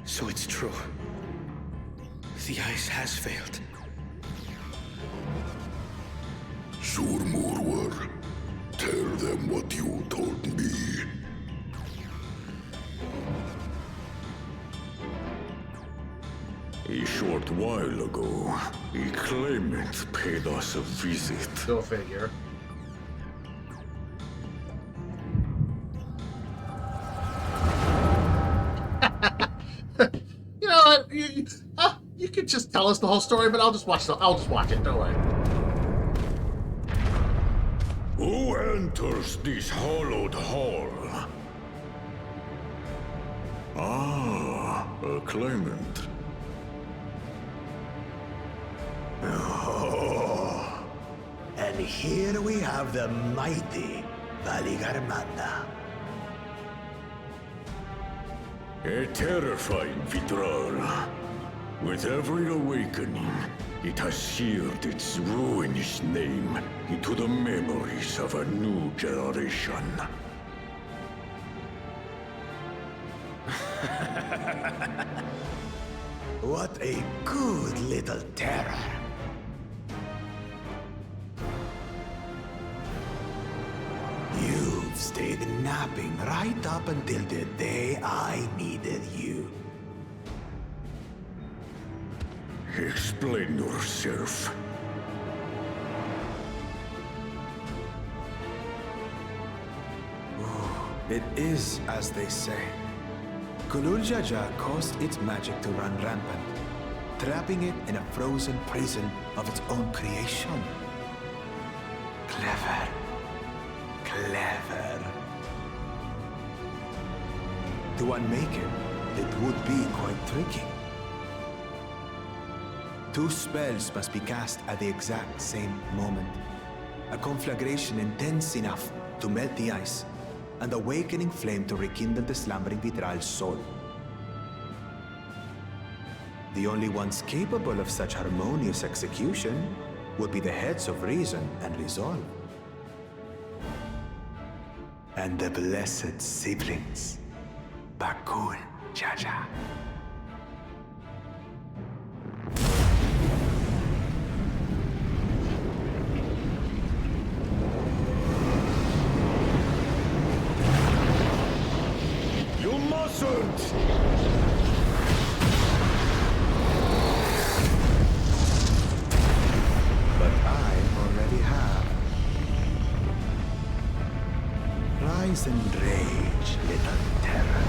So it's true. The ice has failed. Surmurwar, tell them what you told me. A short while ago, a claimant paid us a visit. Go figure. You know what? You could just tell us the whole story, but I'll just watch it. Don't worry. Who enters this hallowed hall? Ah, a claimant. Oh, and here we have the mighty Valigarmanda. A terrifying Vidral. With every awakening, it has seared its ruinous name into the memories of a new generation. What a good little terror. You've stayed napping right up until the day I needed you. Explain yourself. It is as they say. Kulul Jaja caused its magic to run rampant, trapping it in a frozen prison of its own creation. Clever. Clever. To unmake it would be quite tricky. 2 spells must be cast at the exact same moment. A conflagration intense enough to melt the ice, and awakening flame to rekindle the slumbering Vitral's soul. The only ones capable of such harmonious execution would be the heads of reason and resolve. And the blessed siblings, Bakul Jaja. You mustn't! But I already have. Rise and rage, little terror.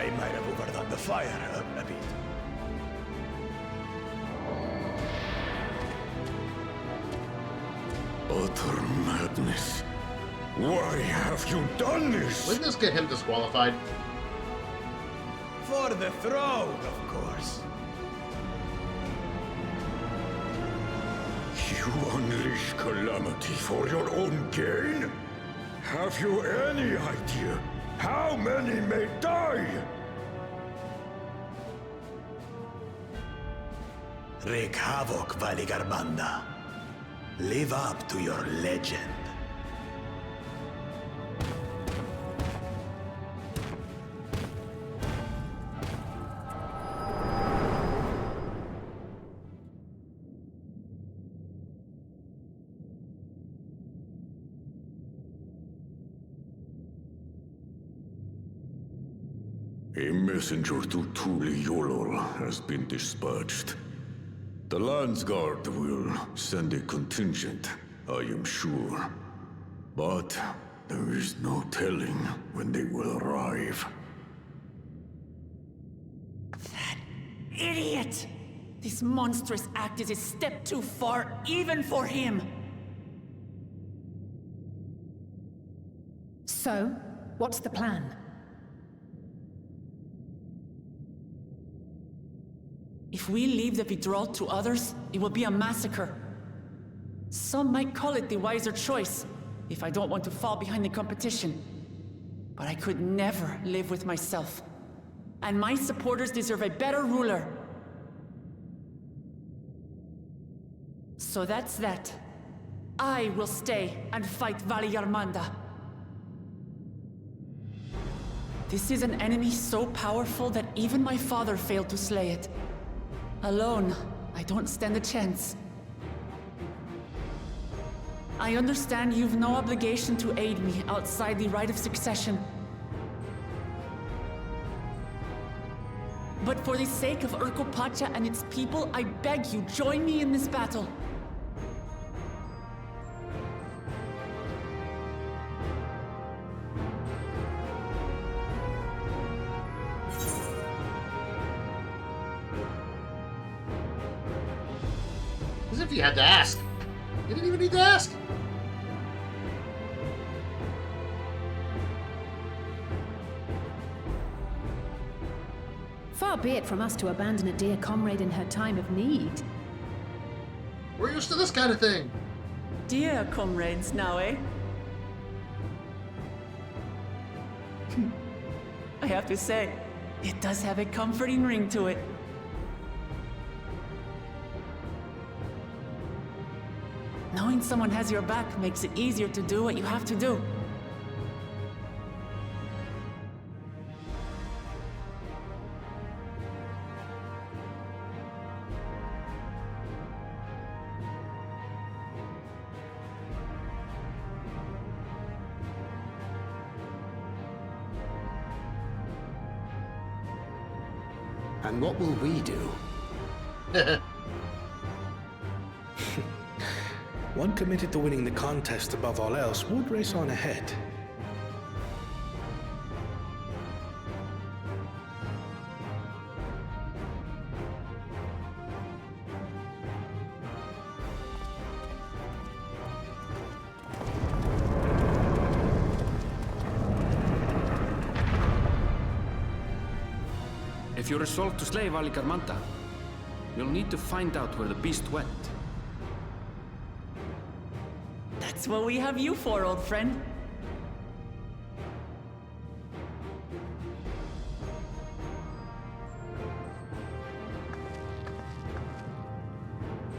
I might have overdone the fire a bit. Utter madness. Why have you done this? Wouldn't this get him disqualified? For the throne, of course. You unleash calamity for your own gain? Have you any idea how many may die? Wreak havoc, Valigarmanda. Live up to your legend. A messenger to Tuli Yolol has been dispatched. The Landsguard will send a contingent, I am sure. But there is no telling when they will arrive. That idiot! This monstrous act is a step too far, even for him. So, what's the plan? If we leave the withdrawal to others, it will be a massacre. Some might call it the wiser choice, if I don't want to fall behind the competition. But I could never live with myself. And my supporters deserve a better ruler. So that's that. I will stay and fight Valigarmanda. This is an enemy so powerful that even my father failed to slay it. Alone, I don't stand a chance. I understand you've no obligation to aid me outside the right of succession. But for the sake of Urkopacha and its people, I beg you, join me in this battle. As if you had to ask. You didn't even need to ask. Far be it from us to abandon a dear comrade in her time of need. We're used to this kind of thing. Dear comrades now, eh? I have to say, it does have a comforting ring to it. Knowing someone has your back makes it easier to do what you have to do. And what will we do? One committed to winning the contest above all else would race on ahead. If you're resolved to slay Valigarmanda, you'll need to find out where the beast went. That's what we have you for, old friend.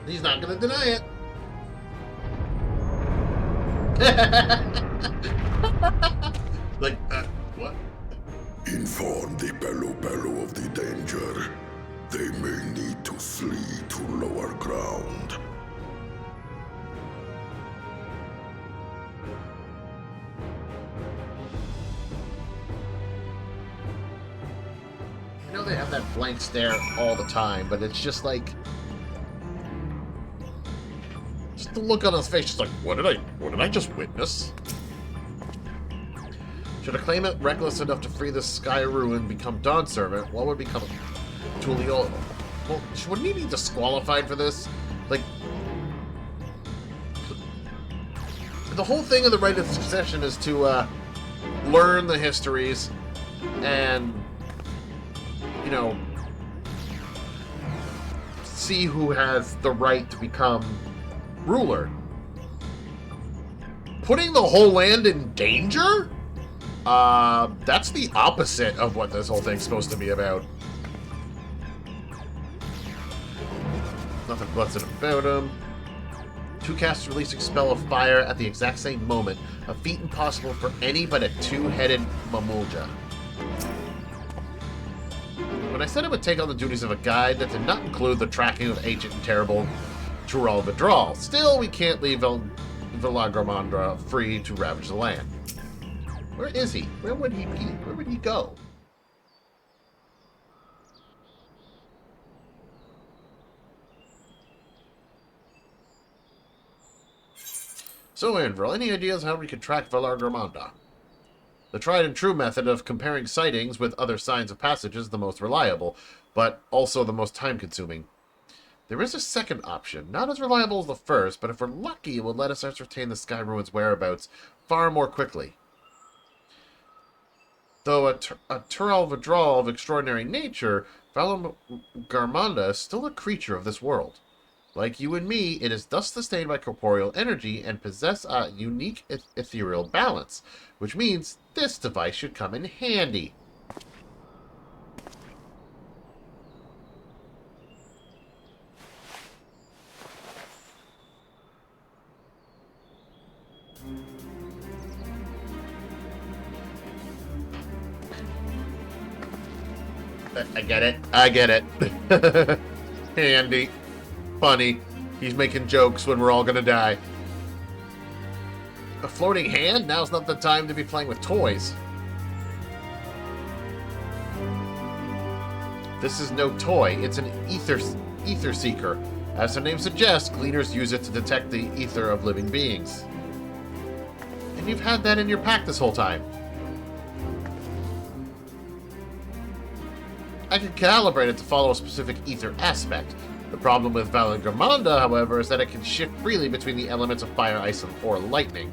He's not gonna deny it. Like, what? Inform the Pelu of the danger. They may need to flee to lower ground. I know they have that blank stare all the time, but it's just like... Just the look on his face, just like, what did I just witness? Should a claimant reckless enough to free the Sky Ruin become Dawn Servant, what would become of Tuliolo? Well, wouldn't he be disqualified for this? Like, the whole thing of the Rite of Succession is to learn the histories and, you know, see who has the right to become ruler. Putting the whole land in danger? That's the opposite of what this whole thing's supposed to be about. Nothing blessed about him. Two casters releasing spell of fire at the exact same moment. A feat impossible for any but a two-headed Mamulja. When I said it would take on the duties of a guide, that did not include the tracking of ancient and terrible Tural Vidral. Still, we can't leave Villagromandra free to ravage the land. Where is he? Where would he be? Where would he go? So, Anvil, any ideas how we could track Villagromandra? The tried and true method of comparing sightings with other signs of passage is the most reliable, but also the most time-consuming. There is a second option, not as reliable as the first, but if we're lucky, it will let us ascertain the Sky Ruin's whereabouts far more quickly. Though a Tural Vidral of extraordinary nature, Villagromandra is still a creature of this world. Like you and me, it is thus sustained by corporeal energy and possess a unique ethereal balance, which means this device should come in handy. I get it. I get it. Handy. Funny. He's making jokes when we're all gonna die. A floating hand? Now's not the time to be playing with toys. This is no toy. It's an ether seeker. As the name suggests, gleaners use it to detect the ether of living beings. And you've had that in your pack this whole time. I can calibrate it to follow a specific ether aspect. The problem with Villagromandra, however, is that it can shift freely between the elements of fire, ice, or lightning.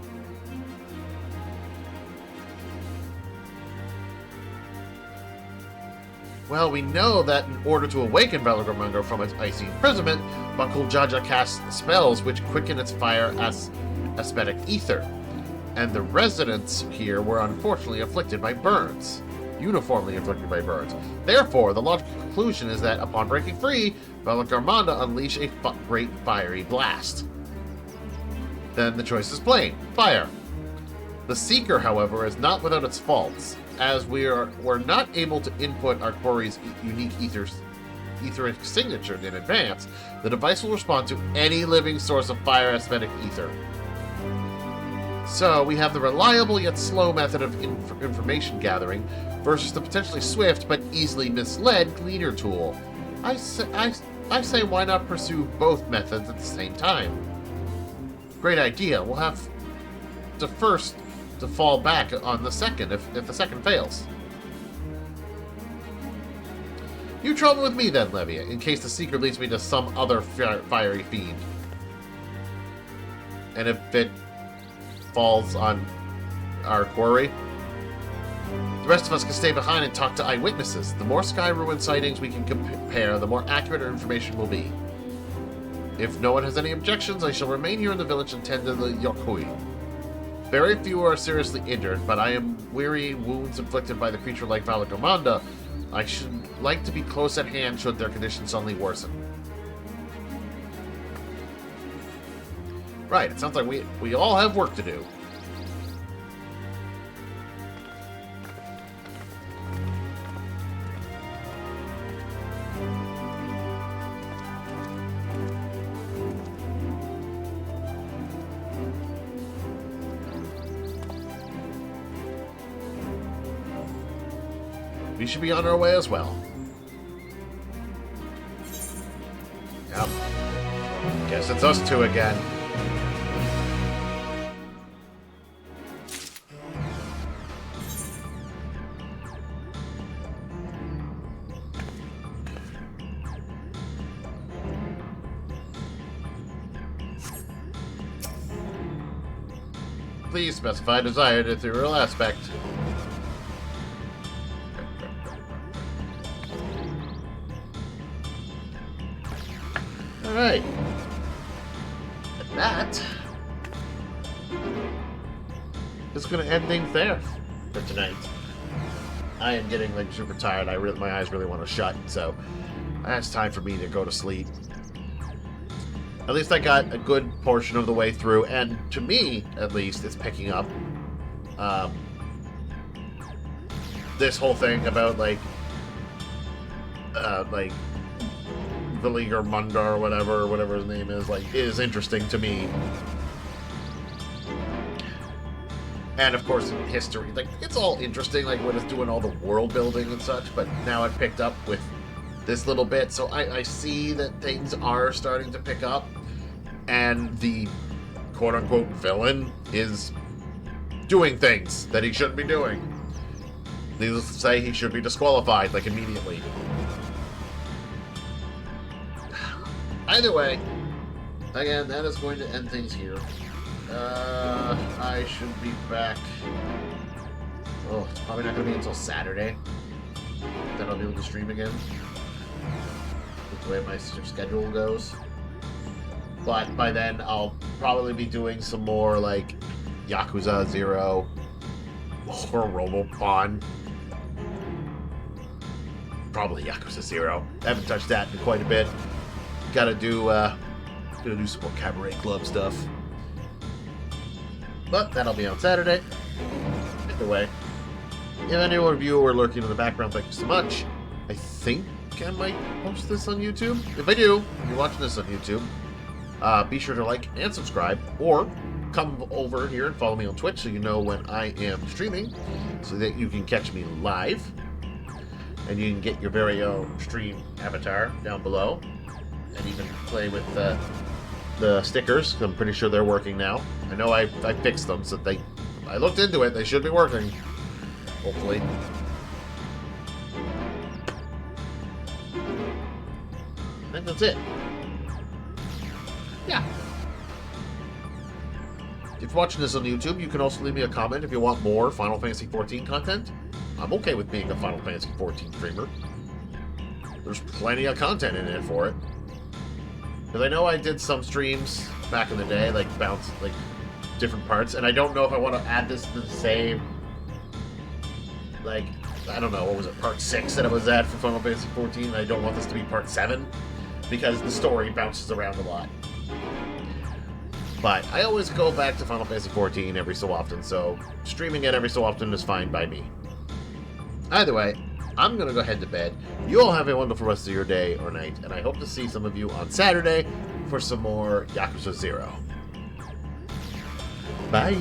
Well, we know that in order to awaken Villagromandra from its icy imprisonment, Bakul Jaja casts spells which quicken its fire as aesthetic ether. And the residents here were unfortunately afflicted by burns. Uniformly inflicted by burns. Therefore, the logical conclusion is that upon breaking free, Villagromandra unleash a great fiery blast. Then the choice is plain: fire. The Seeker, however, is not without its faults, as we're not able to input our quarry's unique etheric signature in advance. The device will respond to any living source of fire aesthetic ether. So, we have the reliable yet slow method of information gathering versus the potentially swift but easily misled Gleaner tool. I say why not pursue both methods at the same time? Great idea. We'll have to first to fall back on the second if the second fails. You trouble with me then, Levia, in case the Seeker leads me to some other fiery fiend. And if it falls on our quarry, the rest of us can stay behind and talk to eyewitnesses. The more Sky Ruin sightings we can compare, the more accurate our information will be. If no one has any objections, I shall remain here in the village and tend to the Yokui. Very few are seriously injured, but I am weary wounds inflicted by the creature like Villagromandra. I should like to be close at hand should their condition suddenly worsen. Right, it sounds like we all have work to do. We should be on our way as well. Yep. Guess it's us two again. Please specify desired ethereal aspect. Alright. And that is going to end things there for tonight. I am getting like super tired. My eyes really want to shut, so it's time for me to go to sleep. At least I got a good portion of the way through, and to me, at least, it's picking up. This whole thing about like Valiger Mundar or whatever his name is, like, is interesting to me. And of course, history, like, it's all interesting, like when it's doing all the world building and such. But now I've picked up with this little bit, so I see that things are starting to pick up, and the quote-unquote villain is doing things that he shouldn't be doing. Needless to say, he should be disqualified, like, immediately. Either way, again, that is going to end things here. I should be back. Oh, it's probably not going to be until Saturday that I'll be able to stream again, with the way my schedule goes. But by then, I'll probably be doing some more, like, Yakuza 0 or Robopon. Probably Yakuza 0. I haven't touched that in quite a bit. Gotta do some more Cabaret Club stuff. But that'll be on Saturday. Either way, if any one of you are lurking in the background, thank you so much. I think I might post this on YouTube. If I do, if you're watching this on YouTube, be sure to like and subscribe, or come over here and follow me on Twitch so you know when I am streaming, so that you can catch me live, and you can get your very own stream avatar down below, and even play with the stickers. I'm pretty sure they're working now. I know I fixed them, so I looked into it. They should be working, hopefully. I think that's it. Yeah. If you're watching this on YouTube, you can also leave me a comment if you want more Final Fantasy XIV content. I'm okay with being a Final Fantasy XIV streamer. There's plenty of content in it for it. Because I know I did some streams back in the day, like different parts, and I don't know if I want to add this to the same, like, I don't know, what was it, part 6 that I was at for Final Fantasy XIV, and I don't want this to be part 7, because the story bounces around a lot. But I always go back to Final Fantasy XIV every so often, so streaming it every so often is fine by me. Either way, I'm going to go head to bed. You all have a wonderful rest of your day or night, and I hope to see some of you on Saturday for some more Yakuza 0. Bye!